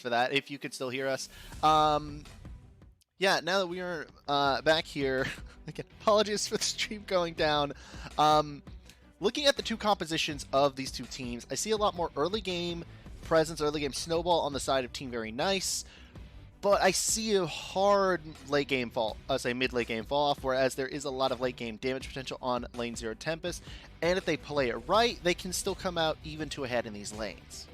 for that, if you could still hear us. Yeah, now that we are back here, again, apologies for the stream going down. Looking at the two compositions of these two teams, I see a lot more early game presence, early game snowball on the side of Team Very Nice, but I see a hard late game fall, say mid late game fall off, whereas there is a lot of late game damage potential on lane 0 Tempest, and if they play it right, they can still come out even to ahead in these lanes.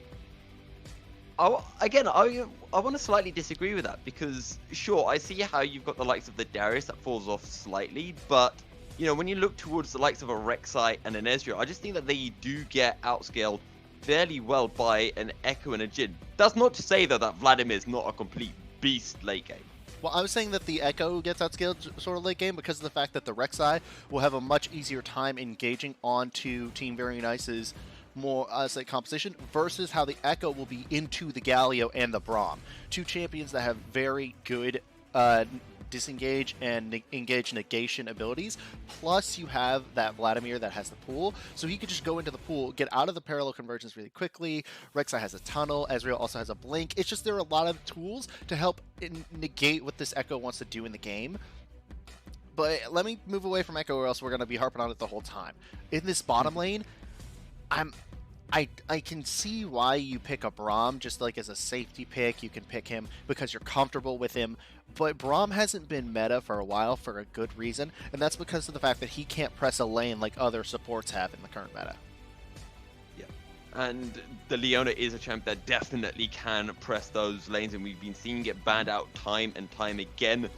I want to slightly disagree with that because, sure, I see how you've got the likes of the Darius that falls off slightly, but, you know, when you look towards the likes of a Rek'Sai and an Ezreal, I just think that they do get outscaled fairly well by an Echo and a Jhin. That's not to say, though, that Vladimir is not a complete beast late game. Well, I was saying that the Echo gets outscaled sort of late game because of the fact that the Rek'Sai will have a much easier time engaging onto Team Very Nice's more say composition versus how the Echo will be into the Galio and the Braum, two champions that have very good disengage and engage negation abilities. Plus, you have that Vladimir that has the pool, so he could just go into the pool, get out of the parallel convergence really quickly. Rek'Sai has a tunnel. Ezreal also has a blink. It's just there are a lot of tools to help negate what this Echo wants to do in the game. But let me move away from Echo, or else we're going to be harping on it the whole time. In this bottom lane, I can see why you pick a Braum just like as a safety pick. You can pick him because you're comfortable with him, but Braum hasn't been meta for a while for a good reason, and that's because of the fact that he can't press a lane like other supports have in the current meta. Yeah, and the Leona is a champ that definitely can press those lanes, and we've been seeing it banned out time and time again.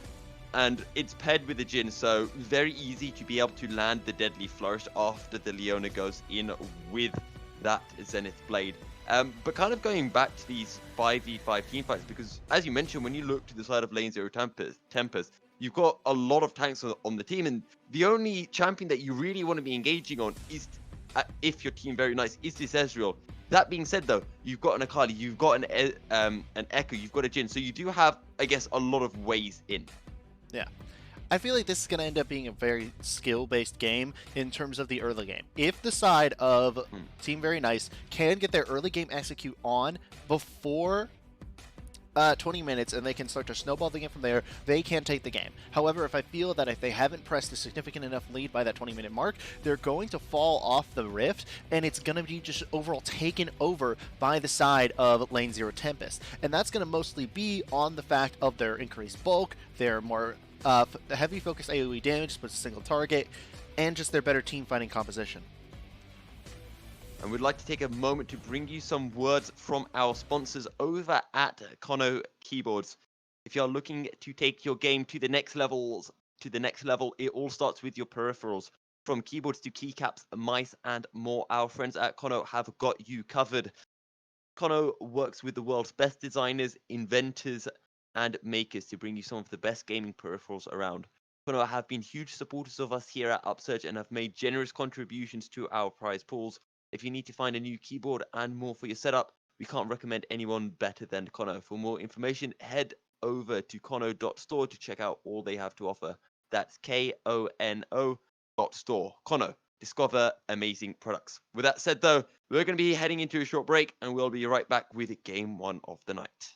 And it's paired with the Jhin, so very easy to be able to land the Deadly Flourish after the Leona goes in with that Zenith Blade. But kind of going back to these 5v5 teamfights, because as you mentioned, when you look to the side of lane 0 Tempest, you've got a lot of tanks on the team, and the only champion that you really want to be engaging on is, if your team Very Nice, is this Ezreal. That being said, though, you've got an Akali, you've got an Echo, you've got a Jhin, so you do have, I guess, a lot of ways in. Yeah. I feel like this is going to end up being a very skill-based game in terms of the early game. If the side of Team Very Nice can get their early game execute on before 20 minutes and they can start to snowball the game from there, they can take the game. However, if I feel that if they haven't pressed a significant enough lead by that 20-minute mark, they're going to fall off the rift, and it's going to be just overall taken over by the side of lane 0 Tempest. And that's going to mostly be on the fact of their increased bulk, their more heavy focused AoE damage, but a single target, and just their better team fighting composition. And we'd like to take a moment to bring you some words from our sponsors over at Kono Keyboards. If you're looking to take your game to the next level, it all starts with your peripherals. From keyboards to keycaps, mice, and more, our friends at Kono have got you covered. Kono works with the world's best designers, inventors, and makers to bring you some of the best gaming peripherals around. Kono have been huge supporters of us here at Upsurge and have made generous contributions to our prize pools. If you need to find a new keyboard and more for your setup, we can't recommend anyone better than Kono. For more information, head over to kono.store to check out all they have to offer. That's KONO.store. Kono, discover amazing products. With that said, though, we're going to be heading into a short break, and we'll be right back with game 1 of the night.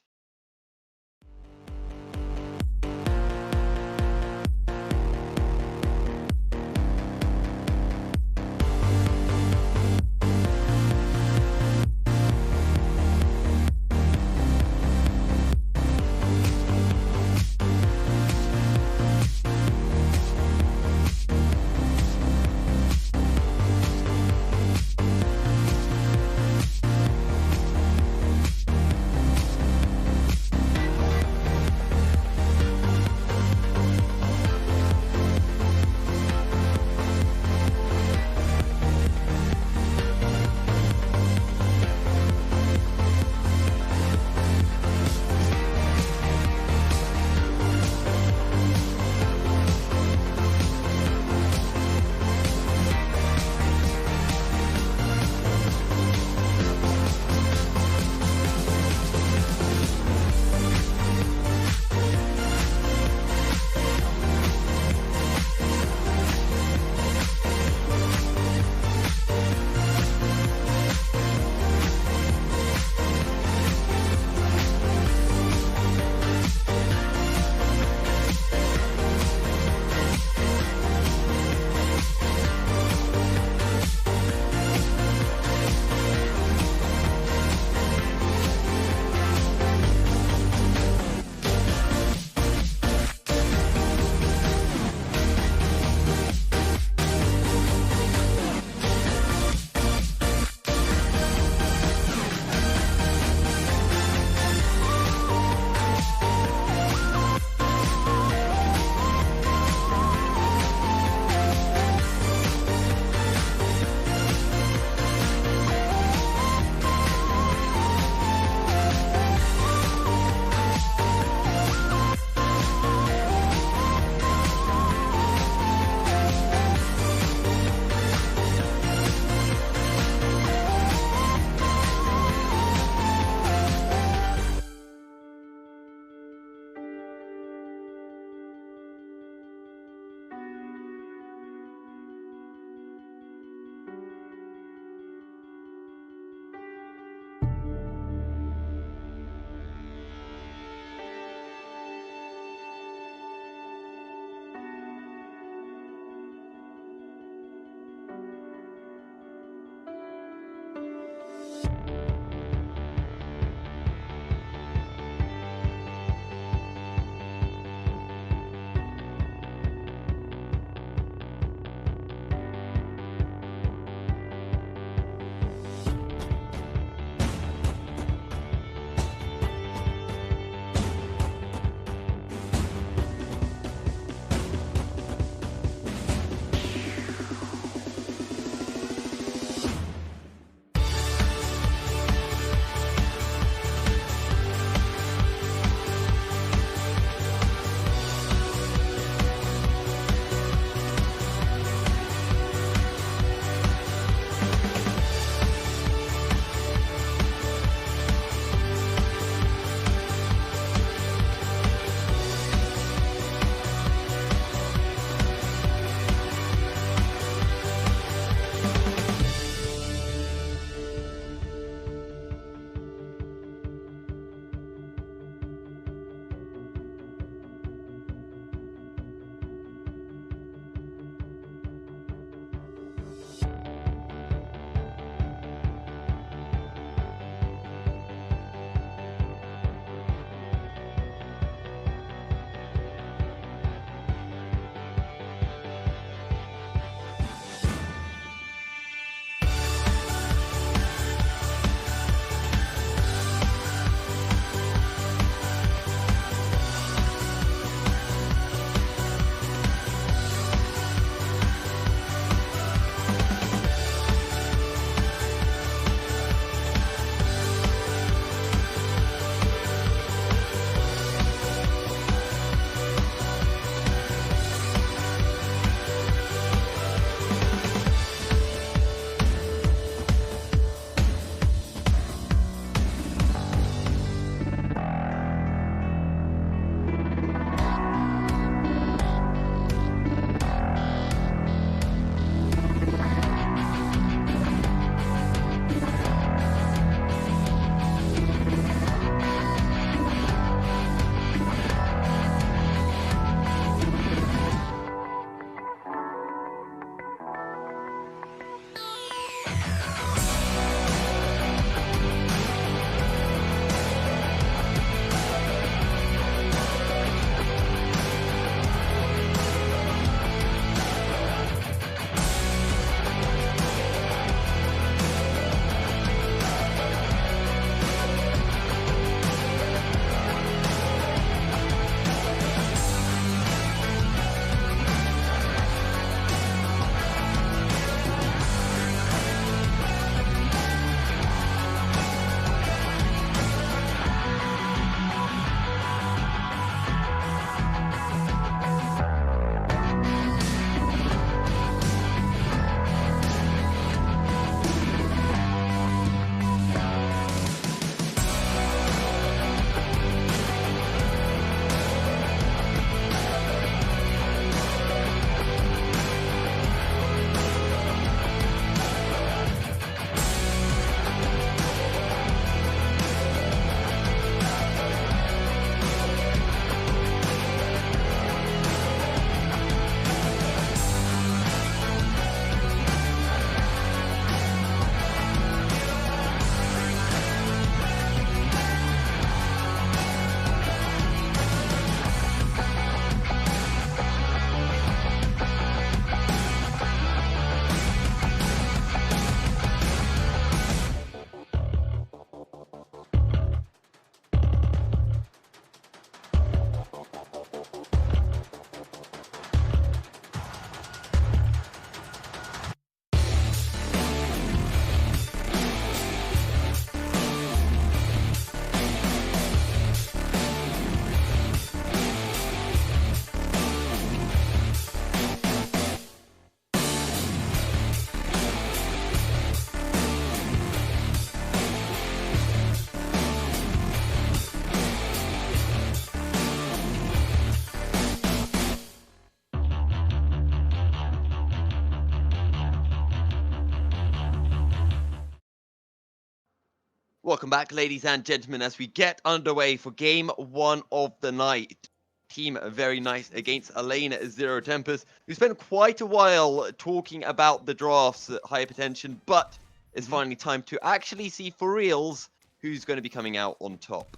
welcome back, ladies and gentlemen, as we get underway for game 1 of the night. Team Very Nice against Elena Zero Tempest. We spent quite a while talking about the drafts at Hypertension, but it's finally time to actually see for reals who's going to be coming out on top.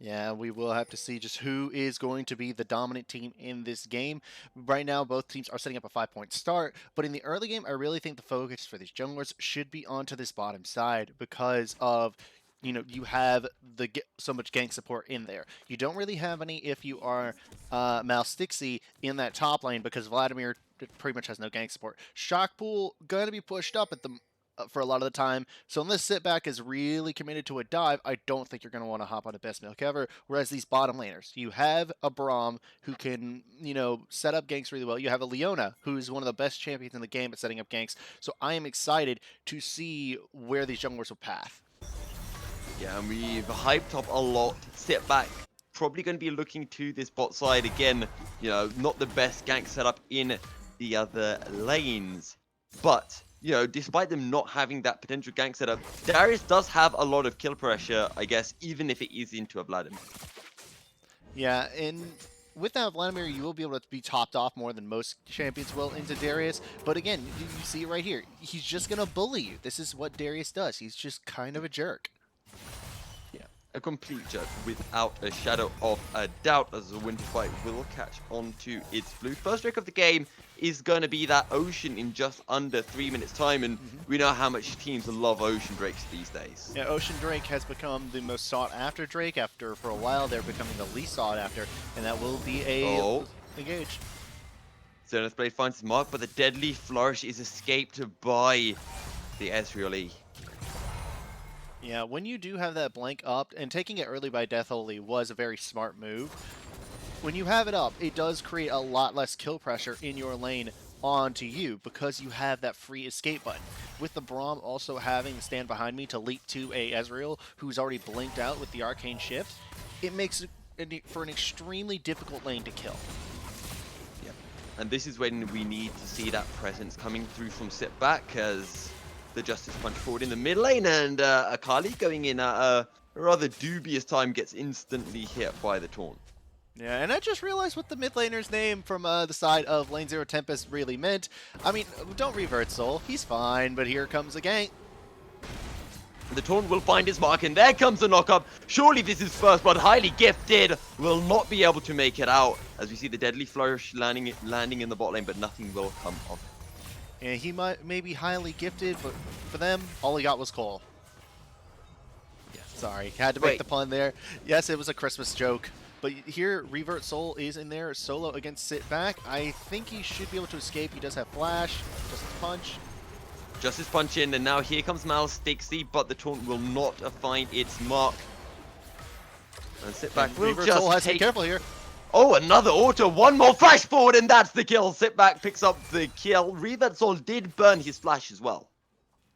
Yeah, we will have to see just who is going to be the dominant team in this game. Right now, both teams are setting up a 5-point start, but in the early game, I really think the focus for these junglers should be onto this bottom side because of, you have so much gank support in there. You don't really have any if you are Malstixi in that top lane because Vladimir pretty much has no gank support. Shockpool going to be pushed up at the for a lot of the time. So unless Sitback is really committed to a dive, I don't think you're going to want to hop on a best milk ever. Whereas these bottom laners, you have a Braum who can, set up ganks really well. You have a Leona who's one of the best champions in the game at setting up ganks. So I am excited to see where these junglers will path. Yeah, and we've hyped up a lot. Sitback probably going to be looking to this bot side again. Not the best gank setup in the other lanes, but despite them not having that potential gank setup, Darius does have a lot of kill pressure, I guess, even if it is into a Vladimir. Yeah, and with that Vladimir, you will be able to be topped off more than most champions will into Darius. But again, you see it right here. He's just going to bully you. This is what Darius does. He's just kind of a jerk. A complete jerk without a shadow of a doubt, as the Winter Fight will catch onto its blue. First drake of the game is going to be that Ocean in just under 3 minutes time, and we know how much teams love Ocean Drakes these days. Yeah, Ocean Drake has become the most sought after Drake. After for a while they're becoming the least sought after, and that will be a engage. Zenith's Blade finds his mark, but the Deadly Flourish is escaped by the Ezreal. Yeah, when you do have that blank up, and taking it early by Death Holy was a very smart move. When you have it up, it does create a lot less kill pressure in your lane onto you because you have that free escape button. With the Braum also having Stand Behind Me to leap to a Ezreal who's already blinked out with the Arcane Shift, it makes it for an extremely difficult lane to kill. Yep. And this is when we need to see that presence coming through from Sitback, as the Justice Punch forward in the mid lane, and Akali going in at a rather dubious time gets instantly hit by the taunt. Yeah, and I just realized what the mid laner's name from the side of Lane Zero Tempest really meant. I mean, don't revert Soul, he's fine, but here comes a gank. The taunt will find his mark, and there comes the knock-up. Surely this is first, but highly gifted will not be able to make it out, as we see the Deadly Flourish landing in the bot lane, but nothing will come of it. Yeah, he may be highly gifted, but for them, all he got was coal. Yeah, sorry, had to make the pun there. Yes, it was a Christmas joke. But here, Revert Soul is in there solo against Sitback. I think he should be able to escape. He does have Flash, Justice Punch. Justice Punch in, and now here comes Malstixi, but the taunt will not find its mark. And Sitback will Revert just Soul has to be careful here. Oh, another auto, one more flash forward, and that's the kill. Sitback picks up the kill. Revert Soul did burn his flash as well.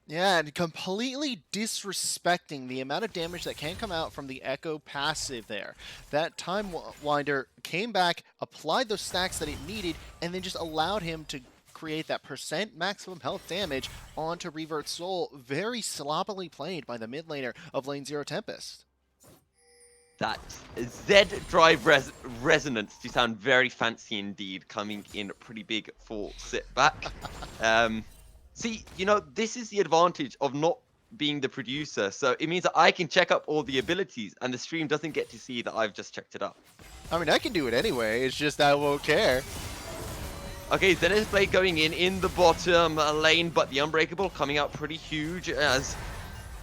Yeah, and completely disrespecting the amount of damage that can come out from the Echo passive there. That Time Winder came back, applied those stacks that it needed, and then just allowed him to create that % maximum health damage onto Revert Soul. Very sloppily played by the mid laner of Lane Zero Tempest. That Z drive resonance to sound very fancy indeed, coming in pretty big for Sitback. See, this is the advantage of not being the producer. So it means that I can check up all the abilities, and the stream doesn't get to see that I've just checked it up. I mean, I can do it anyway. It's just I won't care. Okay, Zenith's Blade going in the bottom lane, but the Unbreakable coming out pretty huge as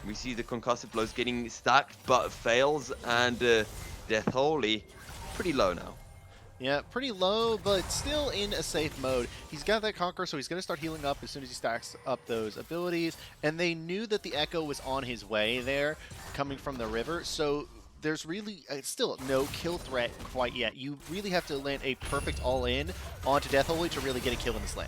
we see the concussive blows getting stacked, but fails, and Death Holy pretty low now. Yeah, pretty low, but still in a safe mode. He's got that Conqueror, so he's going to start healing up as soon as he stacks up those abilities. And they knew that the Echo was on his way there, coming from the river. So there's really still no kill threat quite yet. You really have to land a perfect all-in onto Death Holy to really get a kill in this lane.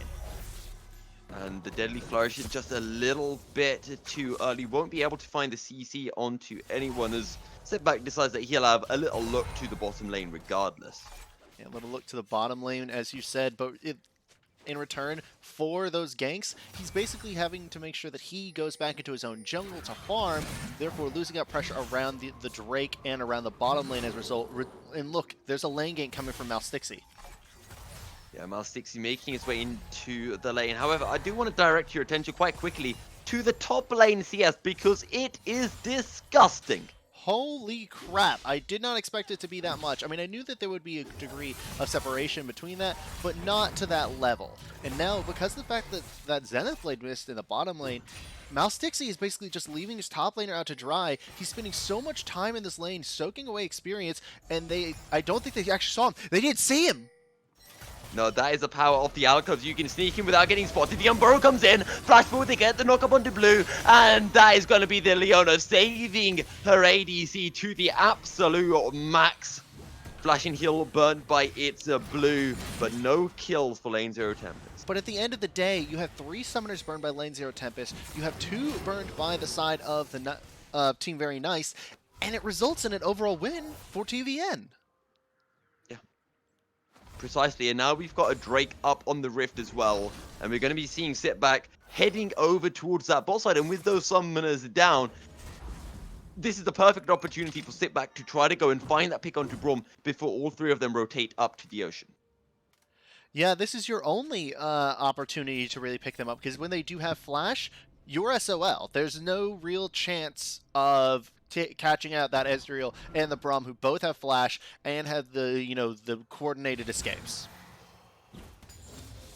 And the Deadly Flourish is just a little bit too early. Won't be able to find the CC onto anyone, as Sitback decides that he'll have a little look to the bottom lane regardless. Yeah, a little look to the bottom lane, as you said, but in return for those ganks, he's basically having to make sure that he goes back into his own jungle to farm, therefore losing out pressure around the Drake and around the bottom lane as a result. And look, there's a lane gank coming from Malstixi. Yeah, Malstixi making his way into the lane. However, I do want to direct your attention quite quickly to the top lane CS because it is disgusting. Holy crap, I did not expect it to be that much. I mean, I knew that there would be a degree of separation between that, but not to that level. And now, because of the fact that Zenith Blade missed in the bottom lane, Malstixi is basically just leaving his top laner out to dry. He's spending so much time in this lane, soaking away experience, and I don't think they actually saw him. They didn't see him! No, that is the power of the Alcos. You can sneak in without getting spotted. The Umburrow comes in. Flash forward, they get the knock-up onto Blue. And that is going to be the Leona saving her ADC to the absolute max. Flashing heal burnt by its Blue, but no kills for Lane Zero Tempest. But at the end of the day, you have 3 summoners burned by Lane Zero Tempest. You have 2 burned by the side of the Team Very Nice. And it results in an overall win for TVN. Precisely, and now we've got a Drake up on the Rift as well, and we're going to be seeing Sitback heading over towards that bot side, and with those summoners down, this is the perfect opportunity for Sitback to try to go and find that pick onto Braum before all 3 of them rotate up to the ocean. Yeah, this is your only opportunity to really pick them up, because when they do have Flash, you're SOL. There's no real chance of catching out that Ezreal and the Braum, who both have Flash and have the, the coordinated escapes.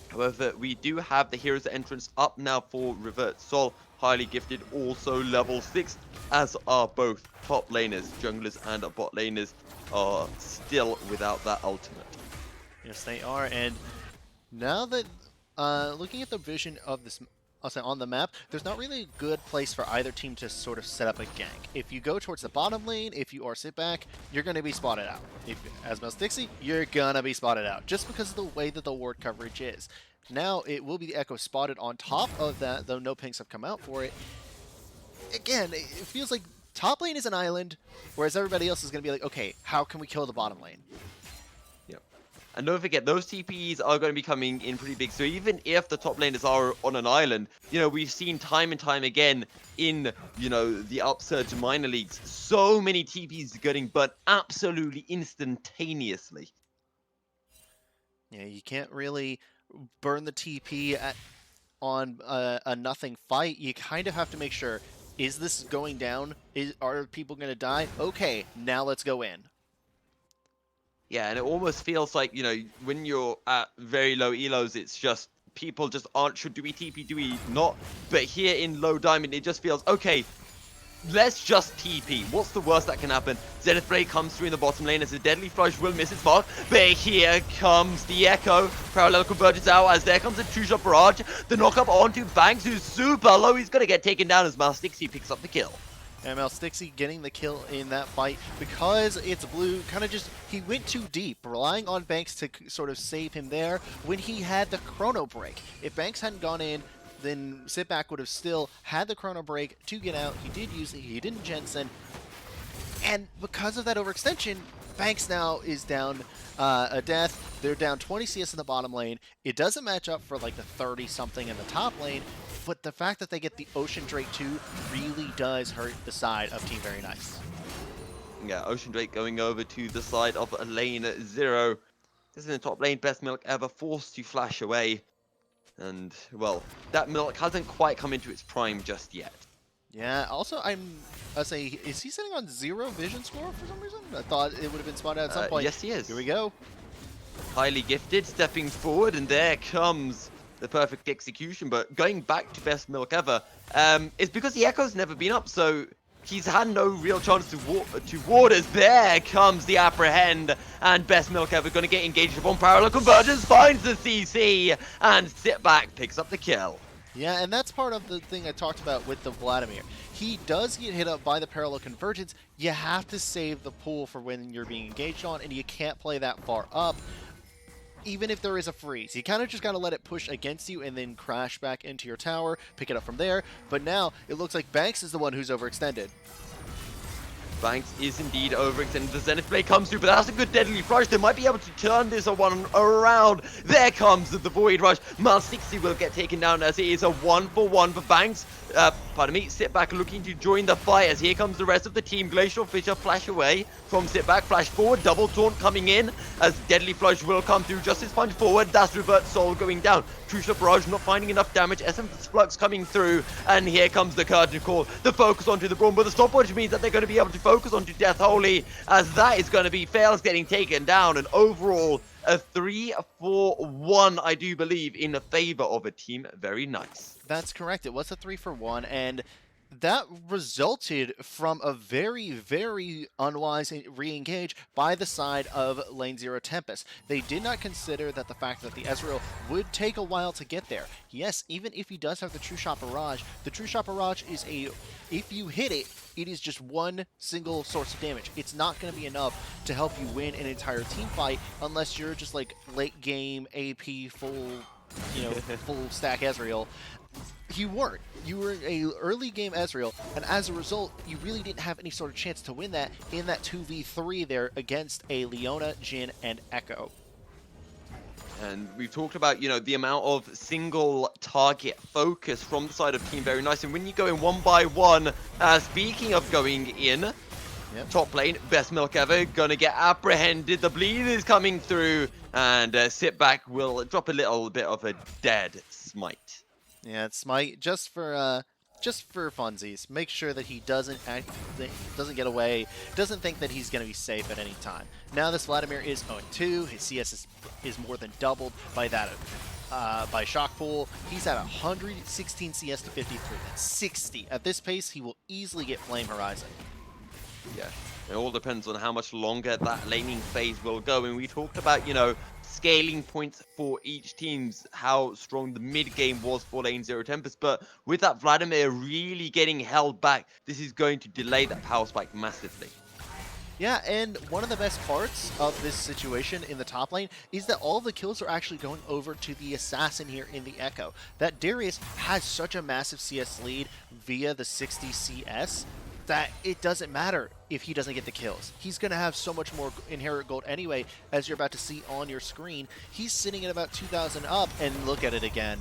However, we do have the Heroes entrance up now for Revert Sol, highly gifted, also level 6, as are both top laners. Junglers and bot laners are still without that ultimate. Yes, they are, and now that looking at the vision of this on the map, there's not really a good place for either team to sort of set up a gank. If you go towards the bottom lane, if you are Sitback, you're going to be spotted out. As Malstixi, you're going to be spotted out, just because of the way that the ward coverage is. Now, it will be the Echo spotted on top of that, though no pinks have come out for it. Again, it feels like top lane is an island, whereas everybody else is going to be like, okay, how can we kill the bottom lane? And don't forget, those TPs are going to be coming in pretty big. So even if the top laners are on an island, we've seen time and time again in, the Upsurge minor leagues, so many TPs getting burnt absolutely instantaneously. Yeah, you can't really burn the TP on a nothing fight. You kind of have to make sure, is this going down? Are people going to die? Okay, now let's go in. Yeah, and it almost feels like, when you're at very low elos, it's just people just aren't sure, do we TP, do we not? But here in low diamond, it just feels, okay, let's just TP. What's the worst that can happen? Zenith Blade comes through in the bottom lane as a deadly flush will miss its mark. But here comes the Echo. Parallel converges out as there comes a two-shot barrage. The knock-up onto Banks, who's super low. He's going to get taken down as Malstixi picks up the kill. And Malstixi getting the kill in that fight because it's Blue. Kind of just, he went too deep, relying on Banks to sort of save him there when he had the Chrono Break. If Banks hadn't gone in, then Sitback would have still had the Chrono Break to get out. He did use it, he didn't Jensen. And because of that overextension, Banks now is down a death. They're down 20 CS in the bottom lane. It doesn't match up for like the 30-something in the top lane, but the fact that they get the Ocean Drake too really does hurt the side of Team Very Nice. Yeah, Ocean Drake going over to the side of lane 0. This is in the top lane, best milk ever, forced to flash away. And, well, that milk hasn't quite come into its prime just yet. Yeah, also, I say, is he sitting on 0 vision score for some reason? I thought it would have been spotted at some point. Yes, he is. Here we go. Highly gifted, stepping forward, and there comes the perfect execution. But going back to best milk ever, it's because the Echo's never been up, so he's had no real chance to ward as there comes the apprehend, and best milk ever going to get engaged upon parallel convergence, finds the CC, and Sitback picks up the kill. Yeah, and that's part of the thing I talked about with the Vladimir. He does get hit up by the parallel convergence. You have to save the pool for when you're being engaged on, and you can't play that far up, even if there is a freeze. You kind of just got to let it push against you and then crash back into your tower, pick it up from there. But now it looks like Banks is the one who's overextended. Banks is indeed overextended. The Zenith Blade comes through, but that's a good deadly flush. They might be able to turn this one around. There comes the Void Rush. Miles 60 will get taken down as it is a 1-for-1 for Banks. Pardon me, Sitback looking to join the fight as here comes the rest of the team. Glacial Fisher flash away from Sitback, flash forward, double taunt coming in as Deadly Flush will come through. Justice Punch forward, that's Revert Soul going down. True Shot Barrage not finding enough damage. SM Flux coming through, and here comes the Curtain Call. The focus onto the Brawn, but the stopwatch means that they're going to be able to focus onto Death Holy, as that is going to be Fails getting taken down, and overall a 3-4-1, I do believe, in favor of a team very nice. That's correct. It was a 3-for-1, and that resulted from a very, very unwise re-engage by the side of Lane 0 Tempest. They did not consider that the fact that the Ezreal would take a while to get there. Yes, even if he does have the True Shot Barrage, the True Shot Barrage is if you hit it, it is just one single source of damage. It's not going to be enough to help you win an entire team fight unless you're just like late game AP full, full stack Ezreal. You weren't. You were a early game Ezreal, and as a result, you really didn't have any sort of chance to win that in that 2v3 there against a Leona, Jhin, and Echo. And we've talked about, the amount of single target focus from the side of Team Very Nice. And when you go in one by one, speaking of going in, top lane, best milk ever, gonna get apprehended. The bleed is coming through, and Sitback will drop a little bit of a dead smite. Yeah, it's Smite just for funsies. Make sure that he doesn't get away, doesn't think that he's going to be safe at any time. Now this Vladimir is 0-2. His CS is more than doubled by that by Shockpool. He's at 116 CS to 53. That's 60. At this pace, he will easily get Flame Horizon. Yeah, it all depends on how much longer that laning phase will go. And we talked about, scaling points for each team's, how strong the mid game was for Lane 0 Tempest, but with that Vladimir really getting held back, this is going to delay that power spike massively. Yeah, and one of the best parts of this situation in the top lane is that all the kills are actually going over to the assassin here in the Echo. That Darius has such a massive CS lead via the 60 CS that it doesn't matter if he doesn't get the kills. He's going to have so much more inherent gold anyway, as you're about to see on your screen. He's sitting at about 2,000 up, and look at it again.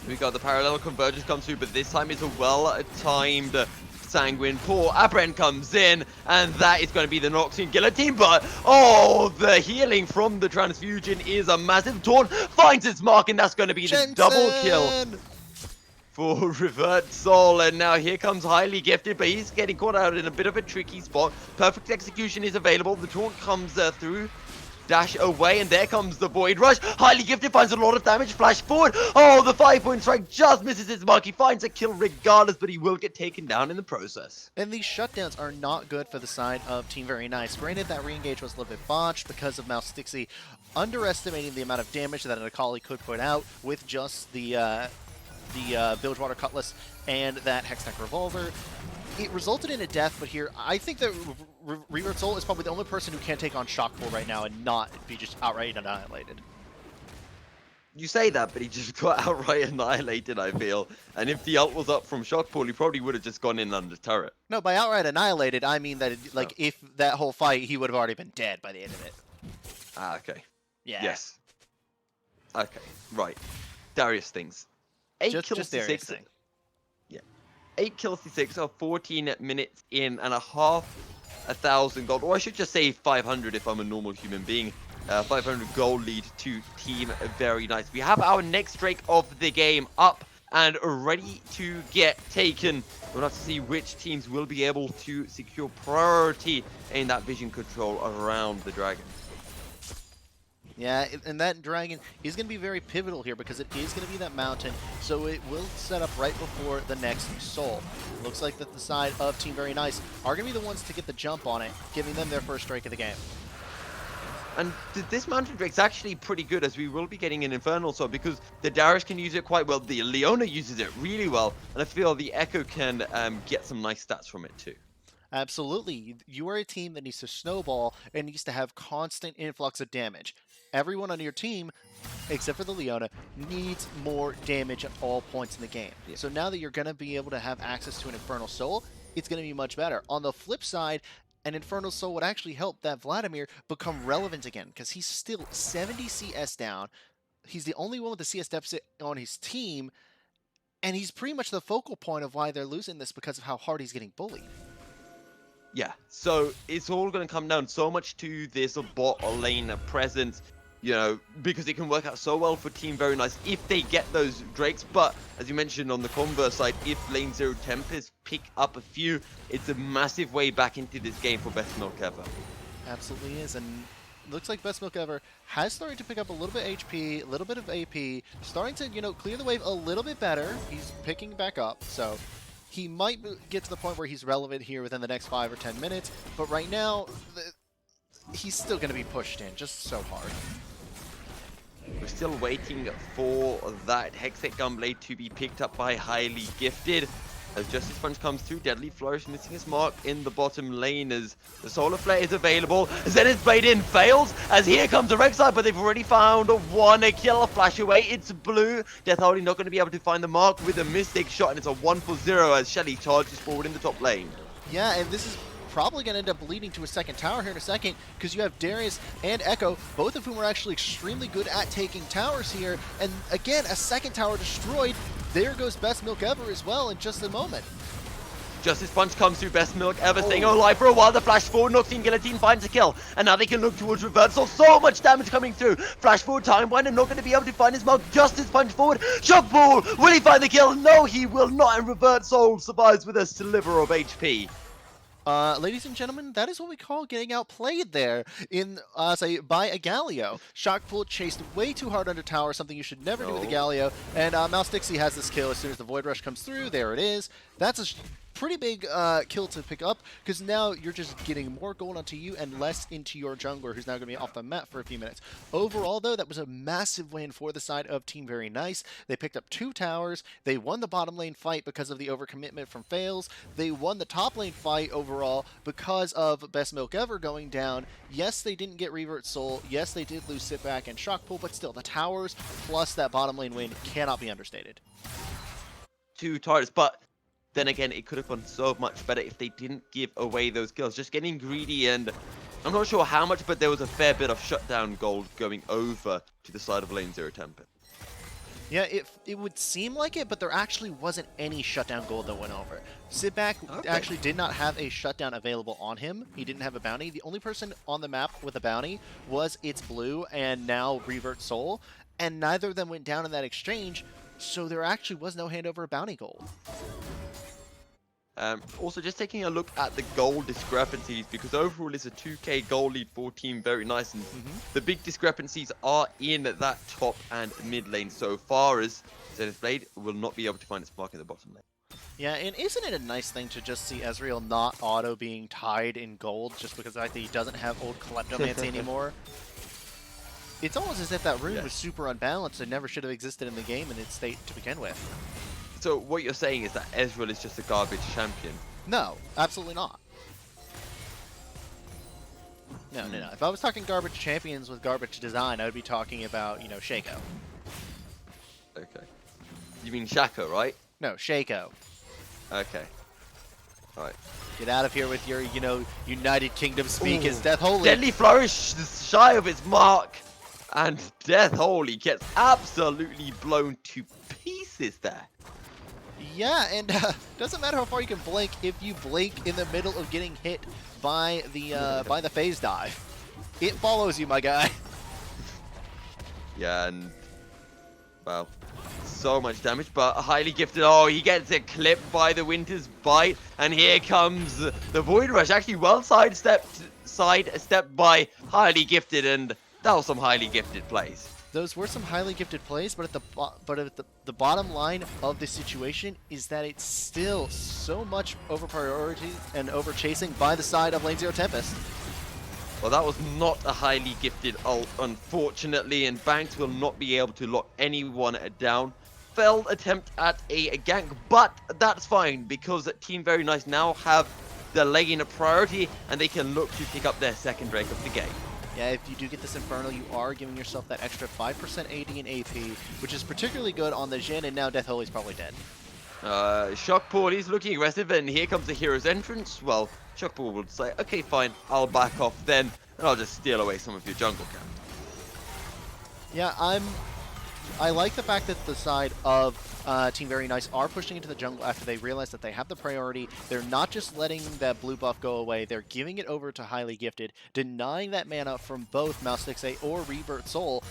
We got the parallel convergence comes through, but this time it's a well-timed Sanguine Pour. Apren comes in, and that is going to be the Noxian Guillotine, but the healing from the transfusion is a massive taunt, finds its mark, and that's going to be the double kill for Revert Soul. And now here comes Highly Gifted, but he's getting caught out in a bit of a tricky spot. Perfect execution is available. The taunt comes through. Dash away, and there comes the Void Rush. Highly Gifted finds a lot of damage. Flash forward. The 5-point strike just misses its mark. He finds a kill regardless, but he will get taken down in the process. And these shutdowns are not good for the side of Team Very Nice. Granted, that re-engage was a little bit botched because of Mouse Stixie underestimating the amount of damage that an Akali could put out with just the Bilgewater Cutlass and that Hextech Revolver. It resulted in a death, but here, I think that Revert Soul is probably the only person who can take on Shockpool right now and not be just outright annihilated. You say that, but he just got outright annihilated, I feel. And if the ult was up from Shockpool, he probably would have just gone in under turret. No, by outright annihilated, I mean that, if that whole fight, he would have already been dead by the end of it. Ah, okay. Yeah. Yes. Okay, right. Darius things. 8 kills just to 6. thing. Yeah. 8 kills to 6 or 14 minutes in and a half 1,000 gold. Or I should just say 500 if I'm a normal human being. 500 gold lead to Team Very Nice. We have our next Drake of the game up and ready to get taken. We'll have to see which teams will be able to secure priority in that vision control around the dragon. Yeah, and that dragon is going to be very pivotal here because it is going to be that mountain, so it will set up right before the next soul. Looks like that the side of Team Very Nice are going to be the ones to get the jump on it, giving them their first strike of the game. And this Mountain Drake's actually pretty good, as we will be getting an Infernal Sword, because the Darius can use it quite well, the Leona uses it really well, and I feel the Echo can get some nice stats from it too. Absolutely. You are a team that needs to snowball and needs to have constant influx of damage. Everyone on your team, except for the Leona, needs more damage at all points in the game. Yeah. So now that you're going to be able to have access to an Infernal Soul, it's going to be much better. On the flip side, an Infernal Soul would actually help that Vladimir become relevant again, because he's still 70 CS down. He's the only one with the CS deficit on his team, and he's pretty much the focal point of why they're losing this because of how hard he's getting bullied. Yeah, so it's all going to come down so much to this bot lane presence, you know, because it can work out so well for Team Very Nice if they get those Drakes. But as you mentioned on the converse side, if Lane Zero Tempest pick up a few, it's a massive way back into this game for Best Milk Ever. Absolutely is, and looks like Best Milk Ever has started to pick up a little bit HP, a little bit of AP, starting to, you know, clear the wave a little bit better. He's picking back up, so he might get to the point where he's relevant here within the next 5 or 10 minutes, but right now, he's still going to be pushed in just so hard. We're still waiting for that Hextech Gunblade to be picked up by Highly Gifted. As Justice Punch comes through, Deadly Flourish missing his mark in the bottom lane as the Solar Flare is available. Zenith's Blade in fails as here comes the Rek'Sai, but they've already found one kill. Flash away, it's blue. Death Holy not going to be able to find the mark with a mistake shot, and it's a 1 for 0 as Shelly charges forward in the top lane. Yeah, and this is probably going to end up leading to a second tower here in a second, because you have Darius and Echo, both of whom are actually extremely good at taking towers here, and again, a second tower destroyed. There goes Best Milk Ever as well in just a moment. Justice Punch comes through, Best Milk Ever staying alive for a while. The flash forward, Noxine Guillotine finds a kill, and now they can look towards reversal. So much damage coming through. Flash forward, Time Winder not going to be able to find his mark. Justice Punch forward, Shock Ball. Will he find the kill? No, he will not, and Revert Soul survives with a sliver of HP. Ladies and gentlemen, that is what we call getting outplayed there in, say, by a Galio. Shockpool chased way too hard under tower, something you should never do with a Galio, and Mouse Dixie has this kill as soon as the Void Rush comes through. There it is. That's a pretty big kill to pick up, because now you're just getting more gold onto you and less into your jungler, who's now going to be off the map for a few minutes. Overall, though, that was a massive win for the side of Team Very Nice. They picked up 2 towers. They won the bottom lane fight because of the overcommitment from Fails. They won the top lane fight overall because of Best Milk Ever going down. Yes, they didn't get Revert Soul. Yes, they did lose Sit Back and Shockpool, but still, the towers plus that bottom lane win cannot be understated. 2 targets, but then again, it could have gone so much better if they didn't give away those kills. Just getting greedy, and I'm not sure how much, but there was a fair bit of shutdown gold going over to the side of Lane Zero Tempest. Yeah, it would seem like it, but there actually wasn't any shutdown gold that went over. Sitback actually did not have a shutdown available on him. He didn't have a bounty. The only person on the map with a bounty was It's Blue and now Revert Soul, and neither of them went down in that exchange, so there actually was no handover of bounty gold. Also, just taking a look at the gold discrepancies, because overall it's a 2k gold lead for Team Very Nice, and the big discrepancies are in that top and mid lane so far, as Zenith Blade will not be able to find its mark in the bottom lane. Yeah, and isn't it a nice thing to just see Ezreal not auto being tied in gold just because I think he doesn't have old Kleptomancy anymore? It's almost as if that rune was super unbalanced and never should have existed in the game in its state to begin with. So what you're saying is that Ezreal is just a garbage champion? No, absolutely not. No. If I was talking garbage champions with garbage design, I would be talking about, you know, Shaco. Okay. You mean Shaco, right? No, Shaco. Okay. Alright. Get out of here with your, you know, United Kingdom speak as Death Holy. Deadly Flourish shy of its mark, and Death Holy gets absolutely blown to pieces there. Yeah, and doesn't matter how far you can blink if you blink in the middle of getting hit by the phase dive. It follows you, my guy. Yeah, and wow, so much damage, but Highly Gifted. Oh, he gets a clip by the Winter's Bite, and here comes the Void Rush. Actually, well sidestepped by Highly Gifted, and that was some Highly Gifted plays. Those were some highly gifted plays, but at the bottom line of this situation is that it's still so much over priority and over chasing by the side of Lane Zero Tempest. Well, that was not a highly gifted ult, unfortunately, and Banks will not be able to lock anyone down. Failed attempt at a gank, but that's fine because Team Very Nice now have the lane priority, and they can look to pick up their second Drake of the game. Yeah, if you do get this Infernal, you are giving yourself that extra 5% AD and AP, which is particularly good on the Jhin, and now Death Holy's probably dead. Shockpool, he's looking aggressive, and here comes the hero's entrance. Well, Shockpool will say, okay, fine, I'll back off then, and I'll just steal away some of your jungle camp. Yeah, I like the fact that the side of Team Very Nice are pushing into the jungle after they realize that they have the priority. They're not just letting that blue buff go away. They're giving it over to Highly Gifted, denying that mana from both Mouse 6A or Revert Soul.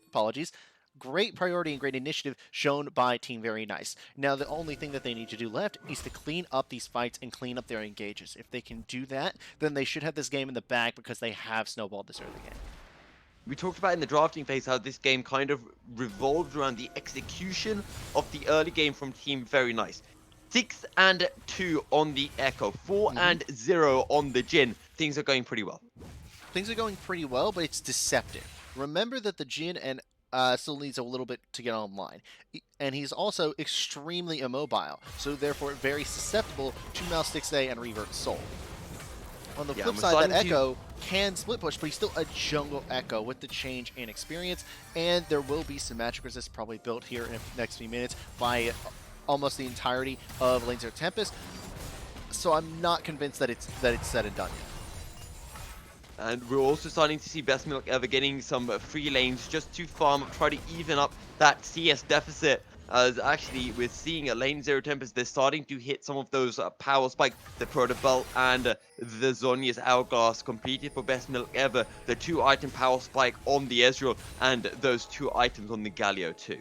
Apologies. Great priority and great initiative shown by Team Very Nice. Now, the only thing that they need to do left is to clean up these fights and clean up their engages. If they can do that, then they should have this game in the bag because they have snowballed this early game. We talked about in the drafting phase how this game kind of revolved around the execution of the early game from Team Very Nice. 6 and 2 on the Echo, 4 and 0 on the Jhin. Things are going pretty well. Things are going pretty well, but it's deceptive. Remember that the Jhin and still needs a little bit to get online. And he's also extremely immobile, so therefore very susceptible to Mouse 6A and Revert Soul. On the flip side, that Echo can split push, but he's still a jungle Echo with the change in experience, and there will be some magic resist probably built here in the next few minutes by almost the entirety of Lane 0 Tempest. So I'm not convinced that it's said and done yet. And we're also starting to see Best Milk Ever getting some free lanes just to farm, try to even up that CS deficit. As actually, we're seeing a Lane 0 Tempest, they're starting to hit some of those power spikes. The Protobelt and the Zhonya's Hourglass completed for Best Milk Ever. The 2-item power spike on the Ezreal and those 2 items on the Galio too.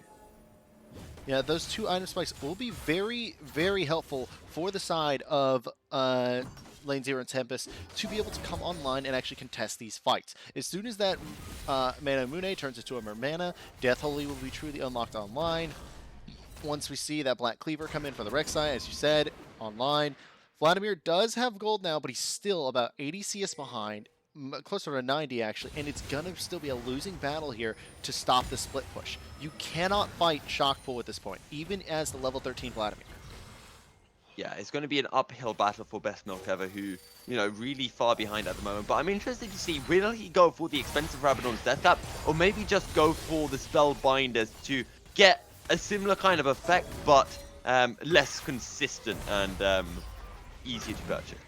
Yeah, those 2 item spikes will be very, very helpful for the side of Lane 0 and Tempest to be able to come online and actually contest these fights. As soon as that Mana Mune turns into a Mermana, Death Holy will be truly unlocked online. Once we see that Black Cleaver come in for the Rek'Sai, as you said, online. Vladimir does have gold now, but he's still about 80 CS behind, closer to 90 actually, and it's going to still be a losing battle here to stop the split push. You cannot fight Shockpool at this point, even as the level 13 Vladimir. Yeah, it's going to be an uphill battle for Best Milk Ever, who, you know, really far behind at the moment. But I'm interested to see, will he go for the expensive Rabadon's Death Cap, or maybe just go for the Spellbinders to get a similar kind of effect, but less consistent and easier to purchase.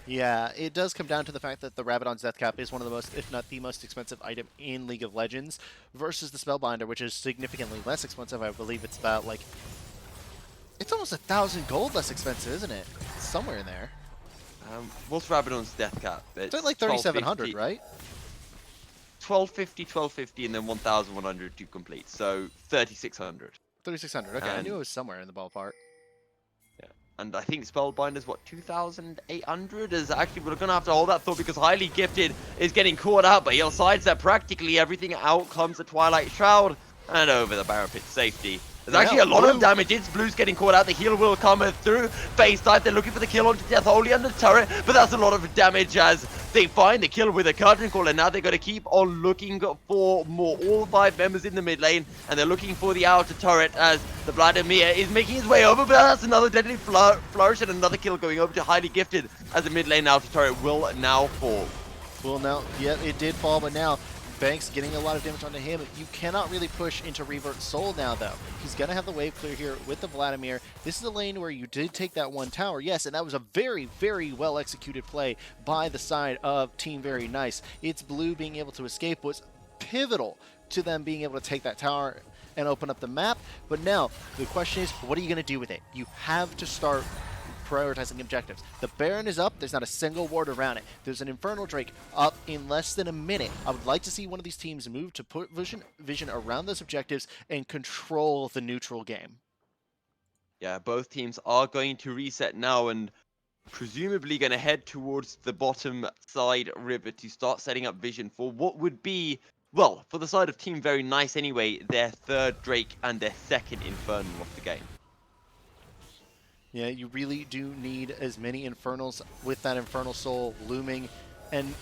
Yeah, it does come down to the fact that the Rabadon's Death Cap is one of the most, if not the most expensive item in League of Legends, versus the Spellbinder, which is significantly less expensive. I believe it's about, like, it's almost 1,000 gold less expensive, isn't it? It's somewhere in there. What's Rabadon's Death Cap? It's like 3,700, right? 1250, 1250, and then 1,100 to complete. So 3,600. 3,600. Okay, I knew it was somewhere in the ballpark. Yeah, and I think Spellbinder's what, 2,800? Is actually we're gonna have to hold that thought because Highly Gifted is getting caught out, but he'll sidestep practically everything. Out comes the Twilight Shroud and over the Baron Pit safety. There's actually a lot of damage. It's Blue's getting caught out. The heal will come through. Face dive. They're looking for the kill onto Death Holy and the turret, but that's a lot of damage as they find the kill with a curtain call. And now they're going to keep on looking for more. All 5 members in the mid lane, and they're looking for the outer turret as the Vladimir is making his way over. But that's another deadly flourish and another kill going over to Highly Gifted as the mid lane outer turret will now fall. Well, now, yeah, it did fall, but now Banks getting a lot of damage onto him. You cannot really push into Revert Soul now, though. He's going to have the wave clear here with the Vladimir. This is a lane where you did take that 1 tower, yes, and that was a very, very well-executed play by the side of Team Very Nice. It's Blue being able to escape was pivotal to them being able to take that tower and open up the map. But now, the question is, what are you going to do with it? You have to start prioritizing objectives. The Baron is up. There's not a single ward around it. There's an Infernal Drake up in less than a minute. I would like to see one of these teams move to put vision around those objectives and control the neutral game. Yeah, both teams are going to reset now and presumably going to head towards the bottom side river to start setting up vision for what would be, well, for the side of Team Very Nice anyway, their 3rd Drake and their 2nd Infernal of the game. Yeah, you really do need as many Infernals with that Infernal Soul looming. And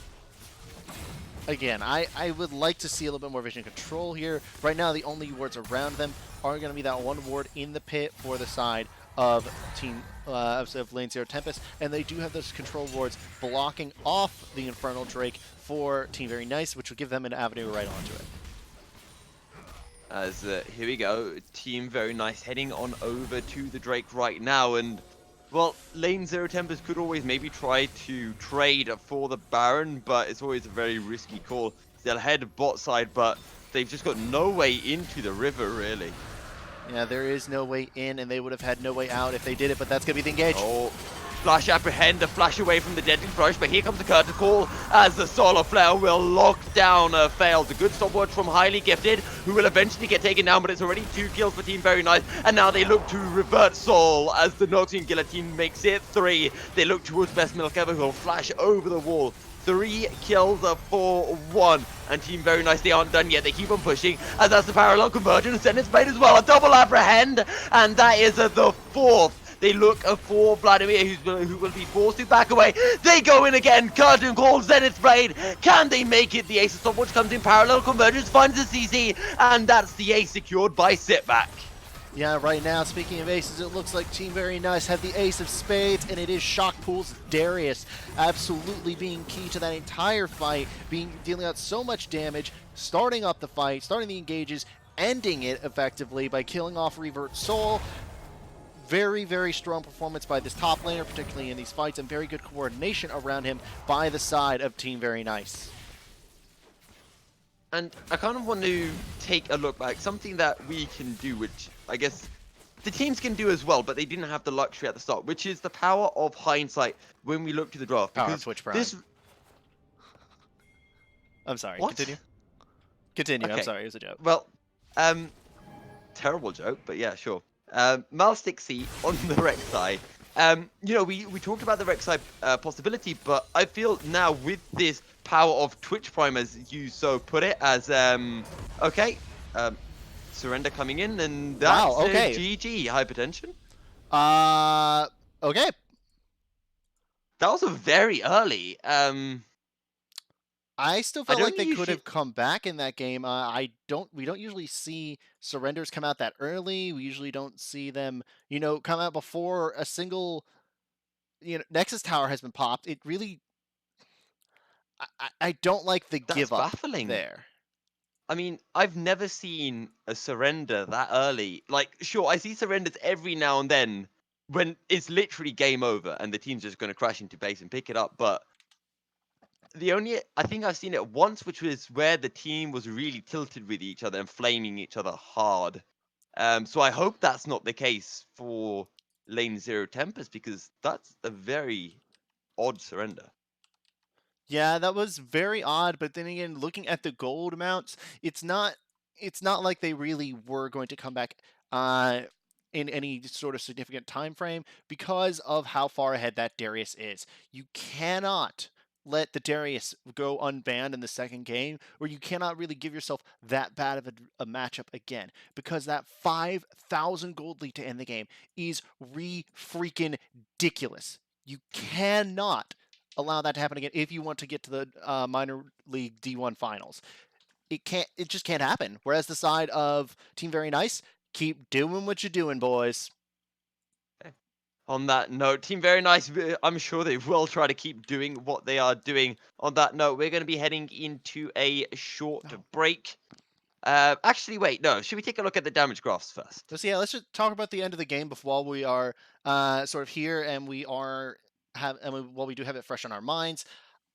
again, I would like to see a little bit more vision control here. Right now, the only wards around them are going to be that 1 ward in the pit for the side of of Lane 0 Tempest. And they do have those control wards blocking off the Infernal Drake for Team Very Nice, which will give them an avenue right onto it. As here we go, Team Very Nice heading on over to the Drake right now, and well, lane Zero Tempest could always maybe try to trade for the Baron, but it's always a very risky call. They'll head bot side, but they've just got no way into the river, really. Yeah, there is no way in, and they would have had no way out if they did it, but that's going to be the engage. Oh, flash apprehend, a flash away from the deadly brush, but here comes the curtain call as the solar flare will lock down fails. A good stopwatch from Highly Gifted, who will eventually get taken down, but it's already 2 kills for Team Very Nice, and now they look to revert Soul as the Noxian Guillotine makes it 3. They look towards Best Milk Ever, who will flash over the wall. 3 kills for 1, and Team Very Nice, they aren't done yet. They keep on pushing, as that's the parallel convergence, and it's made as well. A double apprehend, and that is the 4th. They look for Vladimir, who will be forced to back away. They go in again. Curtain calls, Zenith's Blade. Can they make it? The ace of stopwatch comes in. Parallel convergence finds the CC, and that's the ace secured by Sitback. Yeah, right now, speaking of aces, it looks like Team Very Nice have the ace of spades, and it is Shockpool's Darius absolutely being key to that entire fight, dealing out so much damage, starting up the fight, starting the engages, ending it effectively by killing off Revert Soul. Very, very strong performance by this top laner, particularly in these fights, and very good coordination around him by the side of Team Very Nice. And I kind of want to take a look back, something that we can do, which I guess the teams can do as well, but they didn't have the luxury at the start, which is the power of hindsight when we look to the draft. Power Because of Twitch Prime. this... I'm sorry, What? continue. Continue, Okay. I'm sorry, it was a joke. Well, terrible joke, but yeah, sure. Malstick C on the Rek'Sai. You know, we talked about the Rek'Sai possibility, but I feel now with this power of Twitch Prime, as you so put it, as okay, surrender coming in, and that's Wow, okay. GG hypertension. Okay. That was a very early. I still I felt like don't they could usually- have come back in that game. We don't usually see surrenders come out that early. We usually don't see them, come out before a single, Nexus Tower has been popped. It really, I don't like the That's give up baffling. there. I mean, I've never seen a surrender that early. Like, sure, I see surrenders every now and then when it's literally game over and the team's just going to crash into base and pick it up. But I think I've seen it once, which was where the team was really tilted with each other and flaming each other hard. So I hope that's not the case for lane Zero Tempest, because that's a very odd surrender. Yeah, that was very odd, but then again, looking at the gold amounts, it's not like they really were going to come back in any sort of significant time frame because of how far ahead that Darius is. You cannot let the Darius go unbanned in the second game, or you cannot really give yourself that bad of a matchup again, because that 5,000 gold lead to end the game is freaking ridiculous. You cannot allow that to happen again if you want to get to the minor league D1 finals. It just can't happen. Whereas the side of Team Very Nice, keep doing what you're doing, boys. On that note, Team Very Nice, I'm sure they will try to keep doing what they are doing. On that note, we're going to be heading into a short break. Actually, wait, no. Should we take a look at the damage graphs first? Let's just talk about the end of the game while we are sort of here and while we do have it fresh on our minds.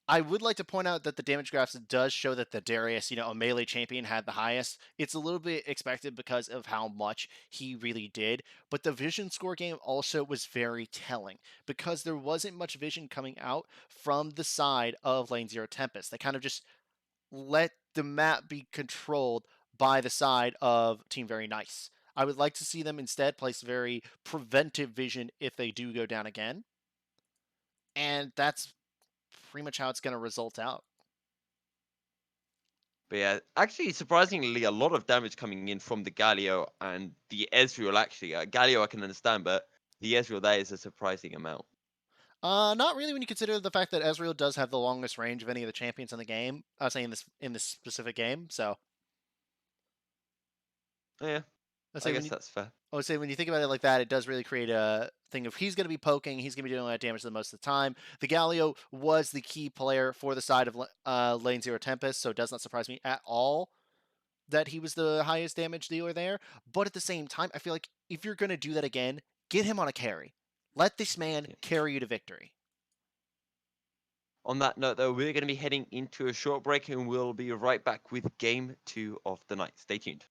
I would like to point out that the damage graphs does show that the Darius, a melee champion, had the highest. It's a little bit expected because of how much he really did, but the vision score game also was very telling because there wasn't much vision coming out from the side of lane Zero Tempest. They kind of just let the map be controlled by the side of Team Very Nice. I would like to see them instead place very preventive vision if they do go down again. And that's pretty much how it's going to result out. But yeah, actually, surprisingly, a lot of damage coming in from the Galio and the Ezreal, actually. Galio I can understand, but the Ezreal, that is a surprising amount. Not really when you consider the fact that Ezreal does have the longest range of any of the champions in the game. I was saying in this specific game, so. Yeah, I guess that's fair. I would say when you think about it like that, it does really create a thing of he's going to be poking, he's going to be doing a lot of damage the most of the time. The Galio was the key player for the side of lane Zero Tempest, so it does not surprise me at all that he was the highest damage dealer there. But at the same time, I feel like if you're going to do that again, get him on a carry. Let this man Yeah. carry you to victory. On that note, though, we're going to be heading into a short break and we'll be right back with game 2 of the night. Stay tuned.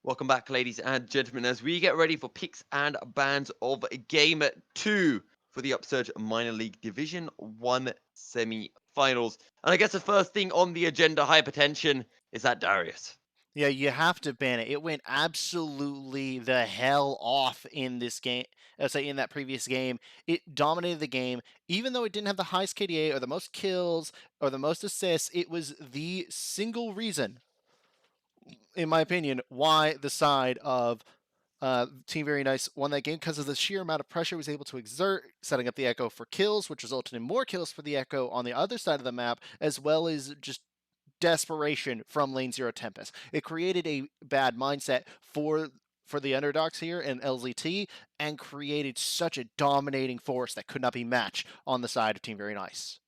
Welcome back, ladies and gentlemen, as we get ready for picks and bans of Game 2 for the Upsurge Minor League Division 1 semi-finals. And I guess the first thing on the agenda, hypertension, is that Darius. Yeah, you have to ban it. It went absolutely the hell off in this game. Say in that previous game, it dominated the game. Even though it didn't have the highest KDA or the most kills or the most assists, it was the single reason, in my opinion, why the side of Team Very Nice won that game, because of the sheer amount of pressure it was able to exert, setting up the Echo for kills, which resulted in more kills for the Echo on the other side of the map, as well as just desperation from Lane Zero Tempest. It created a bad mindset for the underdogs here in LZT and created such a dominating force that could not be matched on the side of Team Very Nice.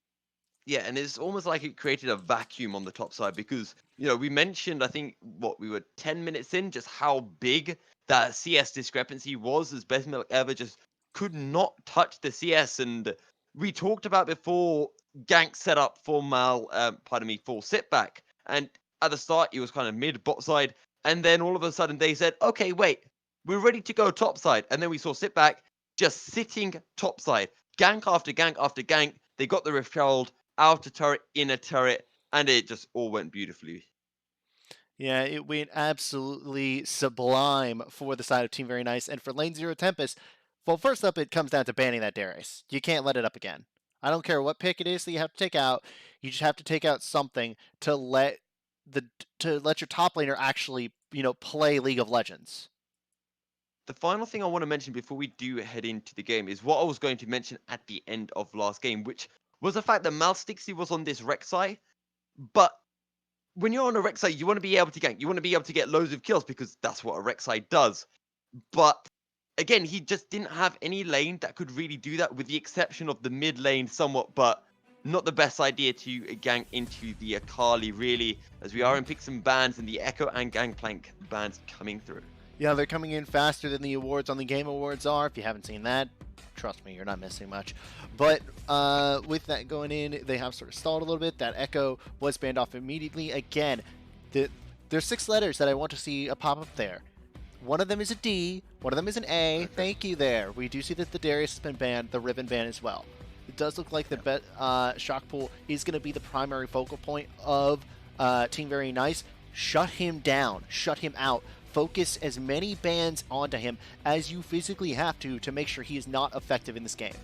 Yeah, and it's almost like it created a vacuum on the top side because, we mentioned, I think, we were 10 minutes in, just how big that CS discrepancy was, as Best Milk ever just could not touch the CS. And we talked about before gank set up for full sit back. And at the start, he was kind of mid bot side. And then all of a sudden they said, okay, wait, we're ready to go top side. And then we saw sit back just sitting top side, gank after gank after gank. They got the refilled, outer turret, inner turret, and it just all went beautifully. Yeah, it went absolutely sublime for the side of Team Very Nice. And for Lane Zero Tempest, well, first up, it comes down to banning that Darius. You can't let it up again. I don't care what pick it is that you have to take out. You just have to take out something to let your top laner actually, play League of Legends. The final thing I want to mention before we do head into the game is what I was going to mention at the end of last game, which was the fact that Malstixi was on this Rek'Sai, but when you're on a Rek'Sai, you want to be able to gank. You want to be able to get loads of kills because that's what a Rek'Sai does. But again, he just didn't have any lane that could really do that, with the exception of the mid lane somewhat, but not the best idea to gank into the Akali, really, as we are in picks and bans and the Echo and Gangplank bans coming through. Yeah, they're coming in faster than the awards on the Game Awards are. If you haven't seen that, trust me, you're not missing much. But with that going in, they have sort of stalled a little bit. That Echo was banned off immediately. Again, there's 6 letters that I want to see a pop up there. One of them is a D, one of them is an A. Thank you there. We do see that the Darius has been banned, the Ribbon ban as well. It does look like the Shock Pool is going to be the primary focal point of Team Very Nice. Shut him down. Shut him out. Focus as many bans onto him as you physically have to make sure he is not effective in this game.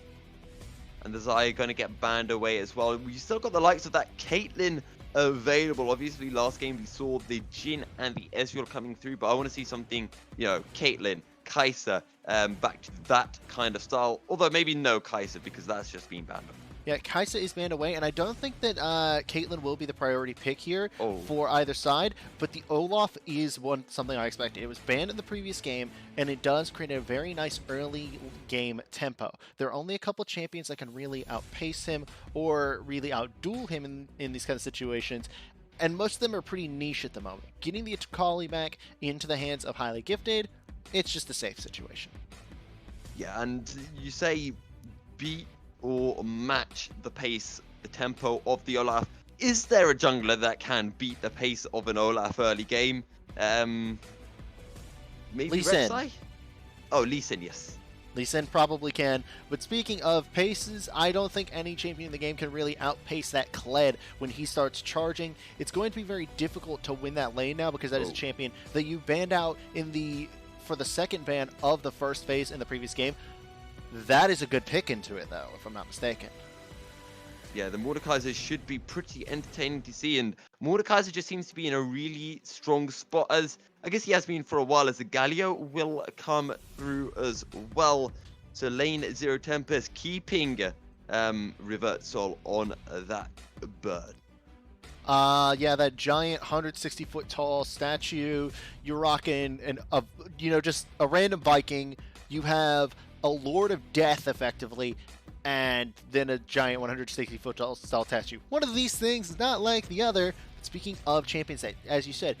And the Xayah going to get banned away as well. We still got the likes of that Caitlyn available. Obviously, last game we saw the Jhin and the Ezreal coming through, but I want to see something, Caitlyn, Kai'Sa, back to that kind of style. Although maybe no Kai'Sa, because that's just been banned. Yeah, Kai'Sa is banned away, and I don't think that Caitlyn will be the priority pick here for either side, but the Olaf is something I expected. It was banned in the previous game, and it does create a very nice early game tempo. There are only a couple champions that can really outpace him or really outduel him in these kind of situations, and most of them are pretty niche at the moment. Getting the Akali back into the hands of highly gifted, it's just a safe situation. Yeah, and you say beat or match the pace, the tempo of the Olaf. Is there a jungler that can beat the pace of an Olaf early game? Maybe Lee Sin. Rek'Sai? Oh, Lee Sin, yes. Lee Sin probably can, but speaking of paces, I don't think any champion in the game can really outpace that Kled when he starts charging. It's going to be very difficult to win that lane now because that is a champion that you banned out for the second ban of the first phase in the previous game. That is a good pick into it, though, if I'm not mistaken. Yeah, the Mordekaiser should be pretty entertaining to see, and Mordekaiser just seems to be in a really strong spot, as I guess he has been for a while, as the Galio will come through as well. So Lane Zero Tempest keeping Revert Soul on that bird. Yeah, that giant 160-foot tall statue. You're rocking just a random Viking. You have a Lord of Death, effectively, and then a giant 160-foot tall statue. One of these things is not like the other. Speaking of champions that, as you said,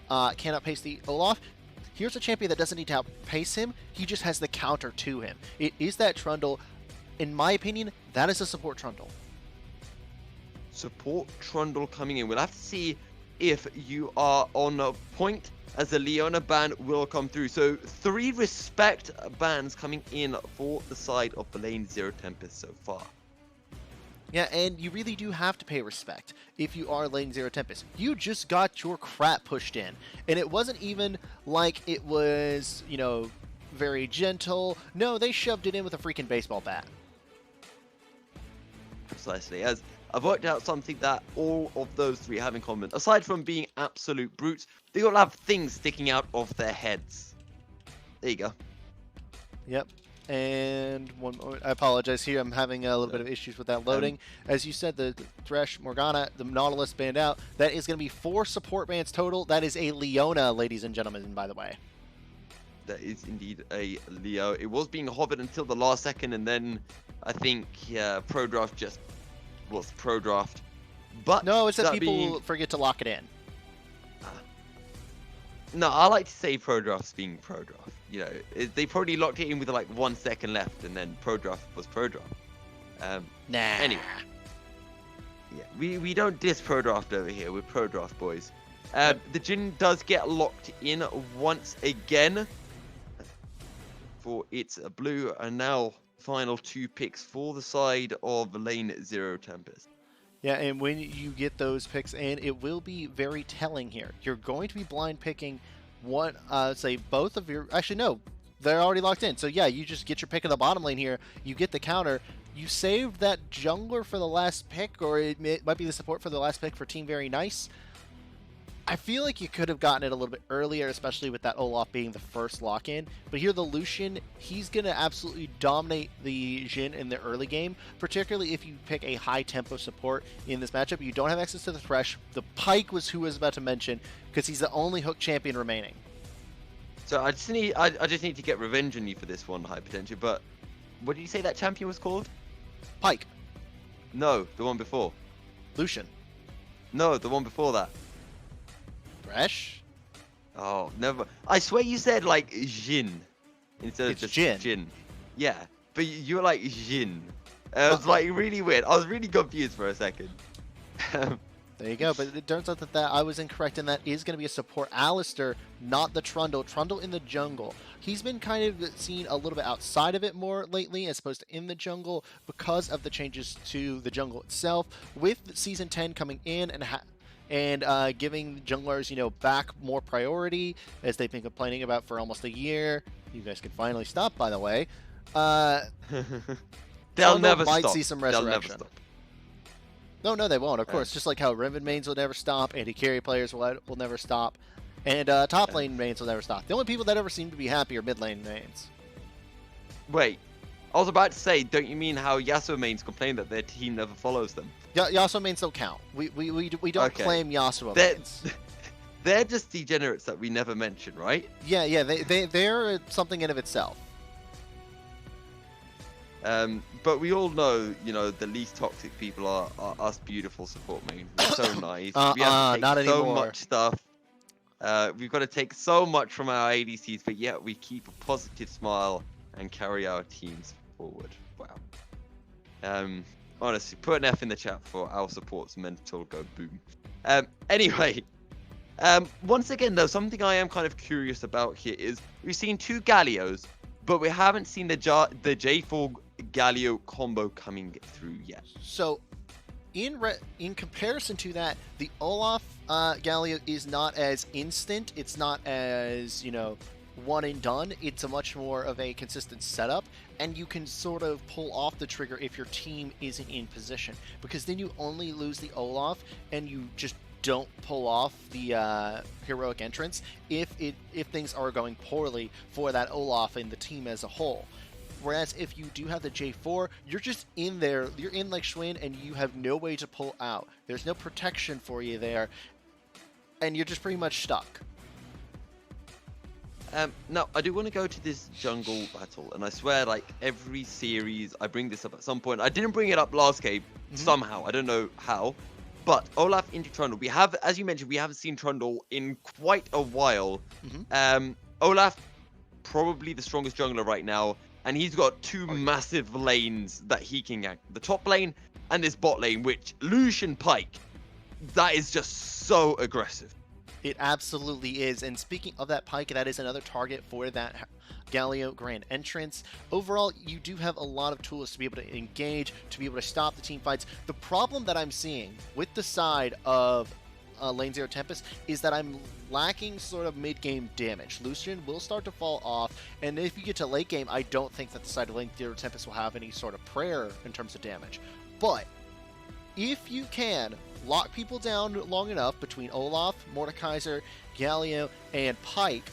can outpace the Olaf, here's a champion that doesn't need to outpace him. He just has the counter to him. It is that Trundle. In my opinion, that is a support Trundle. Support Trundle coming in. We'll have to see if you are on a point, as the Leona ban will come through. So 3 respect bans coming in for the side of the Lane Zero Tempest so far. Yeah, and you really do have to pay respect if you are Lane Zero Tempest. You just got your crap pushed in, and it wasn't even like it was, very gentle. No, they shoved it in with a freaking baseball bat. Precisely, as I've worked out something that all of those 3 have in common. Aside from being absolute brutes, they all have things sticking out of their heads. There you go. Yep. And one moment. I apologize here. I'm having a little bit of issues with that loading. As you said, the Thresh, Morgana, the Nautilus banned out. That is going to be 4 support bans total. That is a Leona, ladies and gentlemen, by the way. That is indeed a Leo. It was being hovered until the last second, and then I think Pro Draft just was Pro Draft. But no, it's that people forget to lock it in. No, I like to say Pro Draft's being Pro Draft. They probably locked it in with like 1 second left, and then Pro Draft was Pro Draft. Nah. Anyway, We don't diss Pro Draft over here. We're Pro Draft boys. Yep. The Jin does get locked in once again for its blue, and now final 2 picks for the side of Lane Zero Tempest. Yeah, and when you get those picks in, it will be very telling here. You're going to be blind picking one, say both of your. Actually, no, they're already locked in. So yeah, you just get your pick in the bottom lane here. You get the counter. You saved that jungler for the last pick, or it might be the support for the last pick for Team Very Nice. I feel like you could have gotten it a little bit earlier, especially with that Olaf being the first lock-in. But here, the Lucian, he's going to absolutely dominate the Jhin in the early game, particularly if you pick a high-tempo support in this matchup. You don't have access to the Thresh. The Pyke was who I was about to mention, because he's the only hook champion remaining. So I just need to get revenge on you for this one, Hypertension. But what did you say that champion was called? Pyke. No, the one before. Lucian. No, the one before that. Thresh? Oh, never. I swear you said like Jhin instead of just Jhin. Yeah, but you were like Jhin. It was like really weird. I was really confused for a second. There you go, but it turns out that I was incorrect, and that is going to be a support. Alistair, not the Trundle. Trundle in the jungle. He's been kind of seen a little bit outside of it more lately, as opposed to in the jungle, because of the changes to the jungle itself. With Season 10 coming in and giving junglers, back more priority, as they've been complaining about for almost a year. You guys can finally stop, by the way. They'll never might stop. see some They'll resurrection. never stop. No, they won't, of course. Just like how Riven mains will never stop, anti-carry players will never stop, and top lane mains will never stop. The only people that ever seem to be happy are mid lane mains. Wait, I was about to say, don't you mean how Yasuo mains complain that their team never follows them? Yasuo mains don't count. We don't claim Yasuo mains. They're just degenerates that we never mention, right? Yeah, they're something in of itself. But we all know, the least toxic people are us beautiful support mains. We're so nice. We have to take not so anymore. much stuff. We've got to take so much from our ADCs, but yet we keep a positive smile and carry our teams forward. Wow. Honestly, put an F in the chat for our support's mental go boom. Anyway, once again, though, something I am kind of curious about here is we've seen 2 Gallios, but we haven't seen the J4 Galio combo coming through yet. So, in comparison to that, the Olaf Galio is not as instant. It's not as, one and done. It's a much more of a consistent setup, and you can sort of pull off the trigger if your team isn't in position, because then you only lose the Olaf and you just don't pull off the heroic entrance if things are going poorly for that Olaf and the team as a whole. Whereas if you do have the J4, you're just in there, you're in like Schwinn, and you have no way to pull out. There's no protection for you there, and you're just pretty much stuck. Now, I do want to go to this jungle battle, and I swear, like, every series, I bring this up at some point. I didn't bring it up last game, somehow. I don't know how. But Olaf into Trundle. We have, as you mentioned, we haven't seen Trundle in quite a while. Olaf, probably the strongest jungler right now, and he's got 2 massive lanes that he can gank. The top lane and this bot lane, which Lucian Pyke, that is just so aggressive. It absolutely is. And speaking of that Pyke, that is another target for that Galio Grand Entrance. Overall, you do have a lot of tools to be able to engage, to be able to stop the team fights. The problem that I'm seeing with the side of Lane Zero Tempest is that I'm lacking sort of mid-game damage. Lucian will start to fall off, and if you get to late game, I don't think that the side of Lane Zero Tempest will have any sort of prayer in terms of damage. But if you can lock people down long enough between Olaf, Mordekaiser, Galio, and Pyke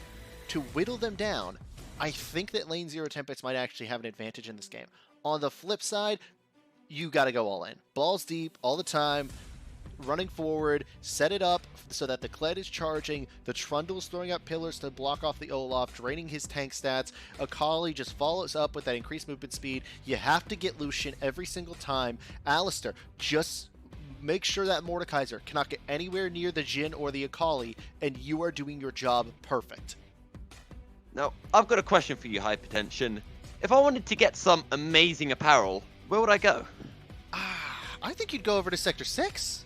to whittle them down, I think that Lane Zero Tempest might actually have an advantage in this game. On the flip side, you got to go all in. Balls deep all the time, running forward, set it up so that the Kled is charging, the Trundle's throwing up pillars to block off the Olaf, draining his tank stats, Akali just follows up with that increased movement speed. You have to get Lucian every single time. Alistair, just make sure that Mordekaiser cannot get anywhere near the Jhin or the Akali, and you are doing your job perfect. Now, I've got a question for you, Hypertension. If I wanted to get some amazing apparel, where would I go? I think you'd go over to Sector 6.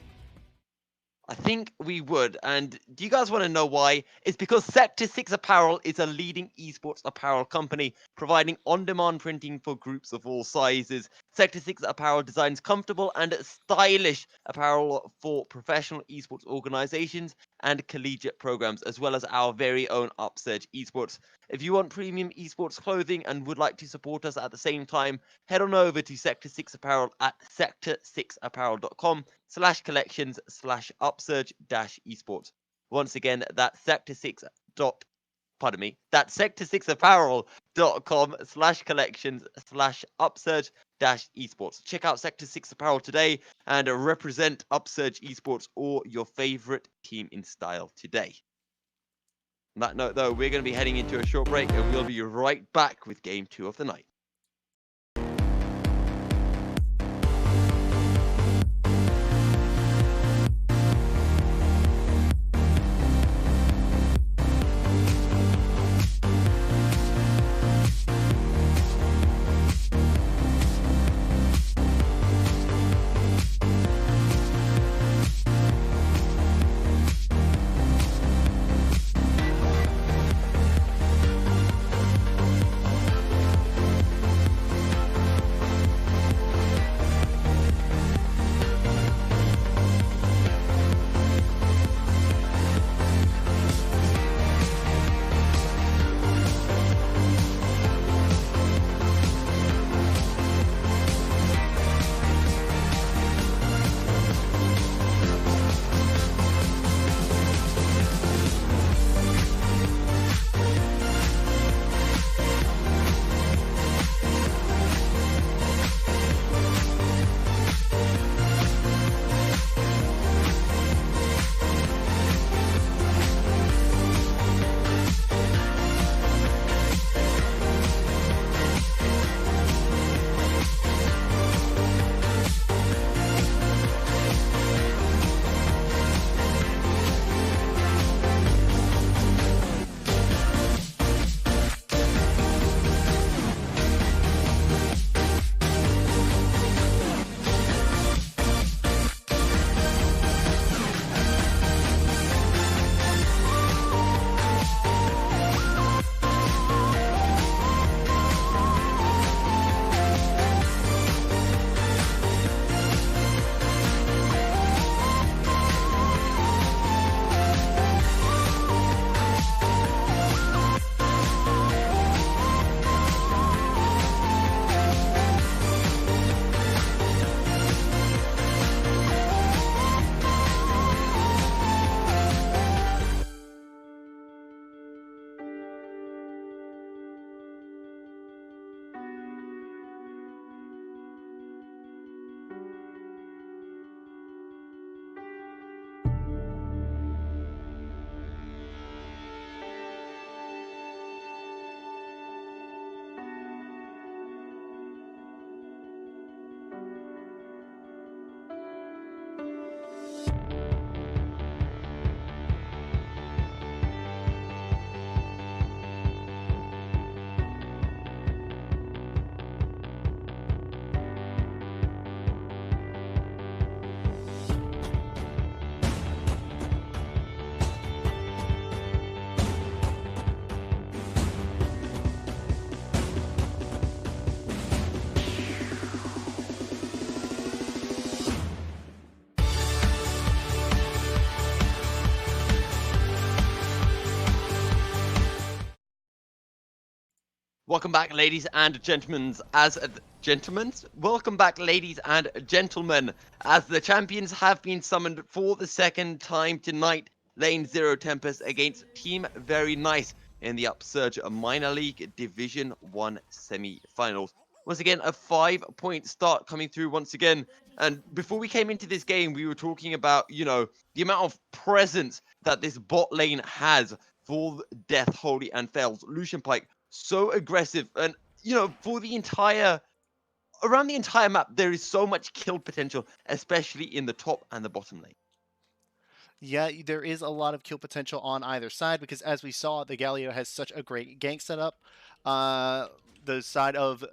I think we would. And do you guys want to know why? It's because Sector 6 Apparel is a leading esports apparel company providing on-demand printing for groups of all sizes. Sector 6 Apparel designs comfortable and stylish apparel for professional esports organizations and collegiate programs, as well as our very own Upsurge Esports. If you want premium esports clothing and would like to support us at the same time, head on over to Sector 6 Apparel at sector6apparel.com/collections/upsurge-esports. Once again, that's sector6apparel.com/collections/upsurge-esports. Check out Sector 6 Apparel today and represent Upsurge Esports or your favorite team in style today. On that note, though, we're going to be heading into a short break and we'll be right back with Game 2 of the night. Welcome back, ladies and gentlemen. Welcome back, ladies and gentlemen. As the champions have been summoned for the second time tonight, Lane Zero Tempest against Team Very Nice in the Upsurge Minor League Division 1 semi-finals. Once again, a 5-point start coming through once again. And before we came into this game, we were talking about, the amount of presence that this bot lane has for Death, Holy, and Fails. Lucian Pike, so aggressive. And, for around the entire map, there is so much kill potential, especially in the top and the bottom lane. Yeah, there is a lot of kill potential on either side because, as we saw, the Galio has such a great gank setup. The side of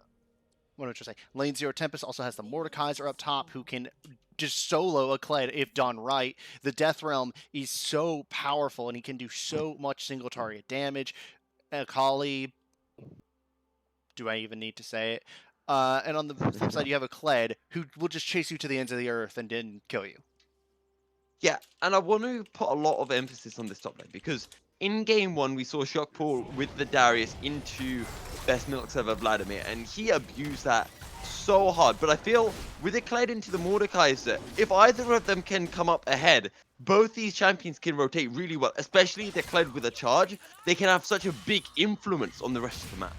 what am I trying to say? Lane 0 Tempest also has the Mordekaiser up top who can just solo a Kled if done right. The Death Realm is so powerful and he can do so much single target damage. Akali, do I even need to say it? And on the flip side, you have a Kled who will just chase you to the ends of the earth and then kill you. Yeah, and I want to put a lot of emphasis on this top lane because in game one we saw Shockpool with the Darius into best milk server Vladimir, and he abused that so hard. But I feel with it Kled into the Mordekaiser, if either of them can come up ahead, both these champions can rotate really well, especially the Kled with a charge. They can have such a big influence on the rest of the map.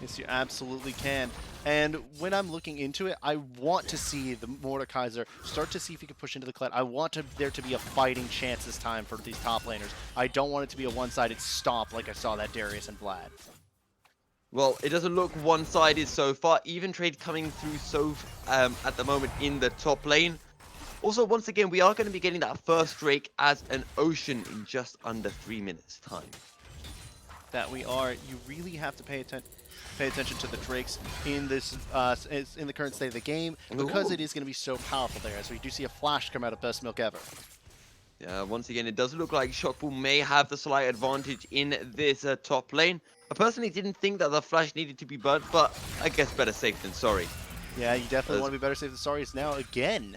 Yes, you absolutely can. And when I'm looking into it, I want to see the Mordekaiser start to see if he can push into the Kled. I want there to be a fighting chance this time for these top laners. I don't want it to be a one-sided stomp like I saw that Darius and Vlad. Well, it doesn't look one-sided so far. Even trade coming through so at the moment in the top lane. Also, once again, we are going to be getting that first Drake as an Ocean in just under 3 minutes time. That we are. You really have to pay attention to the Drakes in this in the current state of the game because it is going to be so powerful there. So we do see a flash come out of Best Milk Ever. Yeah, once again, it does look like Shockpool may have the slight advantage in this top lane. I personally didn't think that the flash needed to be burnt, but I guess better safe than sorry. Yeah, you definitely want to be better safe than sorry. It's now again.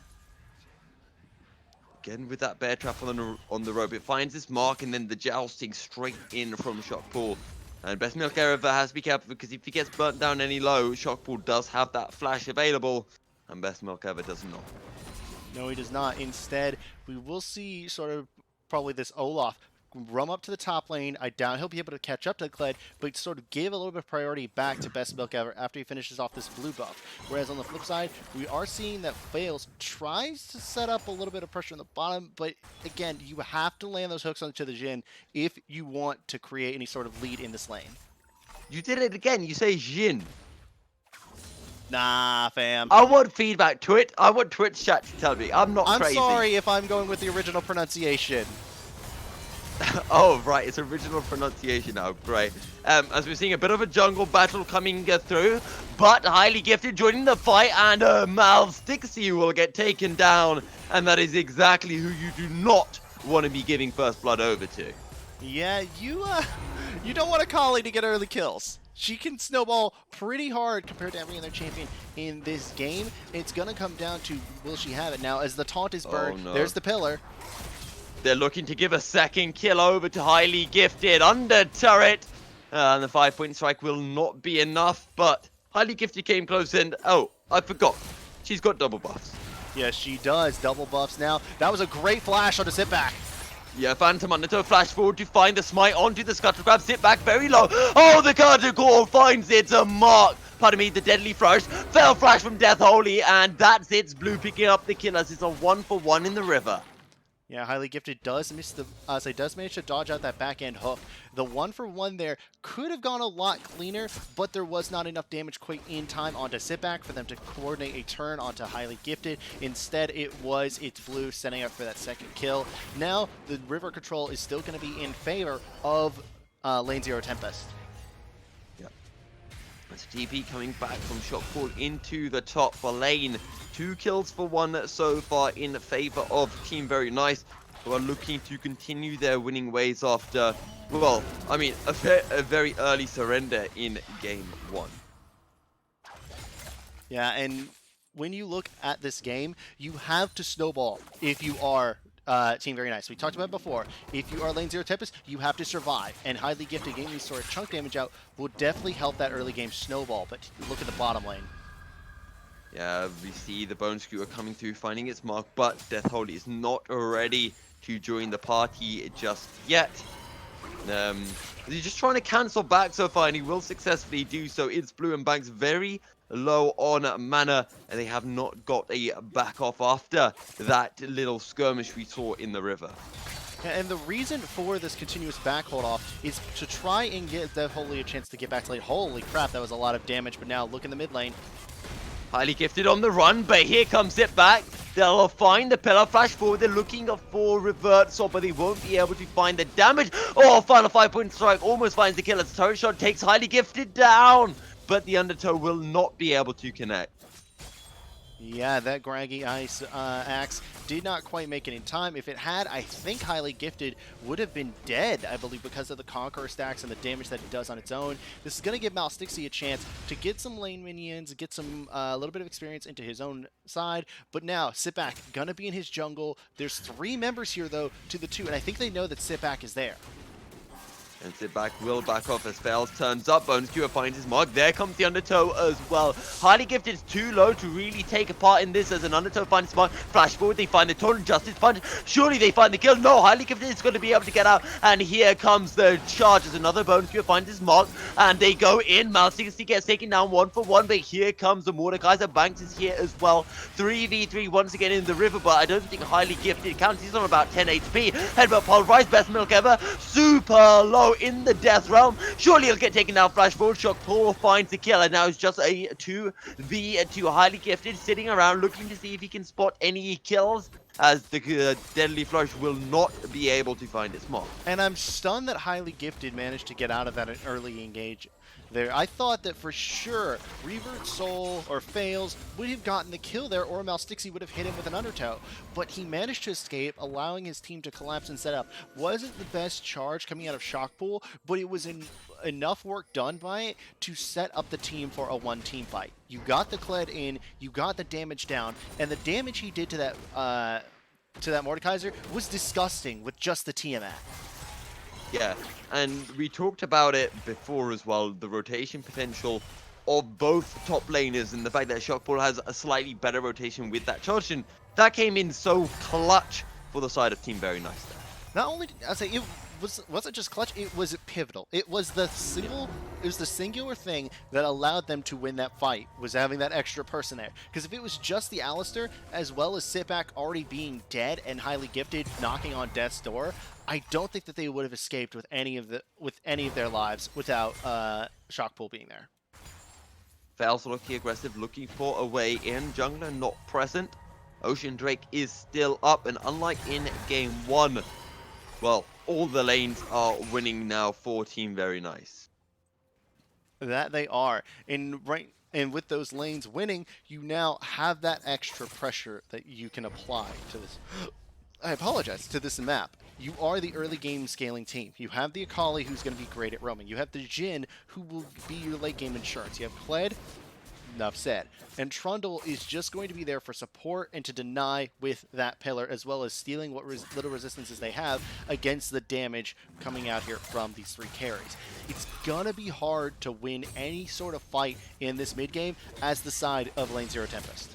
Again with that bear trap on the rope. It finds this mark and then the jousting straight in from Shockpool. And Best Milk Ever has to be careful because if he gets burnt down any low, Shockpool does have that flash available. And Best Milk Ever does not. No, he does not. Instead, we will see sort of probably this Olaf roam up to the top lane. I doubt he'll be able to catch up to Kled, but sort of give a little bit of priority back to Best Milk Ever after he finishes off this blue buff. Whereas on the flip side, we are seeing that Fails tries to set up a little bit of pressure on the bottom, but again, you have to land those hooks onto the Jhin if you want to create any sort of lead in this lane. You did it again. You say Jhin. Nah, fam. I want feedback to it. I want Twitch chat to tell me. I'm not crazy. I'm sorry if I'm going with the original pronunciation. Oh, right. It's original pronunciation now. Great. As we're seeing a bit of a jungle battle coming through, but Highly Gifted joining the fight, and Malstixie will get taken down. And that is exactly who you do not want to be giving first blood over to. Yeah, you don't want Akali to get early kills. She can snowball pretty hard compared to every other champion in this game. It's going to come down to will she have it. Now, as the taunt is burned, Oh, no. There's the pillar. They're looking to give a second kill over to Highly Gifted under turret. And the 5-point strike will not be enough, but Highly Gifted came close and, oh, I forgot. She's got double buffs. Yes, she does. Double buffs now. That was a great flash on the sit back. Yeah, Phantom Undertow flash forward to find the smite onto the scuttle grab, sit back very low. Oh, the counter call finds it, a mark. Pardon me, the deadly flourish. Fell flash from Death Holy, and that's it. Blue picking up the kills. It's a 1-for-1 in the river. Yeah, Highly Gifted does miss the, does manage to dodge out that backhand hook. The 1-for-1 there could have gone a lot cleaner, but there was not enough damage quite in time onto Sitback for them to coordinate a turn onto Highly Gifted. Instead, it's Blue setting up for that second kill. Now, the river control is still going to be in favor of Lane 0 Tempest. Yeah. That's TP coming back from Shockpool into the top lane. 2 kills for 1 so far in favor of Team Very Nice, who are looking to continue their winning ways after, well, I mean, a very early surrender in game 1. Yeah, and when you look at this game, you have to snowball if you are Team Very Nice. We talked about it before. If you are Lane 0 Tempest, you have to survive, and Highly Gifted getting these sort of chunk damage out will definitely help that early game snowball, but look at the bottom lane. Yeah, we see the Bone Scooter coming through, finding its mark, but Death Holy is not ready to join the party just yet. He's just trying to cancel back so far, and he will successfully do so. It's Blue and Banks very low on mana, and they have not got a back off after that little skirmish we saw in the river. And the reason for this continuous back hold off is to try and get Death Holy a chance to get back to lane. Holy crap, that was a lot of damage, but now look in the mid lane. Highly Gifted on the run, but here comes it back. They'll find the pillar, flash forward. They're looking for revert swap, but they won't be able to find the damage. Oh, final 5-point strike almost finds the kill as turret shot takes Highly Gifted down. but the Undertow will not be able to connect. Yeah, that Graggy Ice axe did not quite make it in time. If it had, I think Highly Gifted would have been dead, I believe, because of the Conqueror stacks and the damage that it does on its own. This is going to give Malstixi a chance to get some lane minions, get some a little bit of experience into his own side. But now, Sitback going to be in his jungle. There's 3 members here, though, to the 2, and I think they know that Sitback is there. And Sitback will back off as Fails turns up. Bone Skewer finds his mark. There comes the Undertow as well. Highly Gifted is too low to really take a part in this as an Undertow finds his mark. Flash forward, they find the Torrent Justice Punch. Surely they find the kill. No, Highly Gifted is going to be able to get out. And here comes the charge as another Bone Skewer finds his mark. And they go in. Malstixi gets taken down 1 for 1. But here comes the Mordekaiser. Banks is here as well. 3v3 once again in the river. But I don't think Highly Gifted counts. He's on about 10 HP. Headbutt Pulverize. Best milk ever. Super low in the death realm. Surely he'll get taken down. Flash forward. Shock Pull finds the kill. And now it's just a 2v2. Highly Gifted sitting around looking to see if he can spot any kills, as the Deadly Flourish will not be able to find its mark. And I'm stunned that Highly Gifted managed to get out of that early engage there. I thought that for sure Revert Soul or Fails would have gotten the kill there, or Malstixi would have hit him with an Undertow, but he managed to escape, allowing his team to collapse and set up. Wasn't the best charge coming out of Shock Pool, but it was enough work done by it to set up the team for a 1-team fight. You got the Kled in, you got the damage down, and the damage he did to that Mordekaiser was disgusting with just the Tiamat. Yeah, and we talked about it before as well, the rotation potential of both top laners and the fact that Shockball has a slightly better rotation with that charge, and that came in so clutch for the side of Team Very Nice there. Not only did I say it wasn't just clutch, it was pivotal. It was the singular thing that allowed them to win that fight, was having that extra person there. Because if it was just the Alistar, as well as Sitback already being dead and Highly Gifted knocking on death's door, I don't think that they would have escaped with any of their lives without Shockpool being there. Fails looking aggressive, looking for a way in. Jungler not present. Ocean Drake is still up, and unlike in game 1, well, all the lanes are winning now for Team Very Nice. That they are. And with those lanes winning, you now have that extra pressure that you can apply to this. I apologize, to this map. You are the early game scaling team. You have the Akali, who's going to be great at roaming. You have the Jhin, who will be your late game insurance. You have Kled, enough said. And Trundle is just going to be there for support and to deny with that pillar, as well as stealing what little resistances they have against the damage coming out here from these 3 carries. It's going to be hard to win any sort of fight in this mid game as the side of Lane 0 Tempest.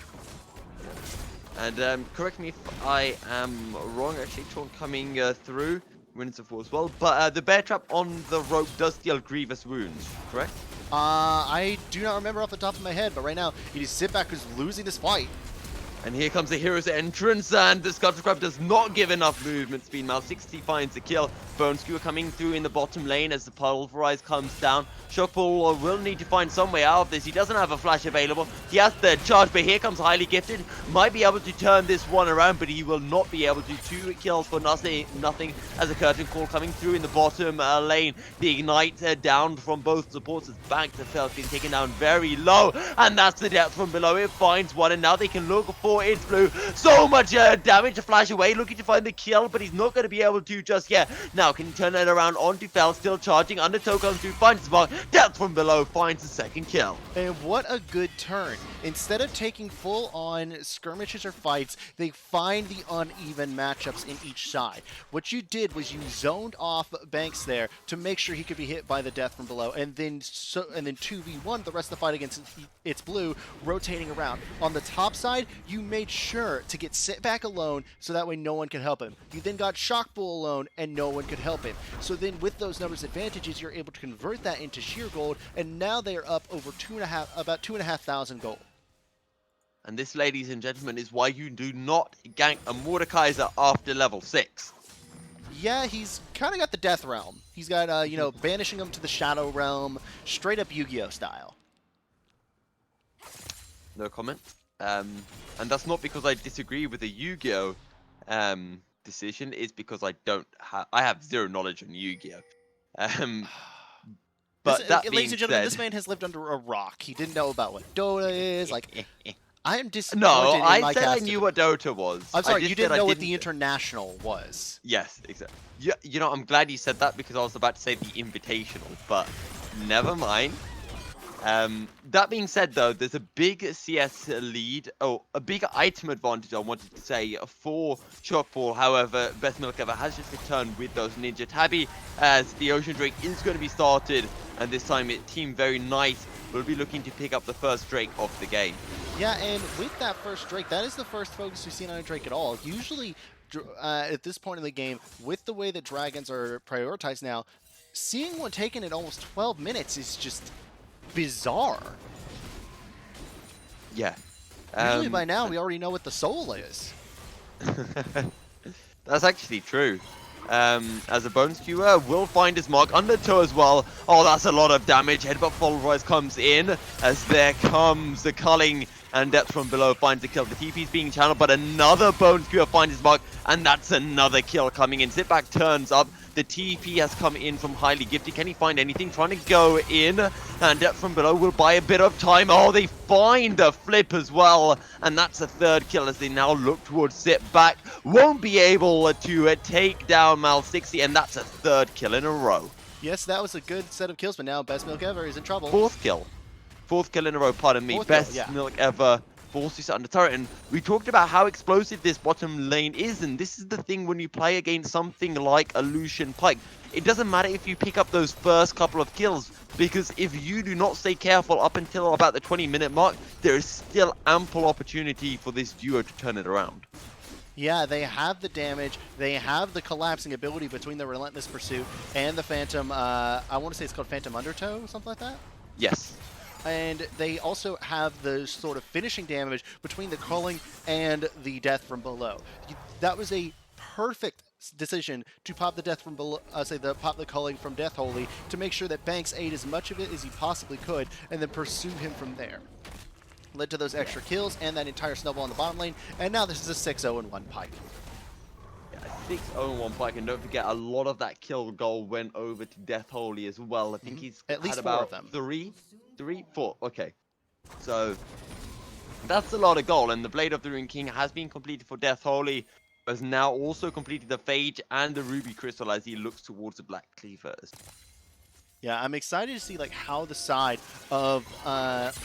And correct me if I am wrong, actually, Taunt coming through, Winds of War as well, but the Bear Trap on the rope does deal grievous wounds, correct? I do not remember off the top of my head, but right now it is Sitback who's losing this fight. And here comes the hero's entrance, and the Sculpture Crab does not give enough movement speed. Malstixi finds the kill. Bone Skewer coming through in the bottom lane as the Pulverize comes down. Shockball will need to find some way out of this. He doesn't have a flash available. He has the charge, but here comes Highly Gifted. Might be able to turn this one around, but he will not be able to. 2 kills for nothing as a curtain call coming through in the bottom lane. The Ignite down from both supports. Back to Felt being taken down very low, and that's the depth from below. It finds one, and now they can look for its blue. So much damage to flash away, looking to find the kill, but he's not going to be able to just yet. Now can he turn it around onto Fel, still charging. Undertow comes through, finds his mark. Depth from below finds the second kill. And what a good turn. Instead of taking full-on skirmishes or fights, they find the uneven matchups in each side. What you did was you zoned off Banks there to make sure he could be hit by the death from below, and then 2v1 the rest of the fight against its blue, rotating around. On the top side, you made sure to get Sitback alone so that way no one could help him. You then got Shockbull alone and no one could help him. So then with those numbers advantages, you're able to convert that into sheer gold, and now they are up over about 2,500 gold. And this, ladies and gentlemen, is why you do not gank a Mordekaiser after level 6. Yeah, he's kind of got the Death Realm. He's got, you know, banishing him to the Shadow Realm, straight up Yu-Gi-Oh style. No comment. And that's not because I disagree with the Yu-Gi-Oh decision. It's because I have zero knowledge on Yu-Gi-Oh. But that Ladies being and gentlemen, said, this man has lived under a rock. He didn't know about what Dota is. Like, I am no, disappointed in I my said I cast. knew what Dota was. I'm I sorry, just you said didn't I know what the didn't. international was. Yes, exactly. Yeah, you know, I'm glad you said that because I was about to say the Invitational, but never mind. That being said, though, there's a big CS lead, a big item advantage, I wanted to say, for Shockfall. However, Best Milk Ever has just returned with those Ninja Tabby, as the Ocean Drake is going to be started, and this time Team Very Nice will be looking to pick up the first Drake of the game. Yeah, and with that first Drake, that is the first focus we've seen on a Drake at all. Usually, at this point in the game, with the way that Dragons are prioritized now, seeing one taken in almost 12 minutes is just bizarre. Yeah. Usually by now, we already know what the soul is. That's actually true. As a bone skewer will find his mark. Undertow as well. Oh, that's a lot of damage. Headbutt Pulverize comes in as there comes the culling, and Depth from below finds the kill. The TP is being channeled, but another bone skewer finds his mark, and that's another kill coming in. Sit back turns up. The TP has come in from Highly Gifted. Can he find anything? Trying to go in, and Depth from below will buy a bit of time. Oh, they find the flip as well, and that's a third kill as they now look towards Sit back. Won't be able to take down Mal60, and that's a third kill in a row. Yes, that was a good set of kills, but now Best Milk Ever is in trouble. Fourth kill in a row, pardon me. Best Milk Ever forces it under turret, and we talked about how explosive this bottom lane is, and this is the thing when you play against something like a Lucian Pike. It doesn't matter if you pick up those first couple of kills, because if you do not stay careful up until about the 20-minute mark, there is still ample opportunity for this duo to turn it around. Yeah, they have the damage, they have the collapsing ability between the Relentless Pursuit and the Phantom, I want to say it's called Phantom Undertow, something like that? Yes. And they also have the sort of finishing damage between the culling and the death from below. That was a perfect decision to pop the death from below, pop the culling from Death Holy to make sure that Banks ate as much of it as he possibly could and then pursue him from there. Led to those extra kills and that entire snowball in the bottom lane, and now this is a 6-0-1 Pike. 6-0-1 Pike, and don't forget a lot of that kill goal went over to Death Holy as well. I think he's at least had 4 about of them. Three, 4. Okay, so that's a lot of goal, and the Blade of the Rune King has been completed for Death Holy, has now also completed the Phage and the Ruby Crystal as he looks towards the Black Cleavers. Yeah, I'm excited to see like how the side of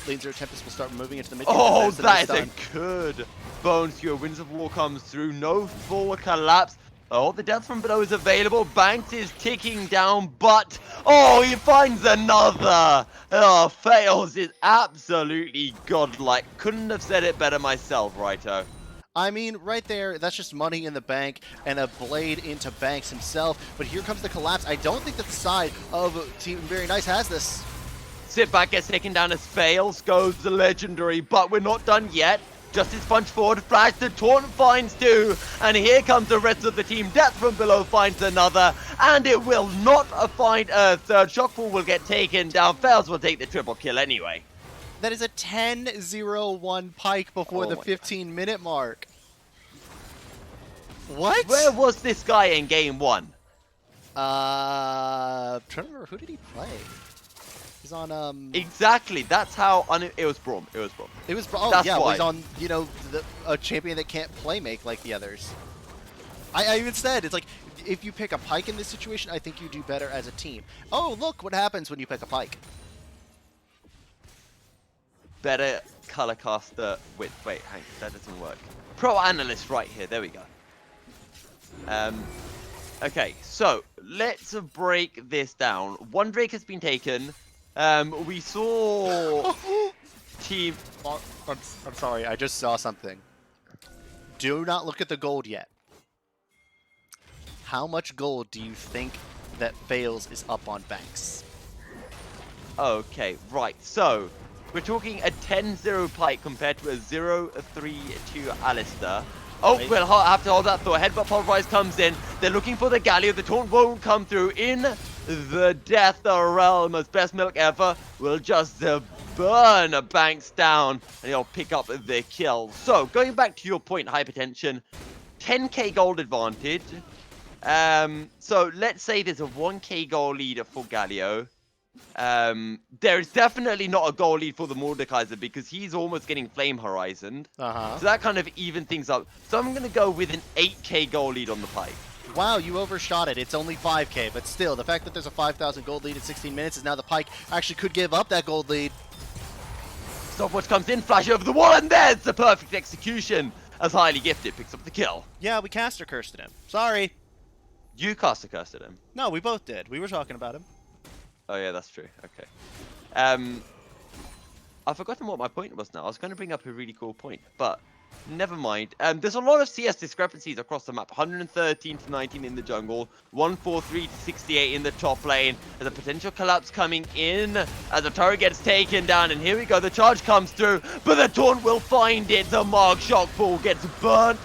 Lane Zero Tempest will start moving into the mid. Oh, that is a good bone skewer. Winds of War comes through. No full collapse. Oh, the death from below is available. Banks is ticking down, but oh, he finds another. Oh, fails is absolutely godlike. Couldn't have said it better myself, Righto. I mean, right there, that's just money in the bank and a blade into Banks himself. But here comes the collapse. I don't think that the side of Team Very Nice has this. Sit back, gets taken down as fails, goes the legendary, but we're not done yet. Justice punch forward, flash, the taunt finds 2, and here comes the rest of the team. Death from below finds another, and it will not find a third. Shockfall will get taken down, fails will take the triple kill anyway. That is a 10-0-1 Pike before the 15-minute mark. What? Where was this guy in game 1? I'm trying to remember, who did he play? He's on, Exactly, that's how, it was Braum, It was, oh that's yeah, why. he's on, you know, a champion that can't play make like the others. I even said, it's like, if you pick a Pike in this situation, I think you do better as a team. Oh, look what happens when you pick a Pike. Better color caster with, wait, hang, that doesn't work. Pro analyst right here, there we go. Okay, so let's break this down. One Drake has been taken. We saw team. Oh, I'm sorry, I just saw something. Do not look at the gold yet. How much gold do you think that Fails is up on Banks? Okay, right. So we're talking a 10-0 Pike compared to a 0-3-2 Alistair. Oh, Right. we'll have to hold that thought. Headbutt Pulverize comes in. They're looking for the Galio. The taunt won't come through. In the Death Realm as Best Milk Ever will just burn Banks down, and he'll pick up the kill. So, going back to your point, Hypertension, 10k gold advantage. So, let's say there's a 1k gold leader for Galio. There is definitely not a goal lead for the Mordekaiser because he's almost getting Flame Horizoned. Uh-huh. So that kind of even things up. So I'm going to go with an 8k goal lead on the Pike. Wow, you overshot it. It's only 5k, but still, the fact that there's a 5,000 gold lead in 16 minutes is now the Pike actually could give up that gold lead. Stopwatch comes in, flash over the wall, and there's the perfect execution as Highly Gifted picks up the kill. Yeah, we caster cursed him. Sorry. You caster cursed at him. No, we both did. We were talking about him. Oh yeah, that's true. Okay. I've forgotten what my point was now. I was going to bring up a really cool point, but never mind. There's a lot of CS discrepancies across the map. 113 to 19 in the jungle, 143 to 68 in the top lane. There's a potential collapse coming in as the turret gets taken down, and here we go. The charge comes through, but the taunt will find it. The Mark Shock Ball gets burnt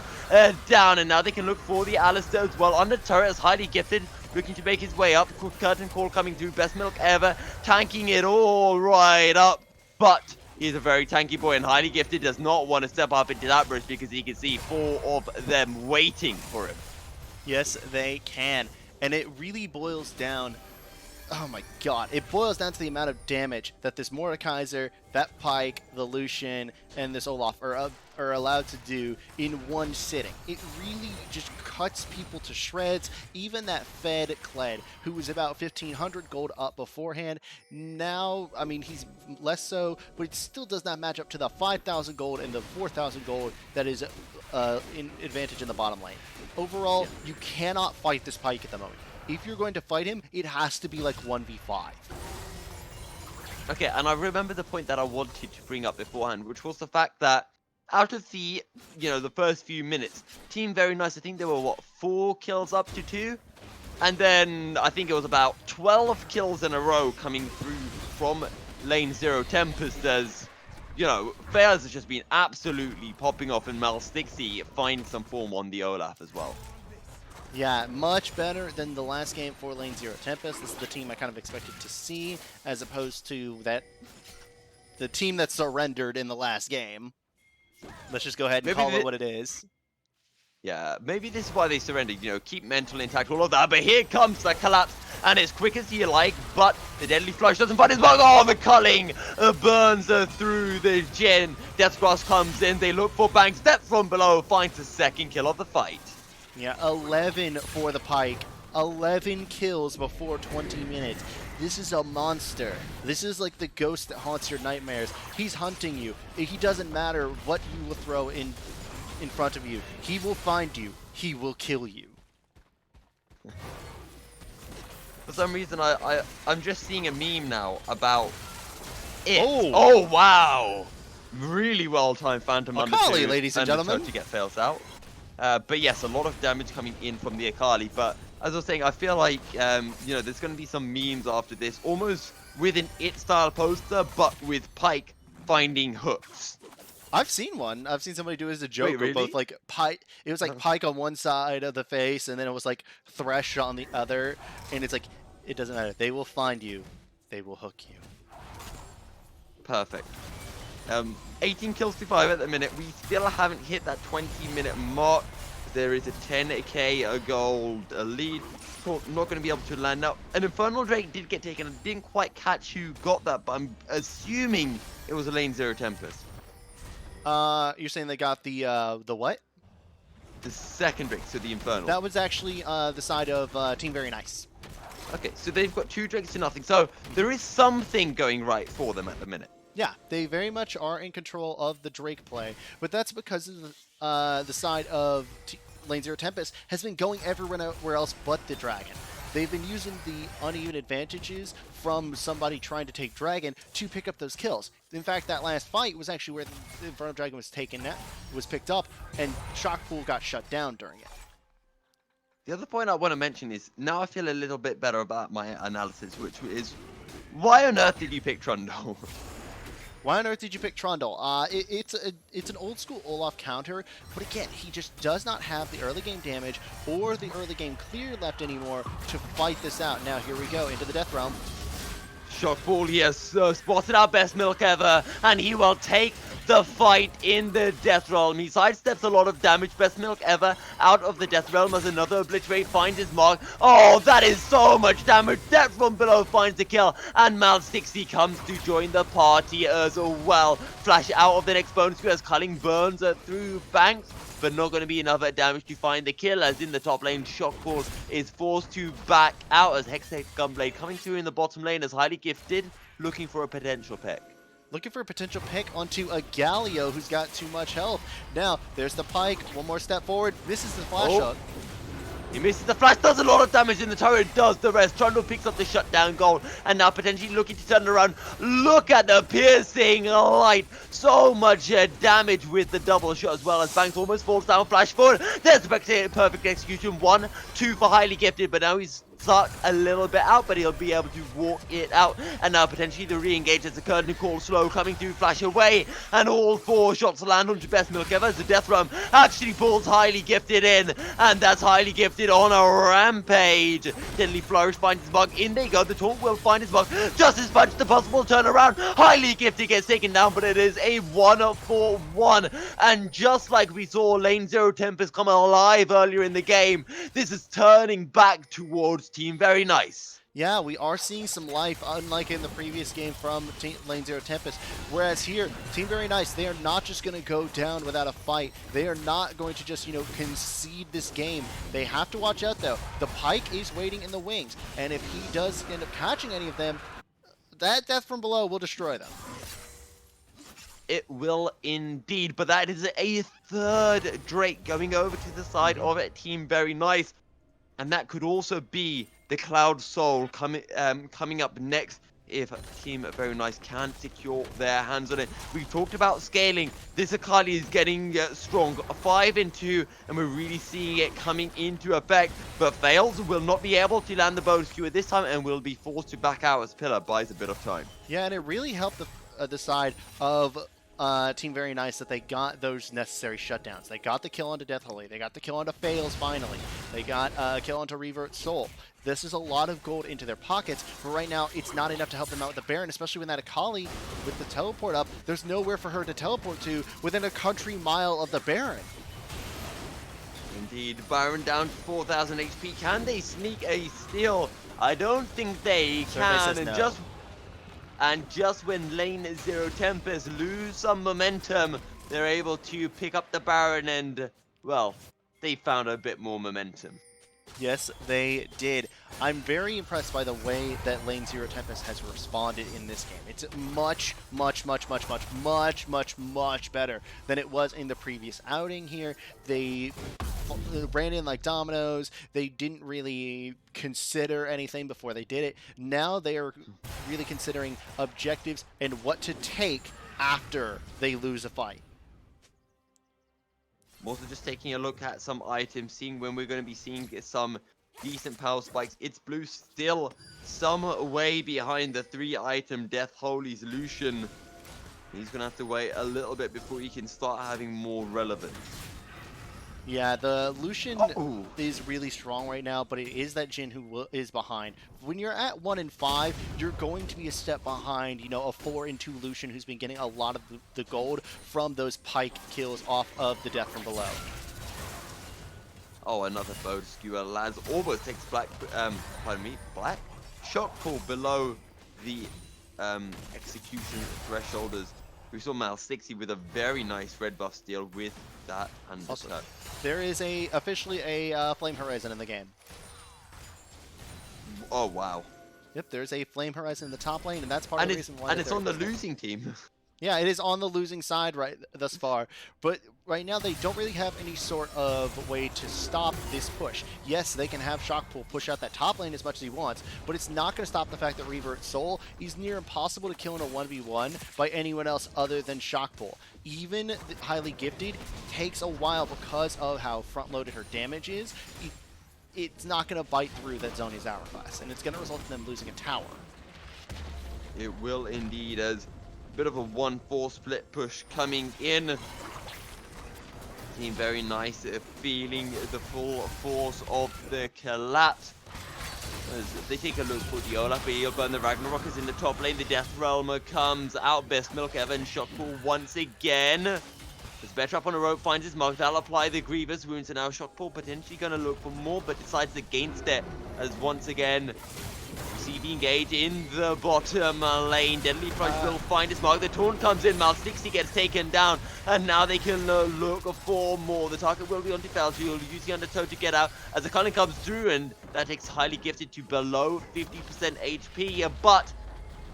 down, and now they can look for the Alistair as well. On the turret is Highly Gifted, looking to make his way up. Curtain Call coming through, best milk ever, tanking it all right up. But he's a very tanky boy, and Highly Gifted does not want to step up into that burst because he can see 4 of them waiting for him. Yes, they can. And it really boils down... Oh my god. It boils down to the amount of damage that this Mordekaiser, that Pike, the Lucian, and this Olaf are allowed to do in one sitting. It really just cuts people to shreds. Even that Fed Kled, who was about 1,500 gold up beforehand, now, I mean, he's less so, but it still does not match up to the 5,000 gold and the 4,000 gold that is in advantage in the bottom lane. Overall, you cannot fight this Pike at the moment. If you're going to fight him, it has to be like 1v5. Okay, and I remember the point that I wanted to bring up beforehand, which was the fact that out of the, the first few minutes, Team Very Nice, I think there were, what, 4 kills up to 2? And then I think it was about 12 kills in a row coming through from lane 0 Tempest as, Fairs has just been absolutely popping off, and Mal60 finds some form on the Olaf as well. Yeah, much better than the last game for lane 0 Tempest. This is the team I kind of expected to see, as opposed to the team that surrendered in the last game. Let's just go ahead and call it what it is. Yeah, maybe this is why they surrendered, keep mental intact, all of that. But here comes the collapse, and as quick as you like, but the Deadly Flush doesn't find his mark. Oh, the culling burns through the gen. Deathgrass comes in, they look for Bang, steps from below, finds the second kill of the fight. Yeah, 11 for the Pike. 11 kills before 20 minutes. This is a monster. This is like the ghost that haunts your nightmares. He's hunting you. He doesn't matter what you will throw in front of you. He will find you. He will kill you. For some reason, I'm just seeing a meme now about it. Oh, wow. Really well-timed Phantom Akali, Undertow, ladies and gentlemen. to get fails out. But yes, a lot of damage coming in from the Akali. But as I was saying, I feel like, there's going to be some memes after this, almost with an It-style poster, but with Pike finding hooks. I've seen one. I've seen somebody do it as a joke. Wait, really? Both like Pike. It was like Pike on one side of the face, and then it was like Thresh on the other. And it's like, it doesn't matter. They will find you. They will hook you. Perfect. 18 kills to 5 at the minute. We still haven't hit that 20-minute mark. There is a 10k gold lead. Not going to be able to land now. An Infernal Drake did get taken. I didn't quite catch who got that, but I'm assuming it was a lane 0 Tempest. You're saying they got the what? The second Drake, so the Infernal. That was actually the side of Team Very Nice. Okay, so they've got 2 Drakes to nothing. So there is something going right for them at the minute. Yeah, they very much are in control of the Drake play, but that's because of the side of lane 0 Tempest has been going everywhere else but the Dragon. They've been using the uneven advantages from somebody trying to take Dragon to pick up those kills. In fact, that last fight was actually where the Infernal Dragon was picked up, and Shockpool got shut down during it. The other point I want to mention is, now I feel a little bit better about my analysis, which is, why on earth did you pick Trundle? Why on earth did you pick Trundle? It's an old school Olaf counter, but again, he just does not have the early game damage or the early game clear left anymore to fight this out. Now here we go into the Death Realm. Shockball, he has spotted our best milk ever, and he will take the fight in the Death Realm. He sidesteps a lot of damage. Best Milk ever out of the Death Realm as another Obliterate finds his mark. Oh, that is so much damage. Death from below finds the kill, and Mal 60 comes to join the party as well. Flash out of the next bonus as Culling burns through Banks, but not going to be enough damage to find the kill, as in the top lane, Shockball is forced to back out as Hextech Gunblade coming through in the bottom lane as Highly Gifted, looking for a potential pick. Looking for a potential pick onto a Galio who's got too much health. Now, there's the Pike, one more step forward, misses the flash hook. He misses the flash, does a lot of damage in the turret, does the rest. Trundle picks up the shutdown goal, and now potentially looking to turn around. Look at the piercing light. So much damage with the double shot, as well as Banks almost falls down, flash forward. There's the perfect execution. 1-2 for Highly Gifted, but now he's sucked a little bit out, but he'll be able to walk it out. And now potentially the re-engage has occurred. Nicole slow coming through, flash away, and all 4 shots land onto Best Milk ever as the Death Realm actually pulls Highly Gifted in, and that's Highly Gifted on a rampage. Deadly Flourish finds his bug. In they go, the taunt will find his bug just as much the possible turnaround. Highly Gifted gets taken down, but it is a 1-for-1, and just like we saw Lane 0 Tempest come alive earlier in the game, this is turning back towards Team Very Nice. Yeah, we are seeing some life, unlike in the previous game from Lane 0 Tempest. Whereas here, Team Very Nice, they are not just going to go down without a fight. They are not going to just, concede this game. They have to watch out, though. The Pike is waiting in the wings, and if he does end up catching any of them, that Death from below will destroy them. It will indeed, but that is a third Drake going over to the side of it, Team Very Nice. And that could also be the Cloud Soul coming up next if Team Very Nice can secure their hands on it. We talked about scaling. This Akali is getting strong. 5-2, and we're really seeing it coming into effect. But Fails will not be able to land the bonus Q at this time and will be forced to back out as Pillar buys a bit of time. Yeah, and it really helped the side of Team Very Nice that they got those necessary shutdowns. They got the kill onto Death Holy. They got the kill onto Fails finally. They got a kill onto Revert Soul. This is a lot of gold into their pockets, but right now it's not enough to help them out with the Baron, especially when that Akali with the teleport up, there's nowhere for her to teleport to within a country mile of the Baron. Indeed, Baron down to 4,000 HP. Can they sneak a steal? I don't think they can. And just when Lane 0 Tempest lose some momentum, they're able to pick up the Baron and, well, they found a bit more momentum. Yes, they did. I'm very impressed by the way that Lane 0 Tempest has responded in this game. It's much better than it was in the previous outing here. They ran in like dominoes. They didn't really consider anything before they did it. Now they are really considering objectives and what to take after they lose a fight. I'm also just taking a look at some items, seeing when we're going to be seeing some decent power spikes. It's Blue still some way behind the 3-item Death Holy's Lucian. He's going to have to wait a little bit before he can start having more relevance. Yeah, the Lucian is really strong right now, but it is that Jhin who is behind. When you're at 1 and 5, you're going to be a step behind, a 4 and 2 Lucian who's been getting a lot of the gold from those Pike kills off of the Death from below. Oh, another bow skewer. Laz almost takes black shot pull below the execution thresholders. We saw Mal 60 with a very nice red buff steal with that and also, there is officially a Flame Horizon in the game. Oh, wow. Yep, there's a Flame Horizon in the top lane, and that's part of the reason why. And it's on the losing team. Yeah, it is on the losing side thus far, but right now they don't really have any sort of way to stop this push. Yes, they can have Shockpool push out that top lane as much as he wants, but it's not going to stop the fact that Revert Soul is near impossible to kill in a 1v1 by anyone else other than Shockpool. Even Highly Gifted takes a while because of how front-loaded her damage is. It's not going to bite through that Zhonya's Hourglass, and it's going to result in them losing a tower. It will indeed, as bit of a 1-4 split push coming in. Team Very Nice feeling the full force of the collapse. As they take a look for the Olaf, but he'll burn the Ragnarok is in the top lane. The Death Realm comes out. Best Milk Evan Shockpool once again. As Betrap on a rope finds his mark, that'll apply the Grievous wounds, and now Shockpool potentially going to look for more, but decides against it. As once again, CV engage in the bottom lane. Deadly Flush will find his mark. The taunt comes in. Mal 60 gets taken down. And now they can look for more. The target will be on Defel. He'll use the Undertow to get out as the Culling comes through. And that takes Highly Gifted to below 50% HP. But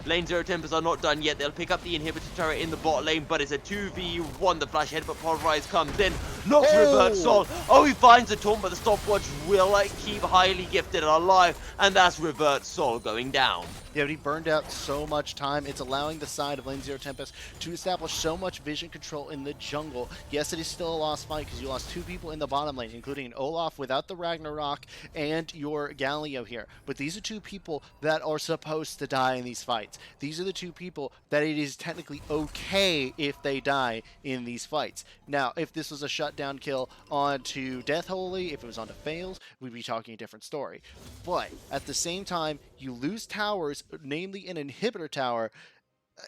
Lane 0 Tempest are not done yet. They'll pick up the inhibitor turret in the bot lane, but it's a 2v1. The flash headbutt pulverize comes in. Knocks Revert Soul. Oh, he finds the taunt, but the stopwatch will keep Highly Gifted alive. And that's Revert Soul going down. Yeah, but he burned out so much time. It's allowing the side of Lane 0 Tempest to establish so much vision control in the jungle. Yes, it is still a lost fight because you lost 2 people in the bottom lane, including an Olaf without the Ragnarok and your Galio here. But these are 2 people that are supposed to die in these fights. These are the 2 people that it is technically okay if they die in these fights. Now, if this was a shutdown kill onto Death Holy, if it was onto Fails, we'd be talking a different story. But at the same time, you lose towers, namely an inhibitor tower.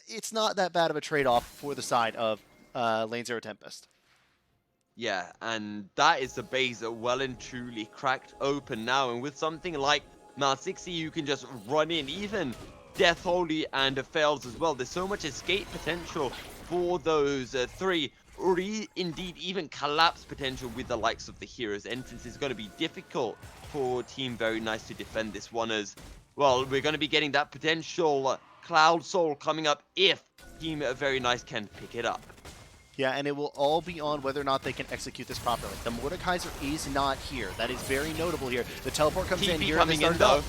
It's not that bad of a trade-off for the side of Lane 0 Tempest. Yeah, and that is the base that well and truly cracked open now. And with something like Mal 60, you can just run in. Even Death Holy and Fails as well. There's so much escape potential for those 3. Or indeed even collapse potential with the likes of the heroes. Entrance is going to be difficult for Team Very Nice to defend this one, as well, we're going to be getting that potential Cloud Soul coming up if Team Very Nice can pick it up. Yeah, and it will all be on whether or not they can execute this properly. The Mordekaiser is not here. That is very notable here. The teleport comes in here. Coming in though.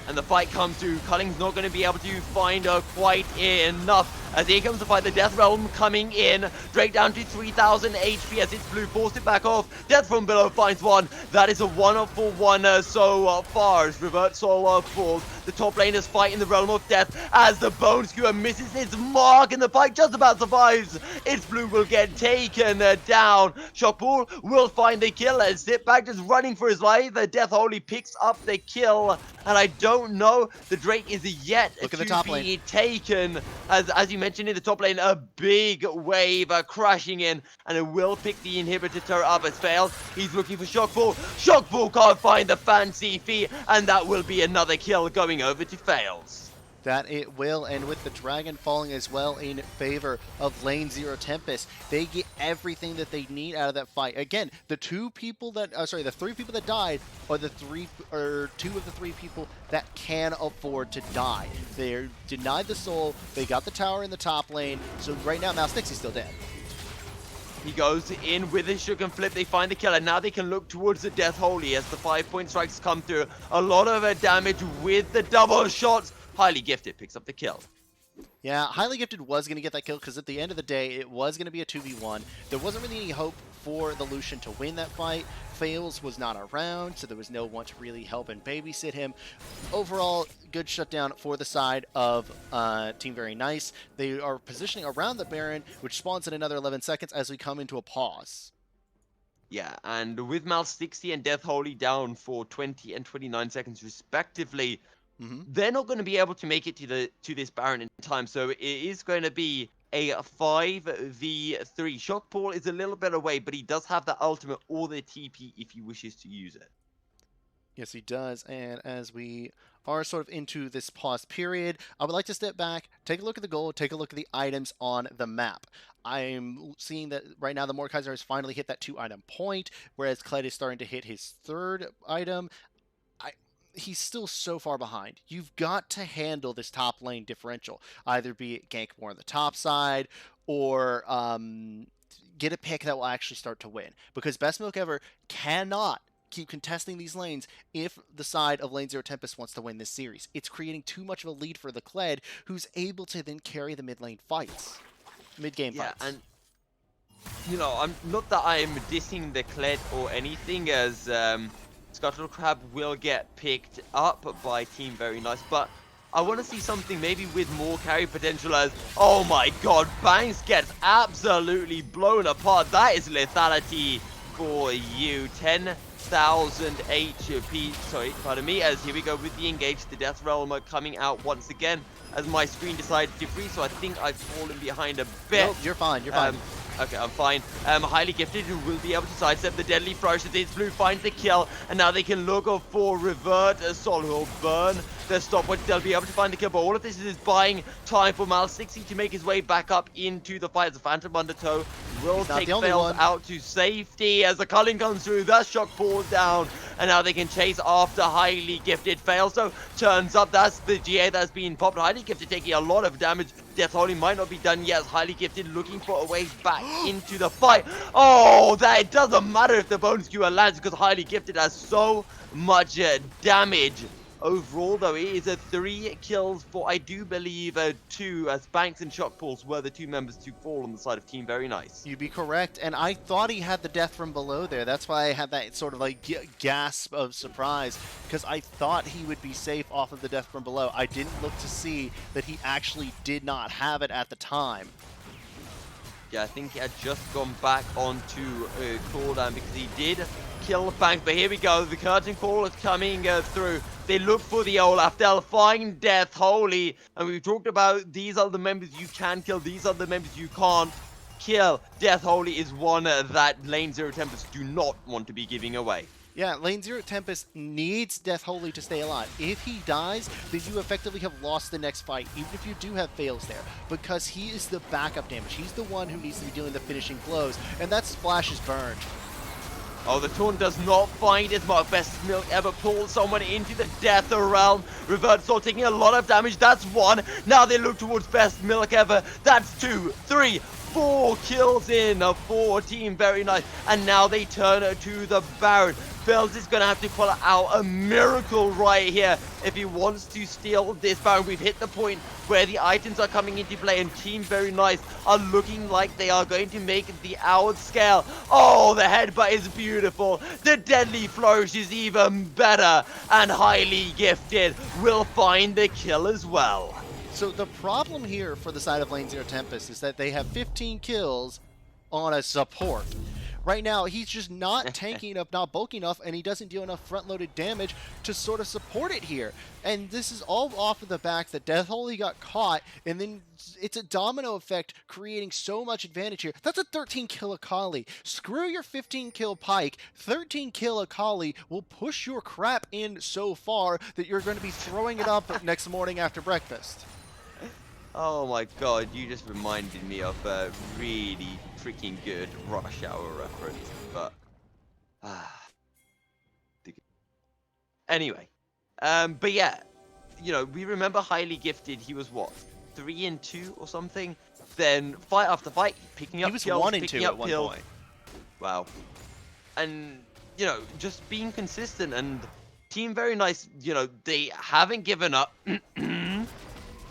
And the fight comes through. Culling's not going to be able to find her quite enough. As here comes the fight, the Death Realm coming in. Drake down to 3,000 HP as it's blue, forced it back off. Death from below finds one. That is a 1-for-1 so far as Revert Soul falls. The top laners fight in the realm of death as the Bone Skewer misses its mark and the fight just about survives. Its blue will get taken down. Shockpool will find the kill as Zipback just running for his life. The Death Holy picks up the kill, and I don't know, the Drake is yet Look at to the top be lane. Taken. As you mentioned in the top lane, a big wave crashing in, and it will pick the inhibitor turret up as Fails. He's looking for Shockpool. Shockpool can't find the fancy feat, and that will be another kill going over to Fails. That it will, and with the dragon falling as well in favor of Lane 0 Tempest, they get everything that they need out of that fight. Again, the 3 people that died are the 2 of the 3 people that can afford to die. They're denied the soul, they got the tower in the top lane, so right now Mal 60's still dead. He goes in with his Shook and Flip. They find the killer. Now they can look towards the Death Holy as the 5-point strikes come through. A lot of damage with the double shots. Highly Gifted picks up the kill. Yeah, Highly Gifted was going to get that kill because at the end of the day, it was going to be a 2v1. There wasn't really any hope for the Lucian to win that fight. Fails was not around, so there was no one to really help and babysit him. Overall, good shutdown for the side of Team Very Nice. They are positioning around the Baron, which spawns in another 11 seconds as we come into a pause. Yeah, and with Mal 60 and Death Holy down for 20 and 29 seconds respectively, they're not going to be able to make it to this Baron in time, so it is going to be a 5v3. Shockpool is a little bit away, but he does have the ultimate or the TP if he wishes to use it. Yes, he does, and as we are sort of into this pause period, I would like to step back, take a look at the goal, take a look at the items on the map. I'm seeing that right now the Mordekaiser has finally hit that 2-item point, whereas Kled is starting to hit his 3rd item. He's still so far behind. You've got to handle this top lane differential. Either be it gank more on the top side or get a pick that will actually start to win. Because Best Milk Ever cannot keep contesting these lanes if the side of Lane 0 Tempest wants to win this series. It's creating too much of a lead for the Kled, who's able to then carry the mid lane fights. Mid-game fights. Yeah, and you know, I'm not that I'm dissing the Kled or anything, as Scuttle Crab will get picked up by Team Very Nice, but I want to see something maybe with more carry potential as, oh my god, Banks gets absolutely blown apart. That is lethality for you. 10,000 HP. Sorry, pardon me. As here we go with the engage. The Death Realm coming out once again as my screen decided to freeze. So I think I've fallen behind a bit. Nope, you're fine. You're fine. Okay, I'm fine. Highly Gifted who will be able to sidestep the deadly flourish as it's blue finds the kill, and now they can look for revert. Sol will burn the stopwatch. They'll be able to find the kill, but all of this is buying time for Mal60 to make his way back up into the fight. As the Phantom Undertow will take Fails out to safety as the culling comes through. The shock falls down, and now they can chase after Highly Gifted. Fails, so turns up. That's the GA that's been popped. Highly Gifted taking a lot of damage. Death Holy might not be done yet as Highly Gifted looking for a way back into the fight. Oh, that it doesn't matter if the bone skewer lands because Highly Gifted has so much damage. Overall, though, it is 3 kills for, I do believe, 2, as Banks and Shockpulse were the 2 members to fall on the side of Team Very Nice. You'd be correct, and I thought he had the death from below there. That's why I had that sort of like gasp of surprise, because I thought he would be safe off of the death from below. I didn't look to see that he actually did not have it at the time. Yeah, I think he had just gone back onto cooldown because he did kill Banks. But here we go, the curtain call is coming through. They look for the Olaf, they'll find Death Holy, and we've talked about these are the members you can kill, these are the members you can't kill. Death Holy is one that Lane Zero Tempest do not want to be giving away. Yeah, Lane Zero Tempest needs Death Holy to stay alive. If he dies, then you effectively have lost the next fight, even if you do have fails there, because he is the backup damage. He's the one who needs to be dealing the finishing blows, and that splash is burned. Oh, the taunt does not find his mark. Best Milk ever pulls someone into the Death Realm. Revert Soul taking a lot of damage. That's 1. Now they look towards Best Milk ever. That's 2, 3, 4 kills in for Team Very Nice. And now they turn to the Baron. Fells is going to have to pull out a miracle right here if he wants to steal this Baron. We've hit the point where the items are coming into play, and Team Very Nice are looking like they are going to make the out scale. Oh, the headbutt is beautiful. The deadly flourish is even better, and Highly Gifted will find the kill as well. So the problem here for the side of Lane Zero Tempest is that they have 15 kills on a support. Right now, he's just not tanky enough, not bulky enough, and he doesn't deal enough front-loaded damage to sort of support it here. And this is all off of the back that Death Holy got caught, and then it's a domino effect creating so much advantage here. That's a 13-kill Akali. Screw your 15-kill Pike. 13-kill Akali will push your crap in so far that you're going to be throwing it up next morning after breakfast. Oh my god, you just reminded me of a really freaking good Rush Hour reference, but anyway, but yeah, you know, we remember Highly Gifted, he was what, 3-2 or something, then fight after fight, picking up kills, he was 1-2 at one point. Wow. And, you know, just being consistent, and Team Very Nice, you know, they haven't given up.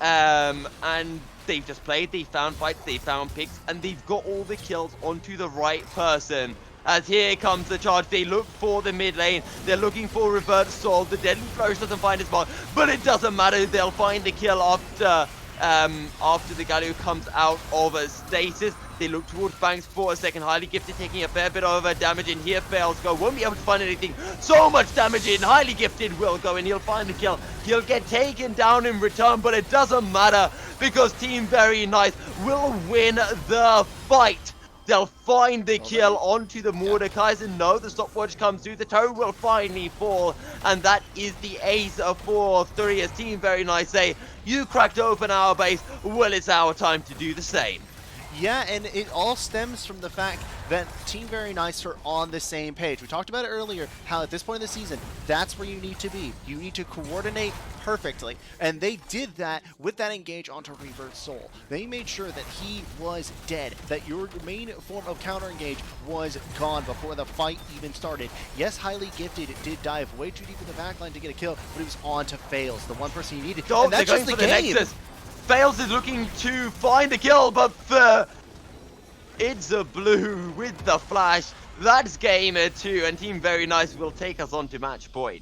And they've just played, they found fights, they found picks, and they've got all the kills onto the right person. As here comes the charge, they look for the mid lane, they're looking for Revert Soul, the Deadly Flourish doesn't find his mark, but it doesn't matter, they'll find the kill after the Galio comes out of stasis. They look towards Banks for a second. Highly Gifted taking a fair bit of damage in here. Fails go. Won't be able to find anything. So much damage in. Highly Gifted will go and he'll find the kill. He'll get taken down in return, but it doesn't matter because Team Very Nice will win the fight. They'll find the kill onto the Mordekaiser. No, the stopwatch comes through. The toe will finally fall. And that is the ace of 4-3 as Team Very Nice say, you cracked open our base. Well, it's our time to do the same. Yeah, and it all stems from the fact that Team Very Nice are on the same page. We talked about it earlier, how at this point in the season, that's where you need to be. You need to coordinate perfectly. And they did that with that engage onto Revert Soul. They made sure that he was dead, that your main form of counter-engage was gone before the fight even started. Yes, Highly Gifted did dive way too deep in the backline to get a kill, but he was on to Fails, the one person he needed. Oh, and that's just the game. Nexus. Fails is looking to find the kill, but it's a blue with the flash. That's game 2, and Team Very Nice will take us on to match point.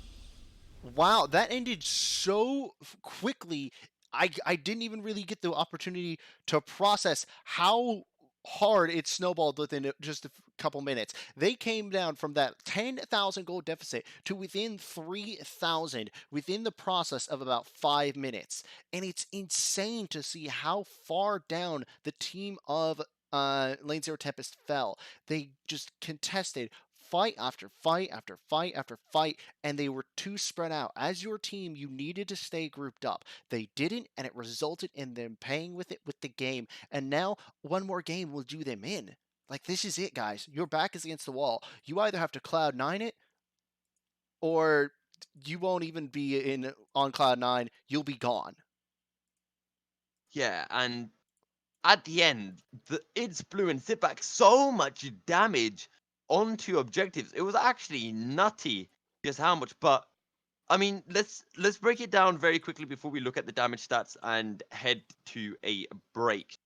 Wow, that ended so quickly. I didn't even really get the opportunity to process how hard it snowballed within just a couple minutes. They came down from that 10,000 gold deficit to within 3,000 within the process of about 5 minutes. And it's insane to see how far down the team of Lane Zero Tempest fell. They just contested fight after fight after fight after fight, and they were too spread out. As your team, you needed to stay grouped up. They didn't, and it resulted in them paying with it with the game. And now, one more game will do them in. Like, this is it, guys. Your back is against the wall. You either have to Cloud9 it, or you won't even be on Cloud9. You'll be gone. Yeah, and at the end, it's Blue and sit back so much damage onto objectives. It was actually nutty just how much. But I mean, let's break it down very quickly before we look at the damage stats and head to a break.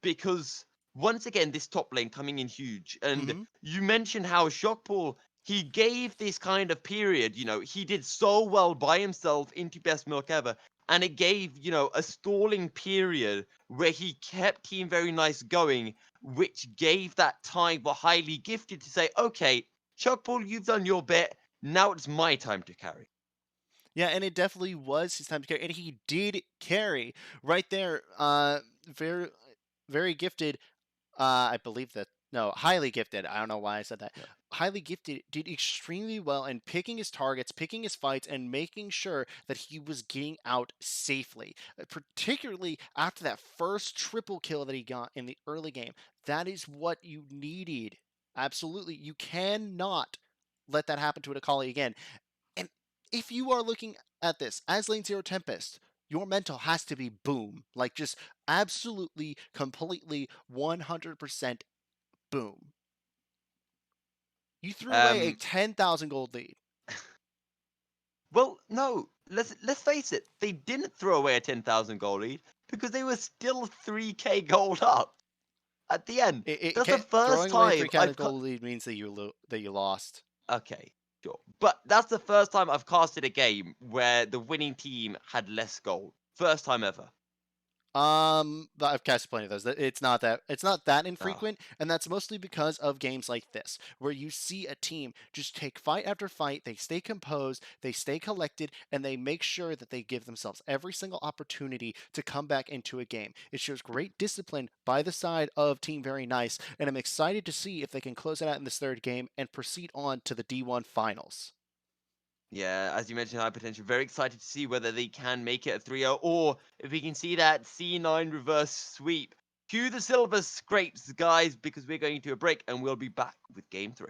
Because once again, this top lane coming in huge, and you mentioned how Shockball, he gave this kind of period. He did so well by himself into best milk ever. And it gave, a stalling period where he kept Team Very Nice going, which gave that time for Highly Gifted to say, okay, Chuckball, you've done your bit. Now it's my time to carry. Yeah, and it definitely was his time to carry. And he did carry right there. Very, very gifted. I believe that. No, highly gifted. I don't know why I said that. Yeah. Highly gifted did extremely well in picking his targets, picking his fights, and making sure that he was getting out safely. Particularly after that first triple kill that he got in the early game. That is what you needed. Absolutely. You cannot let that happen to an Akali again. And if you are looking at this as Lane Zero Tempest, your mental has to be boom. Like, just absolutely, completely, 100% boom. You threw away a 10,000 gold lead. Well, no. Let's face it. They didn't throw away a 10,000 gold lead because they were still 3k gold up at the end. That's the first throwing away time 3k gold lead means that you lost. Okay, sure. But that's the first time I've casted a game where the winning team had less gold. First time ever. I've cast plenty of those. It's not that infrequent, and that's mostly because of games like this, where you see a team just take fight after fight, they stay composed, they stay collected, and they make sure that they give themselves every single opportunity to come back into a game. It shows great discipline by the side of Team Very Nice, and I'm excited to see if they can close it out in this third game and proceed on to the D1 finals. Yeah, as you mentioned, high potential. Very excited to see whether they can make it a 3-0 or if we can see that C9 reverse sweep. Cue the silver scrapes, guys, because we're going to a break and we'll be back with game 3.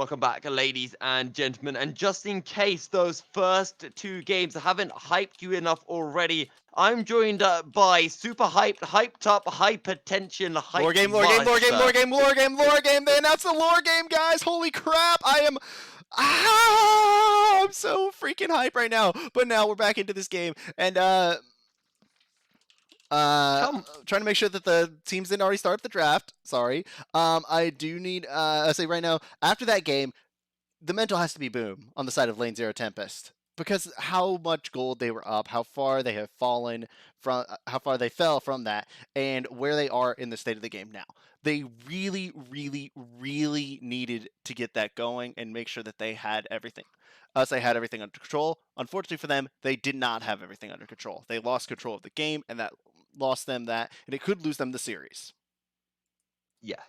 Welcome back, ladies and gentlemen. And just in case those first 2 games haven't hyped you enough already, I'm joined by super hyped up, hypertension, hype Lore game, lore game, lore game, lore game, lore game, lore game. They announced the lore game, guys. Holy crap. I'm so freaking hype right now. But now we're back into this game. And, trying to make sure that the teams didn't already start up the draft. Sorry. I do need, I say right now, after that game, the mental has to be boom on the side of Lane Zero Tempest. Because how much gold they were up, how far they have fallen from, how far they fell from that, and where they are in the state of the game now. They really, really, really needed to get that going and make sure that they had everything. They had everything under control. Unfortunately for them, they did not have everything under control. They lost control of the game, and that lost them that, and it could lose them the series. Yeah.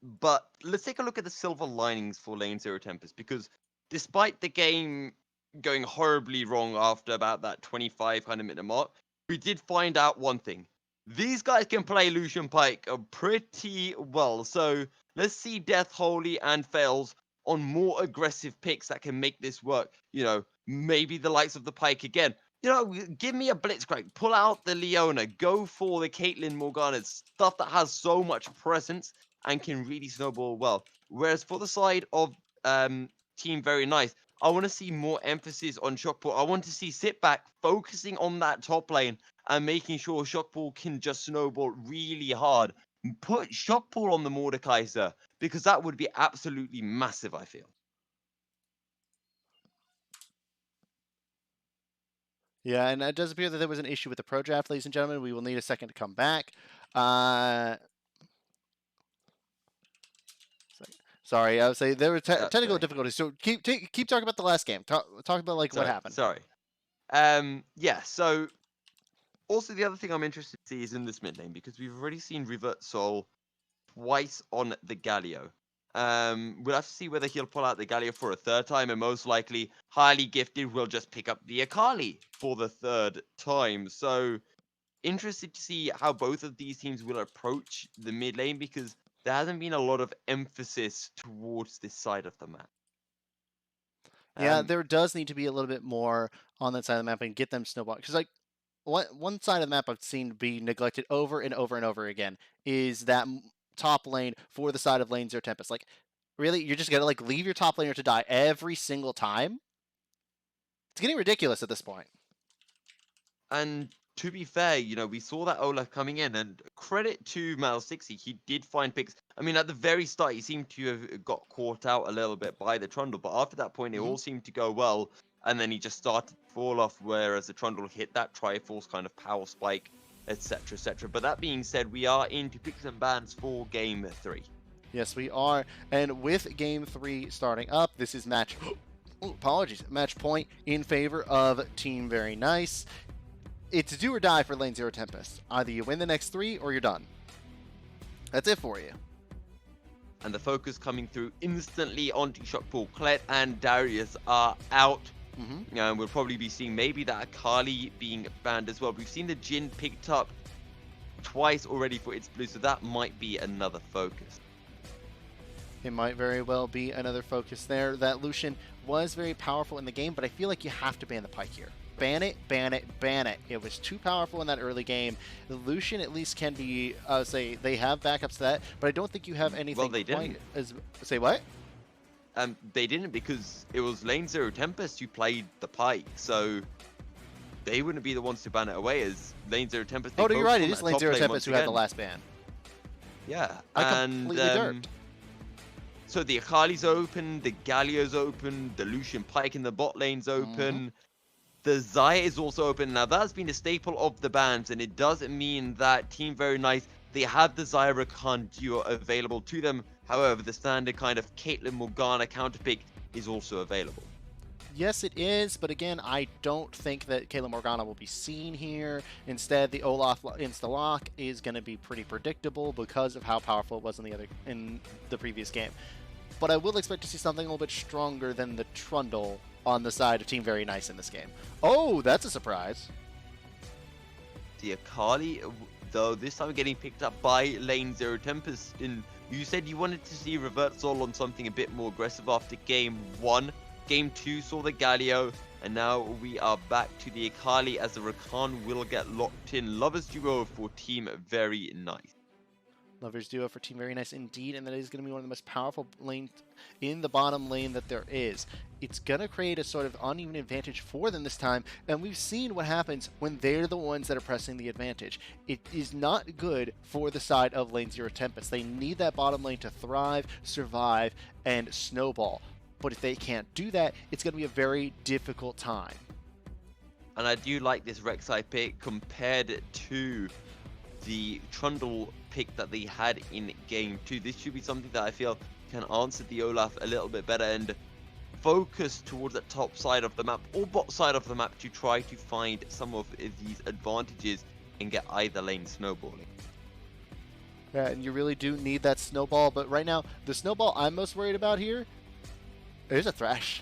But let's take a look at the silver linings for Lane Zero Tempest, because despite the game going horribly wrong after about that 2500-minute mark, we did find out one thing. These guys can play Lucian Pike pretty well. So let's see Death Holy and Fails on more aggressive picks that can make this work. You know, maybe the likes of the Pike again. You know, give me a Blitzcrank, pull out the Leona, go for the Caitlyn Morgana, stuff that has so much presence and can really snowball well. Whereas for the side of Team Very Nice, I want to see more emphasis on Shockpool. I want to see Sit Back focusing on that top lane and making sure Shockpool can just snowball really hard. Put Shockpool on the Mordekaiser, because that would be absolutely massive, I feel. Yeah, and it does appear that there was an issue with the pro draft, ladies and gentlemen. We will need a second to come back. Sorry, I would say there were technical difficulties. So keep talking about the last game. Talk about what happened. Sorry. Yeah. So also the other thing I'm interested to see is in this mid lane, because we've already seen Revert Soul twice on the Galio. We'll have to see whether he'll pull out the Galio for a third time, and most likely Highly Gifted will just pick up the Akali for the third time. So interested to see how both of these teams will approach the mid lane, because there hasn't been a lot of emphasis towards this side of the map. Yeah, there does need to be a little bit more on that side of the map and get them snowball. Because like one side of the map I've seen be neglected over and over and over again is that top lane for the side of Lane Zero Tempest. Like, really, you're just gonna like leave your top laner to die every single time? It's getting ridiculous at this point. And to be fair, you know, we saw that Olaf coming in, and credit to Mal60, he did find picks. I mean, at the very start, he seemed to have got caught out a little bit by the Trundle, but after that point, it all seemed to go well, and then he just started to fall off, whereas the Trundle hit that Triforce kind of power spike, etc., etc. But that being said, we are into picks and bans for Game 3. Yes, we are. And with Game 3 starting up, this is match... match point in favor of Team Very Nice. It's do or die for Lane Zero Tempest. Either you win the next 3 or you're done. That's it for you. And the focus coming through instantly onto Shockpool. Colette and Darius are out. We'll probably be seeing maybe that Akali being banned as well. We've seen the Jhin picked up twice already for its blue, so that might be another focus. It might very well be another focus there. That Lucian was very powerful in the game, but I feel like you have to ban the Pike here. Ban it, ban it, ban it. It was too powerful in that early game. The Lucian at least can be, say, they have backups to that, but I don't think you have anything. Well, they didn't. Say what? They didn't, because it was Lane Zero Tempest who played the Pike, so they wouldn't be the ones to ban it away as Lane Zero Tempest. Oh, no, you're right. It is Lane Zero Tempest who had the last ban. Yeah, I completely derped. So the Akali's open, the Galio's open, the Lucian Pike in the bot lane's open. The Xayah is also open. Now, that's been a staple of the bans, and it does mean that Team Very Nice, they have the Xayah Rakan duo available to them. However, the standard kind of Caitlyn Morgana counterpick is also available. Yes, it is, but again, I don't think that Caitlyn Morgana will be seen here. Instead, the Olaf insta-lock is going to be pretty predictable because of how powerful it was in the previous game. But I will expect to see something a little bit stronger than the Trundle on the side of Team Very Nice in this game. Oh, that's a surprise. The Akali, though, this time getting picked up by lane 0 Tempest. And you said you wanted to see Revert Soul on something a bit more aggressive after game 1. Game 2 saw the Galio, and now we are back to the Akali as the Rakan will get locked in. Lovers duo for Team Very Nice. Lovers duo for Team Very Nice indeed, and that is going to be one of the most powerful lanes in the bottom lane that there is. It's going to create a sort of uneven advantage for them this time, and we've seen what happens when they're the ones that are pressing the advantage. It is not good for the side of lane 0 Tempest. They need that bottom lane to thrive, survive, and snowball. But if they can't do that, it's going to be a very difficult time. And I do like this Rek'Sai pick compared to the Trundle pick that they had in game 2. This should be something that I feel can answer the Olaf a little bit better and focus towards the top side of the map or bot side of the map to try to find some of these advantages and get either lane snowballing. Yeah, and you really do need that snowball, but right now, the snowball I'm most worried about here, there's a Thresh.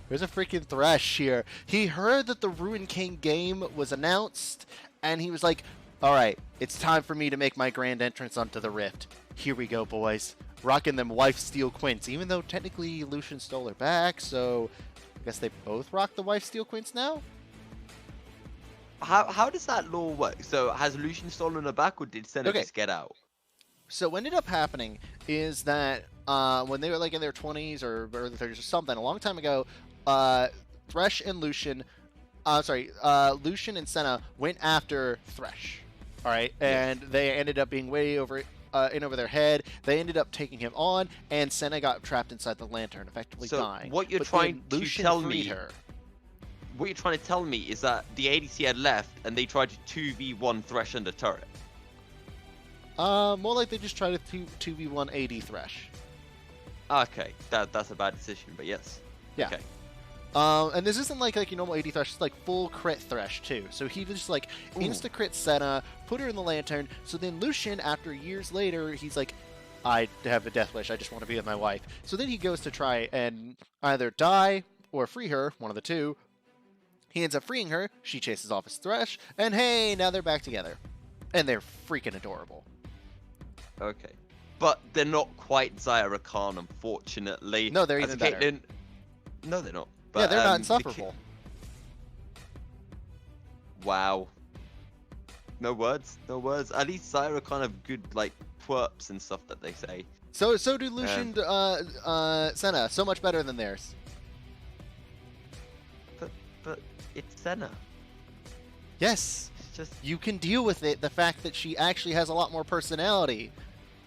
There's a freaking Thresh here. He heard that the Ruin King game was announced, and he was like, alright, it's time for me to make my grand entrance onto the Rift. Here we go, boys. Rocking them Wife Steel Quints, even though technically Lucian stole her back, so I guess they both rock the Wife Steel Quints now? How does that law work? So has Lucian stolen her back, or did Senna just get out? So what ended up happening is that when they were like in their 20s or early 30s or something, a long time ago, Thresh and Lucian, Lucian and Senna went after Thresh. All right, and they ended up being way over their head. They ended up taking him on, and Senna got trapped inside the lantern, effectively dying. What you're trying to tell me? What you're trying to tell me is that the ADC had left, and they tried to 2v1 Thresh and the turret. More like they just tried to 2v1 AD Thresh. Okay, that's a bad decision, but yes. Yeah. Okay. And this isn't like your normal AD Thresh, it's like full crit Thresh too. So he just like insta-crit Senna, put her in the lantern, so then Lucian, after years later, he's like, I have a death wish, I just want to be with my wife. So then he goes to try and either die or free her, one of the two. He ends up freeing her, she chases off his Thresh, and hey, now they're back together. And they're freaking adorable. Okay. But they're not quite Zaya Rakan, unfortunately. No, they're even better. No, they're not. But, yeah, they're not insufferable. Wow. No words. No words. At least Zaya kind of good, like, twerps and stuff that they say. So do Lucian, Senna. So much better than theirs. But it's Senna. Yes. It's just... You can deal with it, the fact that she actually has a lot more personality.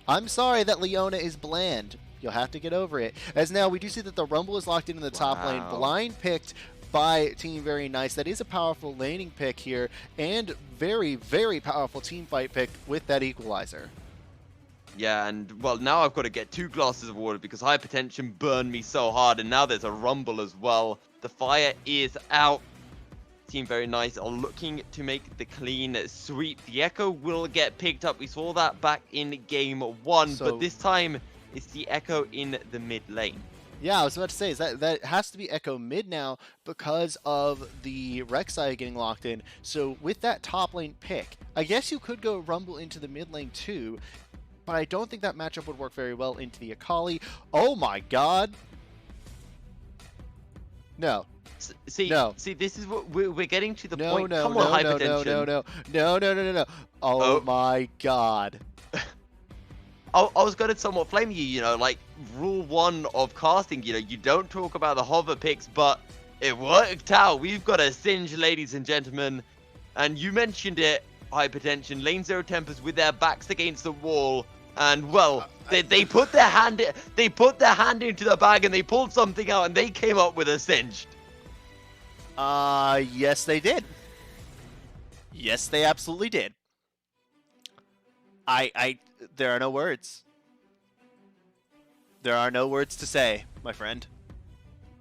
I'm sorry that Leona is bland. You'll have to get over it. As now, we do see that the Rumble is locked into the top lane. Blind picked by Team Very Nice. That is a powerful laning pick here, and very, very powerful team fight pick with that equalizer. Yeah, and, well, now I've got to get 2 glasses of water because hypertension burned me so hard, and now there's a Rumble as well. The fire is out. Team Very Nice are looking to make the clean sweep. The Echo will get picked up. We saw that back in game 1, but this time it's the Echo in the mid lane. Yeah, I was about to say, is that has to be Echo mid now because of the Rek'Sai getting locked in. So with that top lane pick, I guess you could go Rumble into the mid lane too, but I don't think that matchup would work very well into the Akali. Oh my god! No. See, this is what we're getting to the point. No, Come on, hypertension. No. Oh my god. I was going to somewhat flame you, like rule 1 of casting, you don't talk about the hover picks, but it worked out. We've got a Singe, ladies and gentlemen, and you mentioned it, hypertension. Lane 0 Tempest with their backs against the wall, and well, they put their hand into the bag and they pulled something out and they came up with a Singed. Yes they did. Yes, they absolutely did. There are no words. There are no words to say, my friend.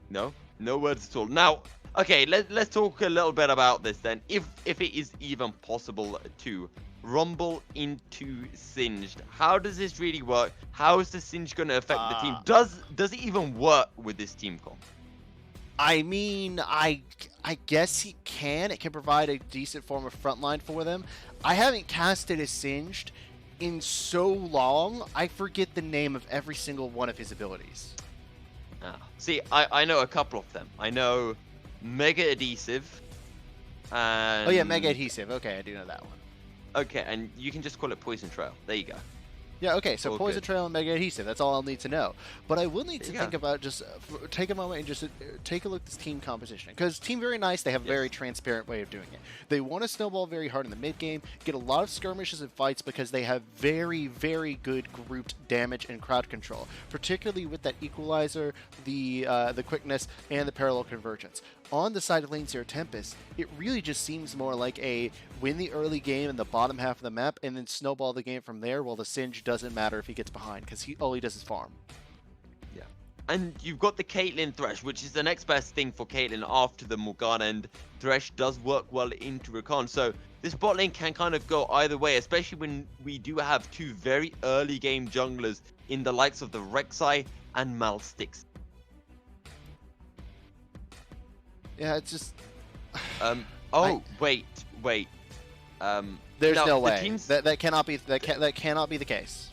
No words at all. Now, okay, let's talk a little bit about this then. If it is even possible to Rumble into Singed, how does this really work? How is the Singe going to affect the team? Does it even work with this team comp? I mean, I guess he can. It can provide a decent form of frontline for them. I haven't casted as Singed in so long, I forget the name of every single one of his abilities. See, I know a couple of them. I know Mega Adhesive, and... Oh yeah, Mega Adhesive. Okay, I do know that one. Okay, and you can just call it Poison Trail. There you go. Yeah, okay, so All Poison good. Trail and Mega Adhesive, that's all I'll need to know. But I will need to There you think go. about just, take a moment and just take a look at this team composition. Because Team Very Nice, they have a Yes. very transparent way of doing it. They want to snowball very hard in the mid-game, get a lot of skirmishes and fights because they have very, very good grouped damage and crowd control. Particularly with that Equalizer, the quickness, and the parallel convergence. On the side of Lane 0 Tempest, it really just seems more like a win the early game in the bottom half of the map and then snowball the game from there, while the Singe doesn't matter if he gets behind, because all he does is farm. Yeah. And you've got the Caitlyn Thresh, which is the next best thing for Caitlyn after the Morgana, and Thresh does work well into Rakan. So this bot lane can kind of go either way, especially when we do have two very early game junglers in the likes of the Rek'Sai and Malstix. Yeah, it's just... Wait. There's no the way. teams- That cannot be that cannot be the case.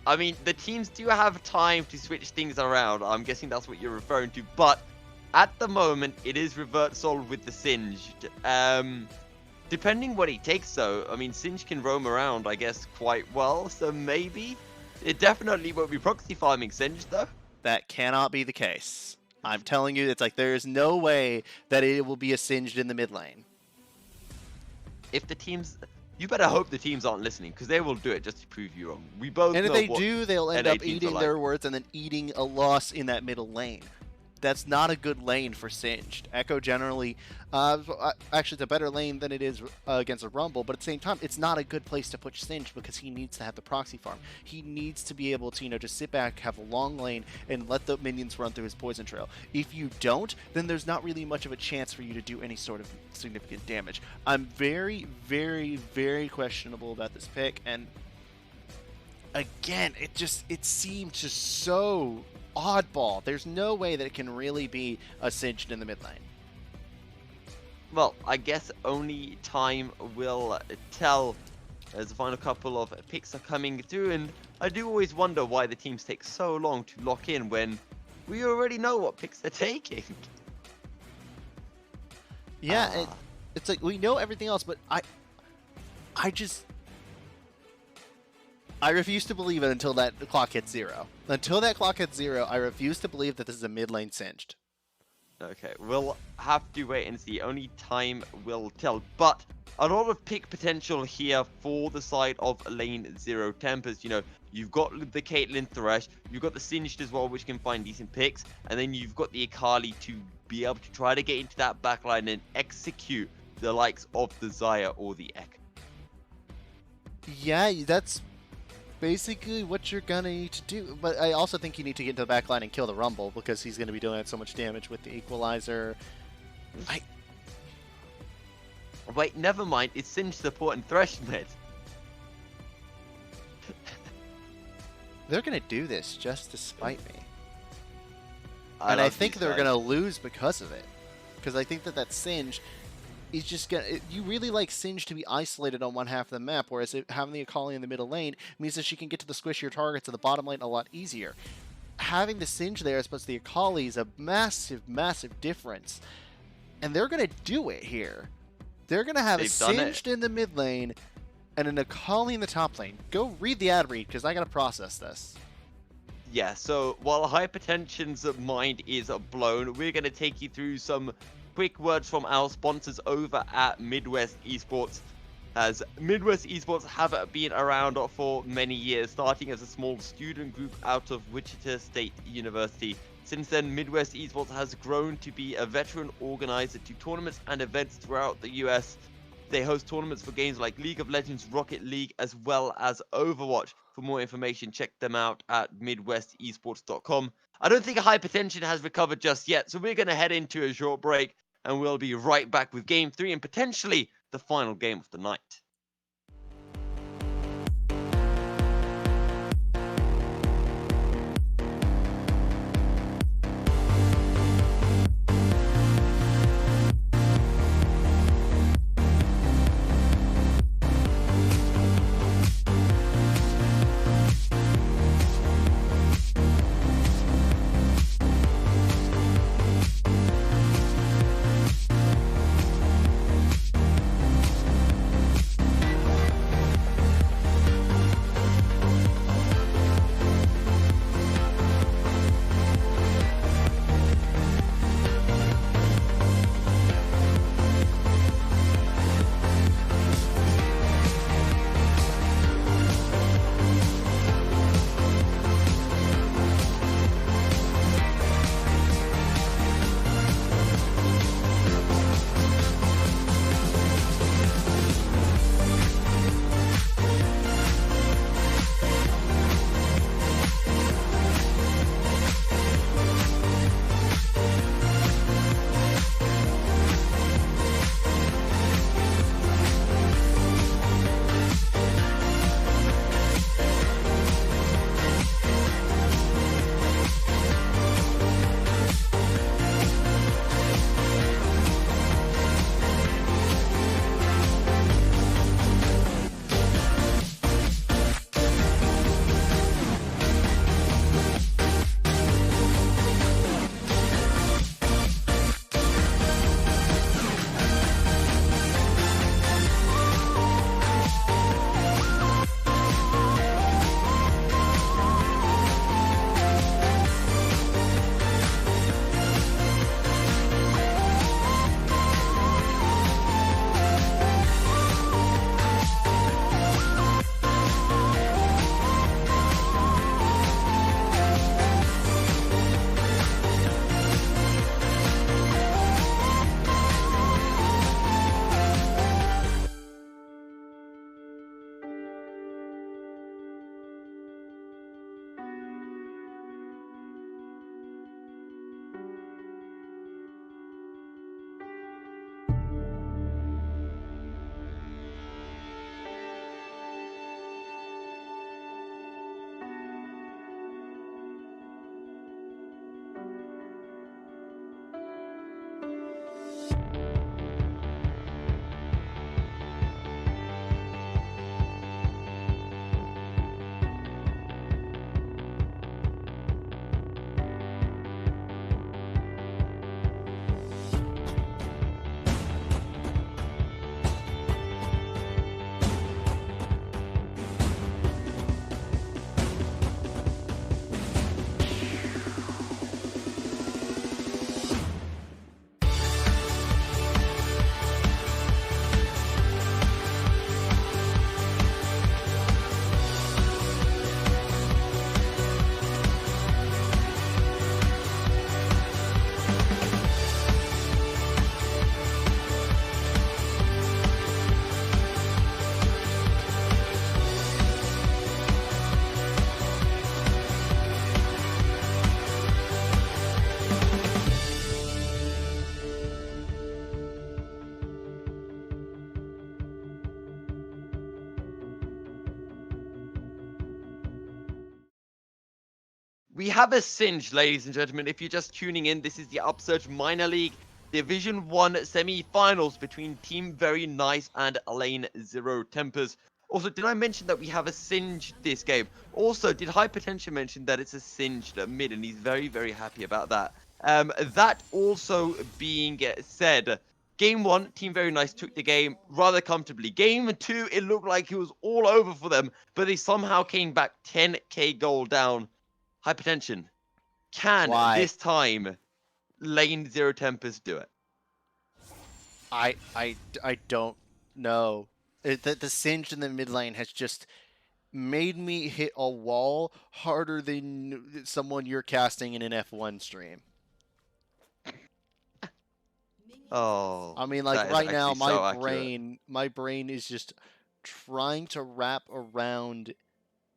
I mean, the teams do have time to switch things around. I'm guessing that's what you're referring to. But at the moment, it is Revert Soul with the Singed. Depending what he takes, though, I mean, Singed can roam around, I guess, quite well. So maybe it definitely won't be proxy farming Singed, though. That cannot be the case. I'm telling you, it's like there's no way that it will be a Singed in the mid lane. If the teams... You better hope the teams aren't listening, because they will do it just to prove you wrong. We both And if know they what do, they'll end NA up teams are eating like. their words and then eating a loss in that middle lane. That's not a good lane for Singed. Echo generally, actually, it's a better lane than it is against a Rumble, but at the same time, it's not a good place to put Singed because he needs to have the proxy farm. He needs to be able to, just sit back, have a long lane, and let the minions run through his poison trail. If you don't, then there's not really much of a chance for you to do any sort of significant damage. I'm very, very, very questionable about this pick, and again, it seemed just so oddball. There's no way that it can really be a Singed in the mid lane. Well, I guess only time will tell as the final couple of picks are coming through, and I do always wonder why the teams take so long to lock in when we already know what picks they're taking. Yeah, it's like we know everything else, but I refuse to believe it until that clock hits 0. Until that clock hits 0, I refuse to believe that this is a mid lane Singed. Okay, we'll have to wait and see. Only time will tell. But a lot of pick potential here for the side of lane 0 Tempest. You've got the Caitlyn Thresh, you've got the Singed as well, which can find decent picks, and then you've got the Akali to be able to try to get into that backline and execute the likes of the Xayah or the Ek. Yeah, that's basically what you're gonna need to do. But I also think you need to get into the backline and kill the Rumble because he's gonna be doing so much damage with the Equalizer. Wait, never mind. It's Singed support and Thresh mid. They're gonna do this just to spite me. I And I love think these they're guys. gonna lose because of it. Because I think that Singed is just gonna. You really like Singed to be isolated on one half of the map, whereas having the Akali in the middle lane means that she can get to the squishier targets of the bottom lane a lot easier. Having the Singed there as opposed to the Akali is a massive, massive difference. And they're gonna do it here. They're gonna have a They've done it. Singed in the mid lane and an Akali in the top lane. Go read the ad read, because I gotta process this. Yeah, so while Hypertension's mind is blown, we're going to take you through some quick words from our sponsors over at Midwest Esports. As Midwest Esports have been around for many years, starting as a small student group out of Wichita State University. Since then, Midwest Esports has grown to be a veteran organizer to tournaments and events throughout the US. They host tournaments for games like League of Legends, Rocket League, as well as Overwatch. For more information, check them out at midwestesports.com. I don't think Hypertension has recovered just yet, so we're going to head into a short break, and we'll be right back with Game 3 and potentially the final game of the night. We have a Singe, ladies and gentlemen. If you're just tuning in, this is the Upsurge Minor League Division 1 semi-finals between Team Very Nice and Lane Zero Tempest. Also, did I mention that we have a Singe this game? Also, did Hypertension mention that it's a Singed mid, and he's very, very happy about that. That also being said, Game 1, Team Very Nice took the game rather comfortably. Game 2, it looked like it was all over for them, but they somehow came back 10k goal down. Hypertension. Can Why? this time Lane Zero Tempest do it? I don't know. The Singe in the mid lane has just made me hit a wall harder than someone you're casting in an F1 stream. Oh, I mean, like that is right now, actually so accurate. my brain is just trying to wrap around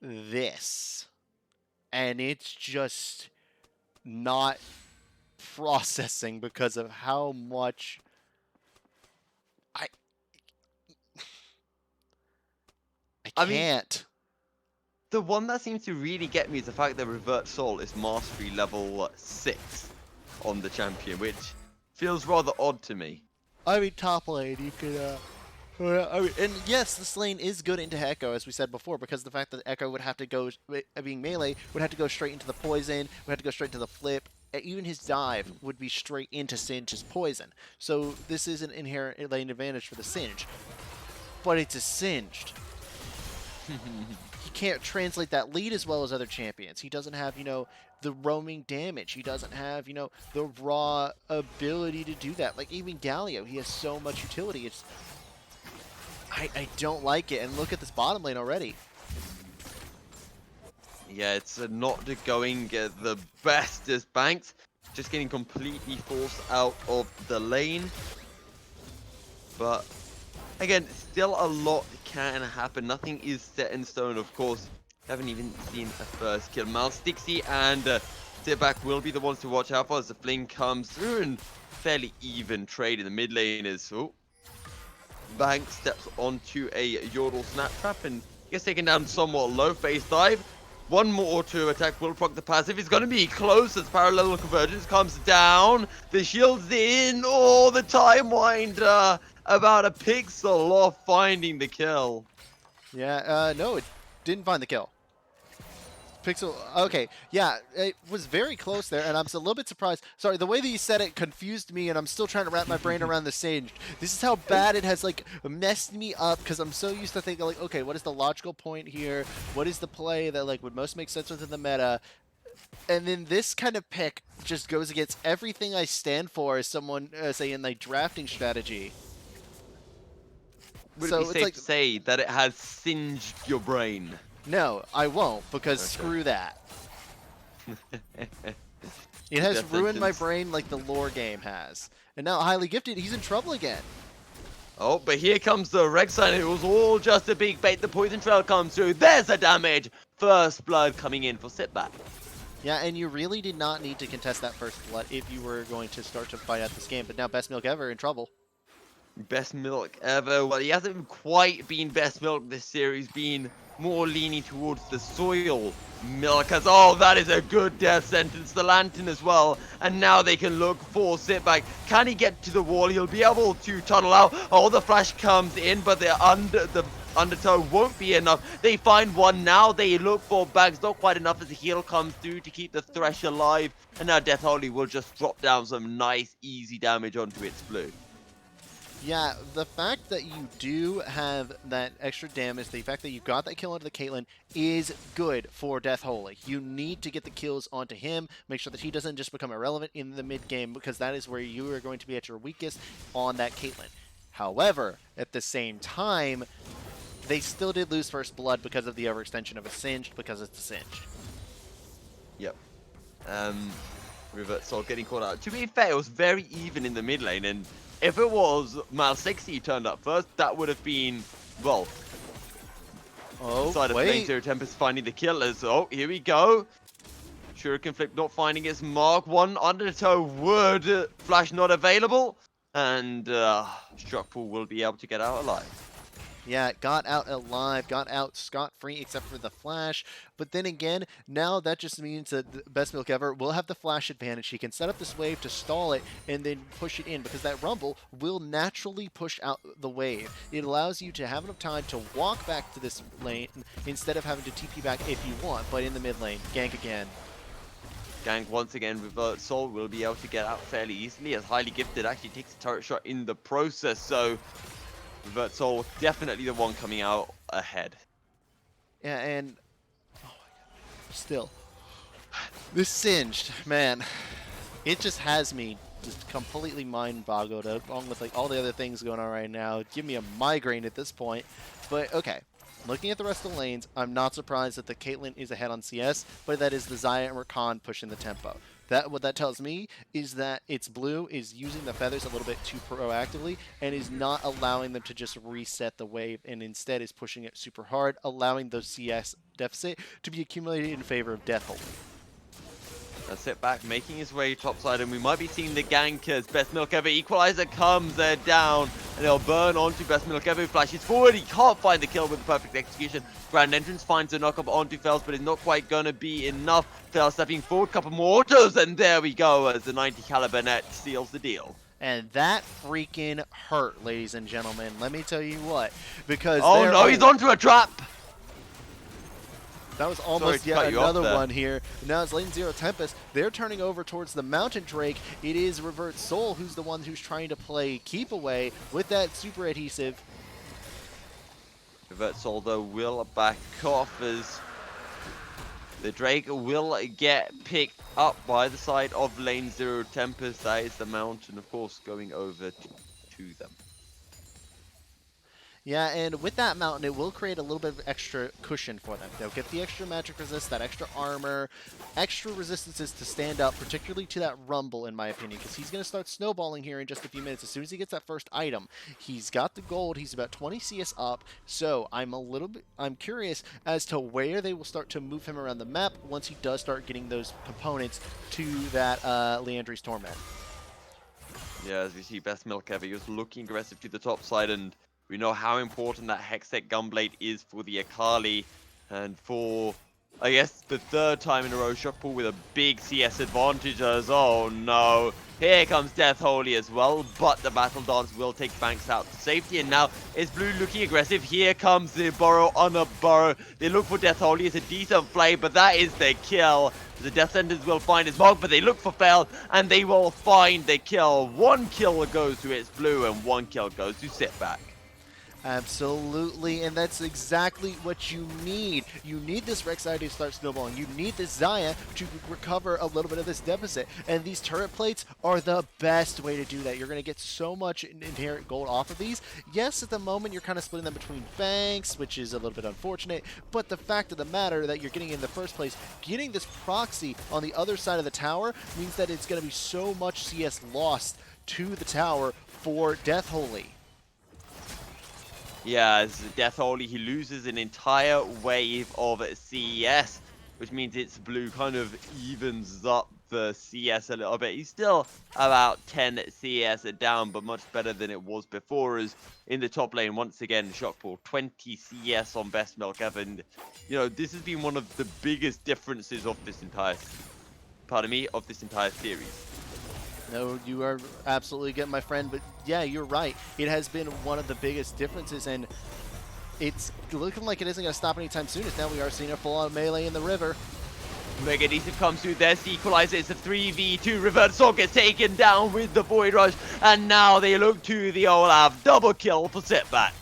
this, and it's just not processing because of how much I I mean, can't. the one that seems to really get me is the fact that Revert Soul is Mastery level 6 on the champion, which feels rather odd to me. I mean, top lane, you could, I mean, and yes, this lane is good into Echo, as we said before, because the fact that Echo would have to go, being melee, would have to go straight into the poison, would have to go straight into the flip. Even his dive would be straight into Singe's poison. So this is an inherent lane advantage for the Singe. But it's a Singed. He can't translate that lead as well as other champions. He doesn't have, the roaming damage. He doesn't have, the raw ability to do that. Like, even Galio, he has so much utility. I don't like it. And look at this bottom lane already. Yeah, it's not going the best as Banks. Just getting completely forced out of the lane. But again, still a lot can happen. Nothing is set in stone, of course. Haven't even seen a first kill. Mouse, Dixie, and Sitback will be the ones to watch out for as the fling comes through, and fairly even trade in the mid lane is. Oh, Bank steps onto a Yordle snap trap and gets taken down somewhat low. Face dive. One more to attack will proc the passive. It's going to be close as parallel convergence comes down. The shield's in. Oh, the time winder. About a pixel off finding the kill. Yeah, no, it didn't find the kill. Pixel, okay, yeah, it was very close there, and I'm a little bit surprised. Sorry, the way that you said it confused me, and I'm still trying to wrap my brain around the Sage. This is how bad it has, like, messed me up, because I'm so used to thinking, like, okay, what is the logical point here? What is the play that, like, would most make sense within the meta? And then this kind of pick just goes against everything I stand for as someone, say, in, like, drafting strategy. Would So it be it's safe like, to say that it has singed your brain? no, I won't, because screw that. It has ruined my brain like the lore game has. And now Highly Gifted, he's in trouble again. Oh, but here comes the Rek'Sai. It was all just a big bait. The poison trail comes through. There's the damage. First blood coming in for Sitback. Yeah, and you really did not need to contest that first blood if you were going to start to fight out this game. But now Best Milk Ever in trouble. Best milk ever. Well, he hasn't quite been best milk this series, been more leaning towards the soil milk. As oh, that is a good death sentence. The lantern as well, and now they can look for Sitback. Can he get to the wall? He'll be able to tunnel out. Oh, the flash comes in, but the undertow won't be enough. They find one now. They look for bags. Not quite enough as the heal comes through to keep the Thresh alive, and now Death Holy will just drop down some nice, easy damage onto its blue. Yeah, the fact that you do have that extra damage, the fact that you got that kill onto the Caitlyn is good for Death Holy. You need to get the kills onto him, make sure that he doesn't just become irrelevant in the mid game, because that is where you are going to be at your weakest on that Caitlyn. However, at the same time, they still did lose first blood because of the overextension of a Singed, because it's a Singed. Yep. Revert Soul getting caught out. To be fair, it was very even in the mid lane, and if it was Mal 60 turned up first, that would have been, well, side of Lane Zero Tempest finding the killers. Oh, here we go. Shuriken Flip not finding its mark. One undertow would. Flash not available. And Struckpool will be able to get out alive. Yeah, got out alive, got out scot-free except for the flash. But then again, now that just means that the best milk ever will have the flash advantage. He can set up this wave to stall it and then push it in because that rumble will naturally push out the wave. It allows you to have enough time to walk back to this lane instead of having to TP back if you want. But in the mid lane, gank again. Gank once again. Revert Soul will be able to get out fairly easily as Highly Gifted actually takes a turret shot in the process. So Revert Soul definitely the one coming out ahead. Yeah, and oh my God. Still, this Singed, man, it just has me just completely mind-boggled, along with like all the other things going on right now. Give me a migraine at this point. But okay, looking at the rest of the lanes, I'm not surprised that the Caitlyn is ahead on CS, but that is the Xayah and Rakan pushing the tempo. What that tells me is that its blue is using the feathers a little bit too proactively and is not allowing them to just reset the wave, and instead is pushing it super hard, allowing the CS deficit to be accumulated in favor of Deathhold. A sit back, making his way topside, and we might be seeing the gank as Best Milk Ever. Equalizer comes, they're down, and they'll burn onto Best Milk Ever. Flashes forward, he can't find the kill with the perfect execution. Grand Entrance finds a knock-up onto Fels, but it's not quite gonna be enough. Fels stepping forward, couple more autos, and there we go as the 90 caliber net seals the deal. And that freaking hurt, ladies and gentlemen. Let me tell you what, because oh no, he's onto a trap. That was almost yet another one here. Now it's lane 0 Tempest. They're turning over towards the Mountain Drake. It is Revert Soul who's the one who's trying to play keep away with that super adhesive. Revert Soul though will back off as the Drake will get picked up by the side of lane 0 Tempest. That is the Mountain, of course, going over to them. Yeah, and with that Mountain, it will create a little bit of extra cushion for them. They'll get the extra magic resist, that extra armor, extra resistances to stand up, particularly to that Rumble, in my opinion, because he's going to start snowballing here in just a few minutes. As soon as he gets that first item, he's got the gold, he's about 20 CS up, so I'm curious as to where they will start to move him around the map once he does start getting those components to that Leandri's Torment. Yeah, as we see Best Milk Ever, he was looking aggressive to the top side, and we know how important that Hextech Gunblade is for the Akali, and for, I guess, the third time in a row, Shockpool with a big CS advantage as, oh no, here comes Death Holy as well, but the Battle Dance will take Banks out to safety, and now is Blue looking aggressive. Here comes the Burrow on a Burrow. They look for Death Holy, it's a decent play, but that is the kill. The Death Sentence will find his mark, but they look for Fail, and they will find the kill. One kill goes to its Blue, and one kill goes to Sitback. Absolutely, and that's exactly what you need. You need this Rek'Sai to start snowballing. You need this Xayah to recover a little bit of this deficit, and these turret plates are the best way to do that. You're going to get so much inherent gold off of these. Yes, at the moment, you're kind of splitting them between banks, which is a little bit unfortunate, but the fact of the matter that you're getting in the first place, getting this proxy on the other side of the tower means that it's going to be so much CS lost to the tower for Death Holy. Yeah, as Death Holy, he loses an entire wave of CS, which means its Blue kind of evens up the CS a little bit. He's still about 10 CS down, but much better than it was before. As in the top lane, once again, Shockpool, 20 CS on Best Milk Ever. And, you know, this has been one of the biggest differences of this entire, of this entire series. No, you are absolutely getting my friend, but yeah, you're right. It has been one of the biggest differences, and it's looking like it isn't going to stop anytime soon, as now we are seeing a full-on melee in the river. Mega Decent comes through, there's the equalizer, it's a 3v2, Revert Soul gets taken down with the Void Rush, and now they look to the Olaf, double kill for Setback.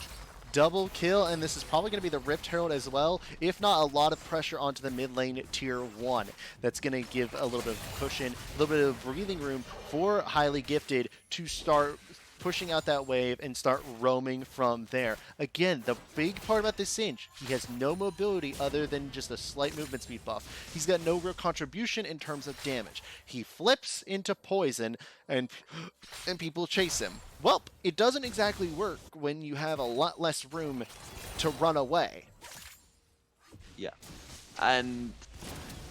Double kill, and this is probably going to be the Rift Herald as well, if not a lot of pressure onto the mid lane tier 1. That's going to give a little bit of cushion, a little bit of breathing room for Highly Gifted to start pushing out that wave and start roaming from there. Again, the big part about this Singed, he has no mobility other than just a slight movement speed buff. He's got no real contribution in terms of damage. He flips into poison and people chase him. Well, it doesn't exactly work when you have a lot less room to run away. Yeah, and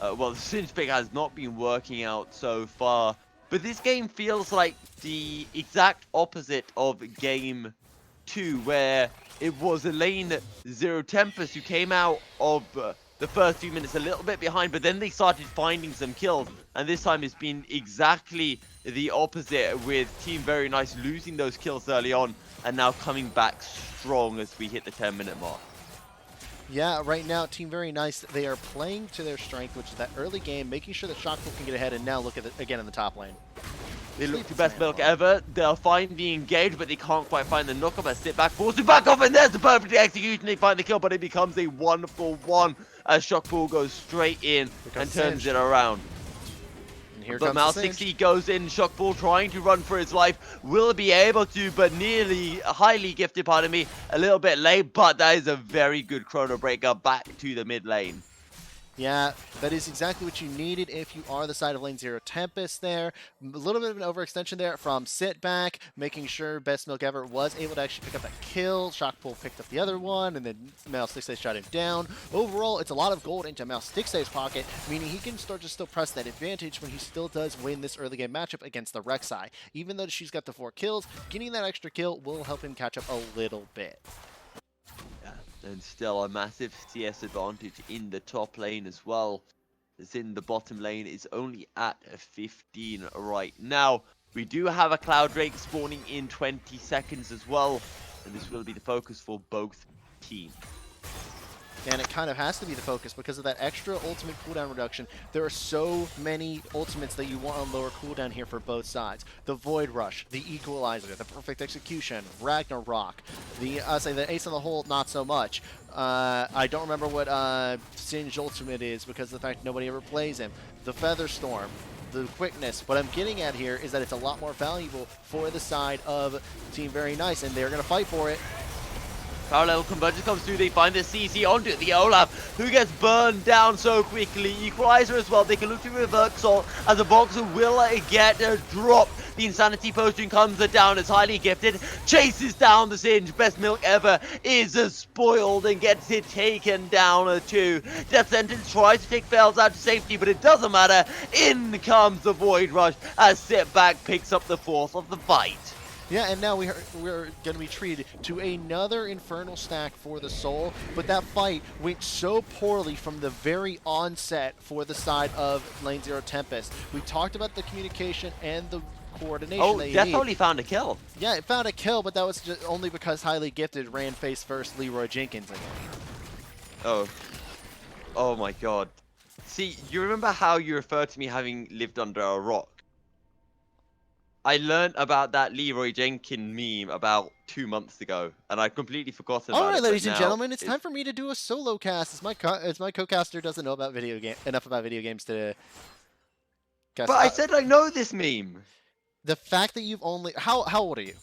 well, the Singed pick has not been working out so far. But this game feels like the exact opposite of game 2, where it was a lane Zero Tempest who came out of the first few minutes a little bit behind, but then they started finding some kills. And this time it's been exactly the opposite, with Team Very Nice losing those kills early on and now coming back strong as we hit the 10-minute mark. Yeah, right now, Team Very Nice, they are playing to their strength, which is that early game, making sure that Shockpool can get ahead, and now look at it again in the top lane. They look to best milk ever. They'll find the engage, but they can't quite find the knock-up. A sit back, force to back off, and there's the perfect execution. They find the kill, but it becomes a 1-for-1 as Shockpool goes straight in and turns it around. But Mal60 goes in, Shockball trying to run for his life, will be able to, but nearly, highly gifted, pardon me, a little bit late, but that is a very good chrono breaker back to the mid lane. Yeah, that is exactly what you needed if you are the side of lane 0. Tempest there, a little bit of an overextension there from sit back, making sure Best Milk Ever was able to actually pick up that kill. Shockpool picked up the other one, and then Mal60 shot him down. Overall, it's a lot of gold into Mal60's pocket, meaning he can start to still press that advantage when he still does win this early game matchup against the Rek'Sai. Even though she's got the 4 kills, getting that extra kill will help him catch up a little bit. And still a massive CS advantage in the top lane as well, as in the bottom lane is only at 15 right now. We do have a Cloud Drake spawning in 20 seconds as well, and this will be the focus for both teams. And it kind of has to be the focus because of that extra ultimate cooldown reduction. There are so many ultimates that you want on lower cooldown here for both sides. The Void Rush, the Equalizer, the Perfect Execution, Ragnarok, the Ace on the Hole, not so much. I don't remember what Singe ultimate is because of the fact nobody ever plays him. The Featherstorm, the quickness. What I'm getting at here is that it's a lot more valuable for the side of Team Very Nice, and they're going to fight for it. Parallel convergence comes through, they find the CC onto the Olaf, who gets burned down so quickly. Equalizer as well, they can look to revert Salt, as the Boxer will get dropped. The Insanity Potion comes down as highly gifted, chases down the Singe. Best Milk Ever is spoiled and gets it taken down too. Death Sentence tries to take Fails out to safety, but it doesn't matter. In comes the Void Rush as Setback picks up the 4th of the fight. Yeah, and now we're going to be treated to another Infernal stack for the Soul, but that fight went so poorly from the very onset for the side of lane 0 Tempest. We talked about the communication and the coordination. Oh, Death only found a kill. Yeah, it found a kill, but that was just only because Highly Gifted ran face first Leroy Jenkins again. Oh my god. See, you remember how you referred to me having lived under a rock? I learned about that Leroy Jenkins meme about 2 months ago, and I'd completely forgotten about it. All right, ladies and gentlemen, it's time for me to do a solo cast, as my co-caster doesn't know about enough about video games to cast. But I said I know this meme. The fact that you've only... How old are you?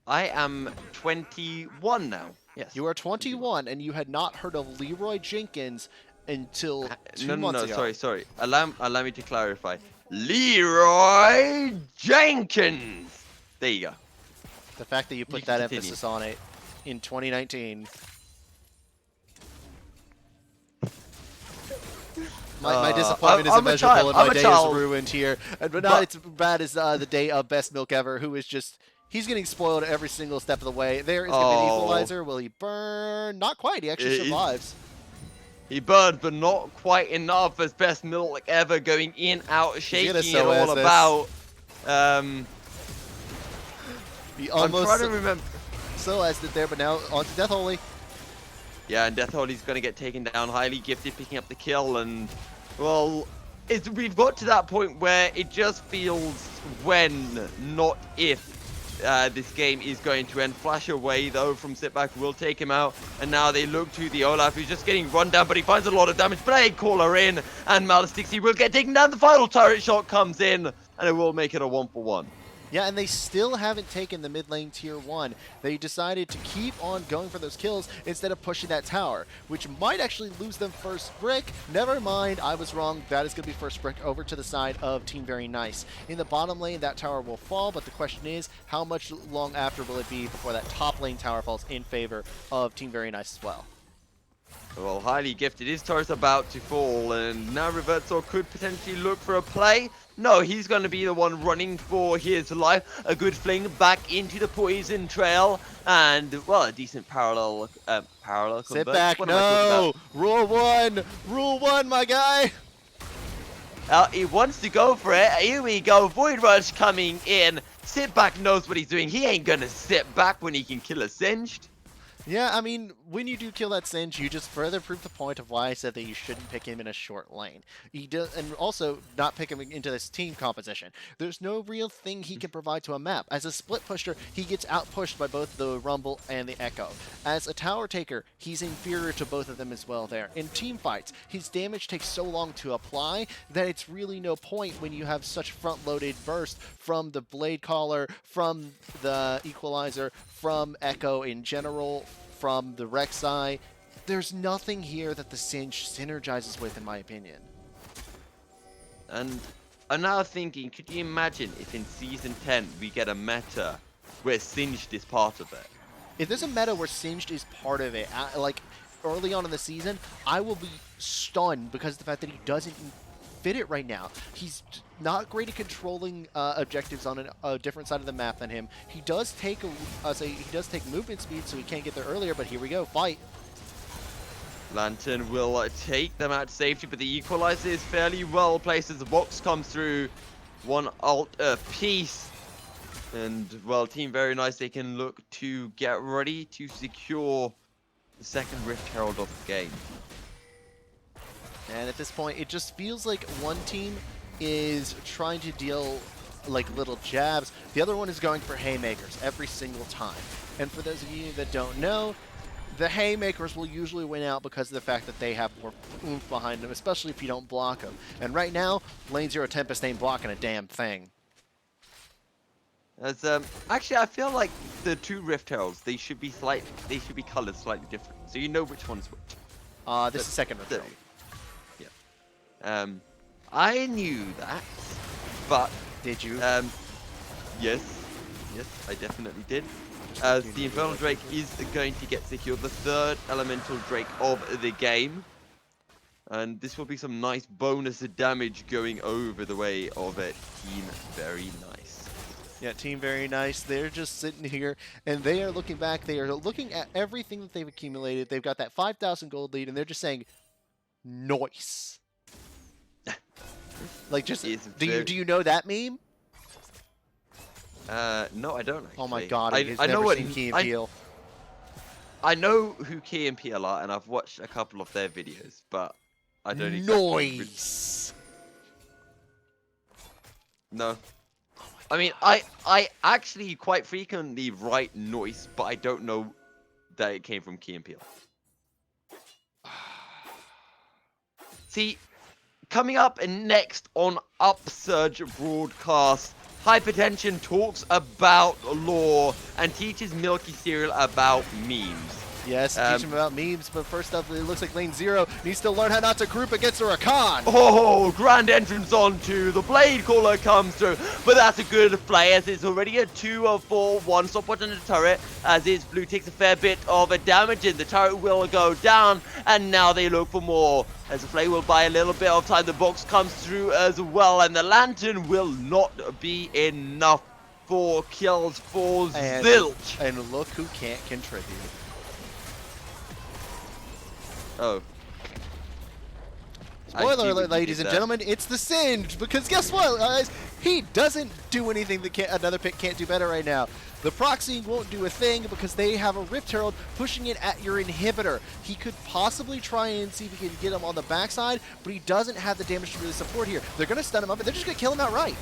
I am 21 now. Yes. You are 21, and you had not heard of Leroy Jenkins until 2 months ago. Sorry. Allow me to clarify. Leroy Jenkins. There you go. The fact that you put that emphasis on it in 2019. My disappointment is immeasurable, and my day is ruined here. But not as bad as the day of Best Milk Ever, who is just... He's getting spoiled every single step of the way. There is the mid-equalizer. Will he burn? Not quite. He actually survives. He burned, but not quite enough as Best Milk Ever going in, out, shaking it all about. He almost I'm trying to remember. Soazed it there, but now on to Death Holy. Yeah, and Death Holy's going to get taken down. Highly Gifted picking up the kill, and, well, we've got to that point where it just feels when, not if. This game is going to end. Flash away though from Sitback will take him out, and now they look to the Olaf, who's just getting run down, but he finds a lot of damage. Blade Caller in, and Mal60 will get taken down. The final turret shot comes in, and it will make it a 1-for-1. Yeah, and they still haven't taken the mid lane tier 1. They decided to keep on going for those kills instead of pushing that tower, which might actually lose them first brick. Never mind, I was wrong. That is going to be first brick over to the side of Team Very Nice. In the bottom lane, that tower will fall, but the question is, how much long after will it be before that top lane tower falls in favor of Team Very Nice as well? Well, Highly Gifted, his turret's about to fall, and now Reverso could potentially look for a play. No, he's going to be the one running for his life. A good fling back into the poison trail. And, well, a decent parallel Sit convert. back. What am I talking No. about? Rule one. Rule one, my guy. He wants to go for it. Here we go. Void Rush coming in. Sit back knows what he's doing. He ain't going to sit back when he can kill a Singed. Yeah, I mean, when you do kill that Singe, you just further prove the point of why I said that you shouldn't pick him in a short lane. And also not pick him into this team composition. There's no real thing he can provide to a map. As a split pusher, he gets outpushed by both the Rumble and the Echo. As a tower taker, he's inferior to both of them as well there. In team fights, his damage takes so long to apply that it's really no point when you have such front-loaded burst from the Blade Caller, from the Equalizer, from Echo in general, from the Rek'Sai. There's nothing here that the Singe synergizes with, in my opinion. And I'm now thinking, could you imagine if in Season 10 we get a meta where Singed is part of it? If there's a meta where Singed is part of it, like early on in the season, I will be stunned because of the fact that he doesn't fit it right now. He's not great at controlling objectives on a different side of the map than him. He does take movement speed, so he can't get there earlier. But here we go, fight. Lantern will take them out to safety, but the Equalizer is fairly well placed as the box comes through. One ult piece. And, well, Team Very Nice, they can look to get ready to secure the second Rift Herald of the game. And at this point, it just feels like one team is trying to deal like little jabs. The other one is going for haymakers every single time. And for those of you that don't know, the haymakers will usually win out because of the fact that they have more oomph behind them, especially if you don't block them. And right now, Lane 0 Tempest ain't blocking a damn thing. As actually, I feel like the two Rift Heralds, they should be colored slightly different, so you know which one's which. This is second Rift Herald. Yeah. I knew that, but did you? Yes, I definitely did. As the Infernal Drake is going to get secured, the third Elemental Drake of the game. And this will be some nice bonus damage going over the way of it. Team Very Nice. Yeah, Team Very Nice. They're just sitting here, and they are looking back. They are looking at everything that they've accumulated. They've got that 5,000 gold lead, and they're just saying, "Noise." Like, just do you know that meme? No, I don't. Actually. Oh my god, I never know what seen Key and Peele. I know who Key and Peele are, and I've watched a couple of their videos, but I don't exactly. Noise. No. I mean, I actually quite frequently write noise, but I don't know that it came from Key and Peele. See, coming up next on Upsurge broadcast, Hypertension talks about lore and teaches Milky Cereal about memes. Yes, teach him about memes, but first up, it looks like Lane 0 needs to learn how not to group against a Rakan. Oh, grand entrance onto the Blade Caller comes through, but that's a good play as it's already a 2-4 one-stop watch on the turret as his blue takes a fair bit of damage and the turret will go down, and now they look for more. As the play will buy a little bit of time, the box comes through as well, and the Lantern will not be enough for kills for Zilch. And look who can't contribute. Oh. Spoiler alert, ladies and gentlemen, it's the Singe, because guess what, guys? He doesn't do anything that another pick can't do better right now. The proxy won't do a thing because they have a Rift Herald pushing it at your inhibitor. He could possibly try and see if he can get him on the backside, but he doesn't have the damage to really support here. They're going to stun him up, and they're just going to kill him outright.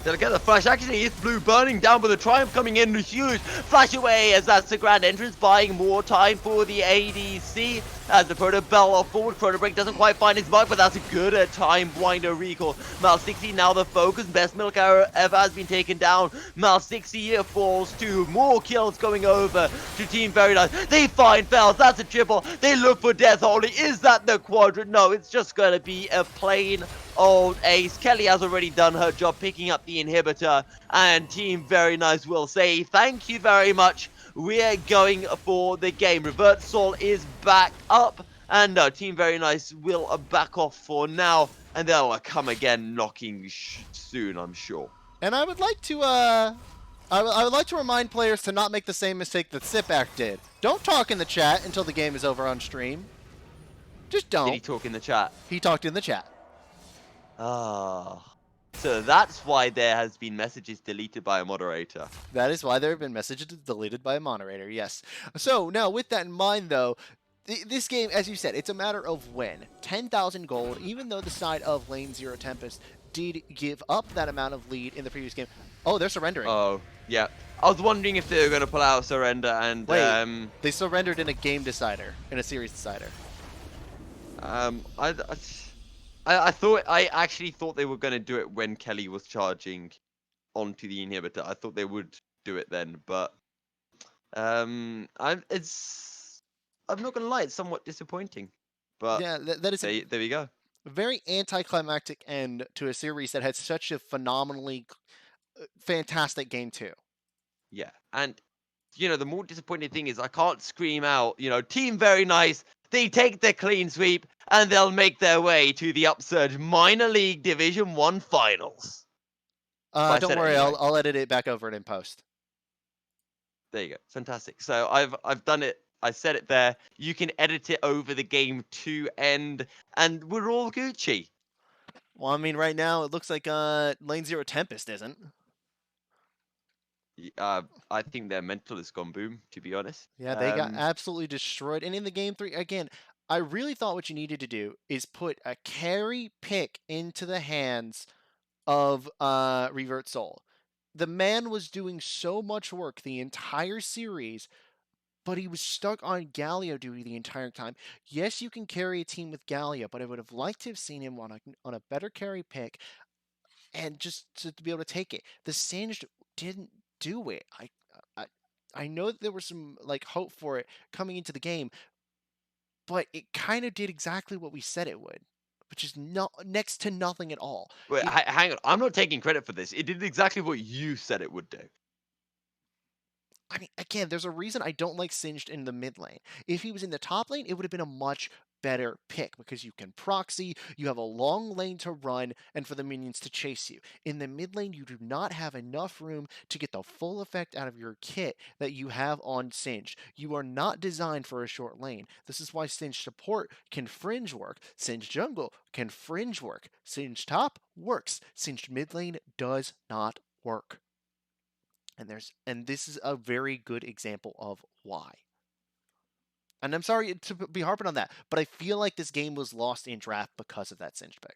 They'll get the flash. Actually, it's blue burning down, but the Triumph coming in huge. Flash away as that's the grand entrance, buying more time for the ADC. As the Proto Bell forward, Proto Break doesn't quite find his mark, but that's a good time winder recall. Mal 60 now the focus. Best milk arrow ever has been taken down. Mal 60 falls to more kills going over to Team Very Nice. They find Fells. That's a triple. They look for Death Holy. Is that the quadrant? No, it's just going to be a plain old ace. Kelly has already done her job picking up the inhibitor, and Team Very Nice will say thank you very much. We're going for the game. Revert Soul is back up, and Team Very Nice will back off for now. and they'll come again knocking soon, I'm sure. And I would like to I would like to remind players to not make the same mistake that Sitback did. Don't talk in the chat until the game is over on stream. Just Did don't. he talk in the chat? He talked in the chat. Ah. So that's why there has been messages deleted by a moderator. That is why there have been messages deleted by a moderator, yes. So, now, with that in mind, though, this game, as you said, it's a matter of when. 10,000 gold, even though the side of Lane Zero Tempest did give up that amount of lead in the previous game. Oh, they're surrendering. Oh, yeah. I was wondering if they were going to pull out surrender and Wait, they surrendered in a game decider, in a series decider. I actually thought they were going to do it when Kelly was charging onto the inhibitor. I thought they would do it then, but I'm not gonna lie, it's somewhat disappointing. But Yeah, that is there we go. a very anticlimactic end to a series that had such a phenomenally fantastic game too. Yeah, and the more disappointing thing is I can't scream out, team very nice. They take the clean sweep and they'll make their way to the Upsurge Minor League Division 1 Finals. Don't worry, anyway. I'll edit it back over it in post. There you go. Fantastic. So I've done it. I said it there. You can edit it over the game to end, and we're all Gucci. Well, I mean, right now it looks like Lane Zero Tempest isn't. I think their mental has gone boom, to be honest. Yeah, they got absolutely destroyed. And in the game 3, again, I really thought what you needed to do is put a carry pick into the hands of Revert Soul. The man was doing so much work the entire series, but he was stuck on Galio duty the entire time. Yes, you can carry a team with Galio, but I would have liked to have seen him on a better carry pick and just to be able to take it. The Singed didn't do it. I I know that there was some like hope for it coming into the game, but it kind of did exactly what we said it would, which is not next to nothing at all. Wait, hang on. I'm not taking credit for this. It did exactly what you said it would do. I mean, again, there's a reason I don't like Singed in the mid lane. If he was in the top lane, it would have been a much better pick because you can proxy, you have a long lane to run, and for the minions to chase you. In the mid lane, you do not have enough room to get the full effect out of your kit that you have on Singed. You are not designed for a short lane. This is why Singed support can fringe work. Singed jungle can fringe work. Singed top works. Singed mid lane does not work. And this is a very good example of why. And I'm sorry to be harping on that, but I feel like this game was lost in draft because of that Singed pick.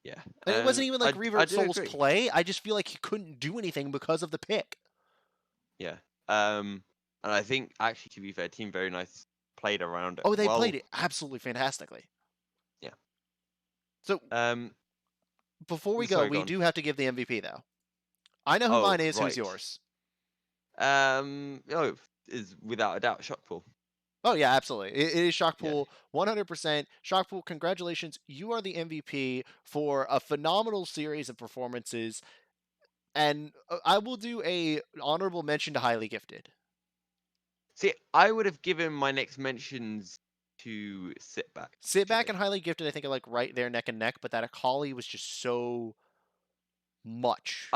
Yeah. And it wasn't even like Revert Soul's agree. play. I just feel like he couldn't do anything because of the pick. Yeah. And I think actually, to be fair, Team Very Nice played around it. Oh, they played it absolutely fantastically. Yeah. So before we go, we do have to give the MVP though. I know who mine is. Right. Who's yours? Is without a doubt Shockpool. Oh yeah, absolutely. It is Shockpool, 100%. Shockpool, congratulations! You are the MVP for a phenomenal series of performances, and I will do a honorable mention to Highly Gifted. See, I would have given my next mentions to Sitback. Sitback and Highly Gifted, I think, are like right there, neck and neck. But that Akali was just so much.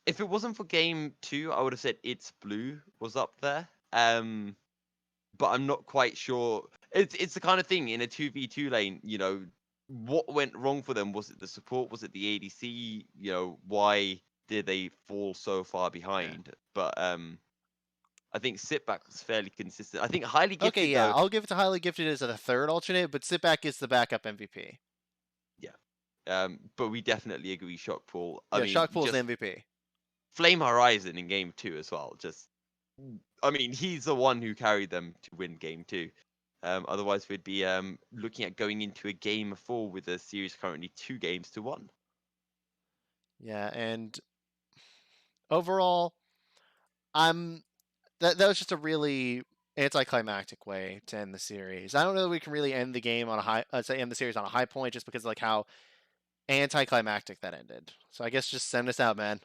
If it wasn't for game 2, I would have said It's Blue was up there. But I'm not quite sure. It's the kind of thing in a 2v2 lane, what went wrong for them? Was it the support? Was it the ADC? Why did they fall so far behind? Yeah. But I think Sitback was fairly consistent. I think Highly Gifted. Okay, yeah, I'll give it to Highly Gifted as the third alternate, but Sitback is the backup MVP. Yeah. But we definitely agree, Shockpool. Yeah, Shockpool's the MVP. Flame Horizon in game 2 as well. He's the one who carried them to win game 2. Otherwise, we'd be looking at going into a game 4 with a series currently 2-1. Yeah, and overall, that was just a really anticlimactic way to end the series. I don't know that we can really end the game on a high, end the series on a high point, just because of like how anticlimactic that ended. So I guess just send us out, man.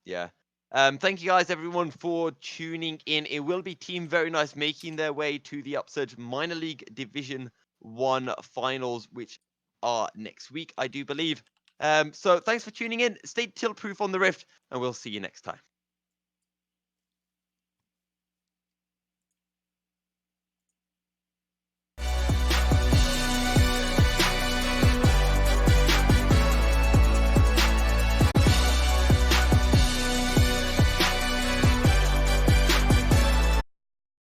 Yeah. Thank you guys, everyone, for tuning in. It will be Team Very Nice making their way to the Upsurge Minor League Division 1 finals, which are next week, I do believe. So thanks for tuning in. Stay tilt-proof on the Rift, and we'll see you next time.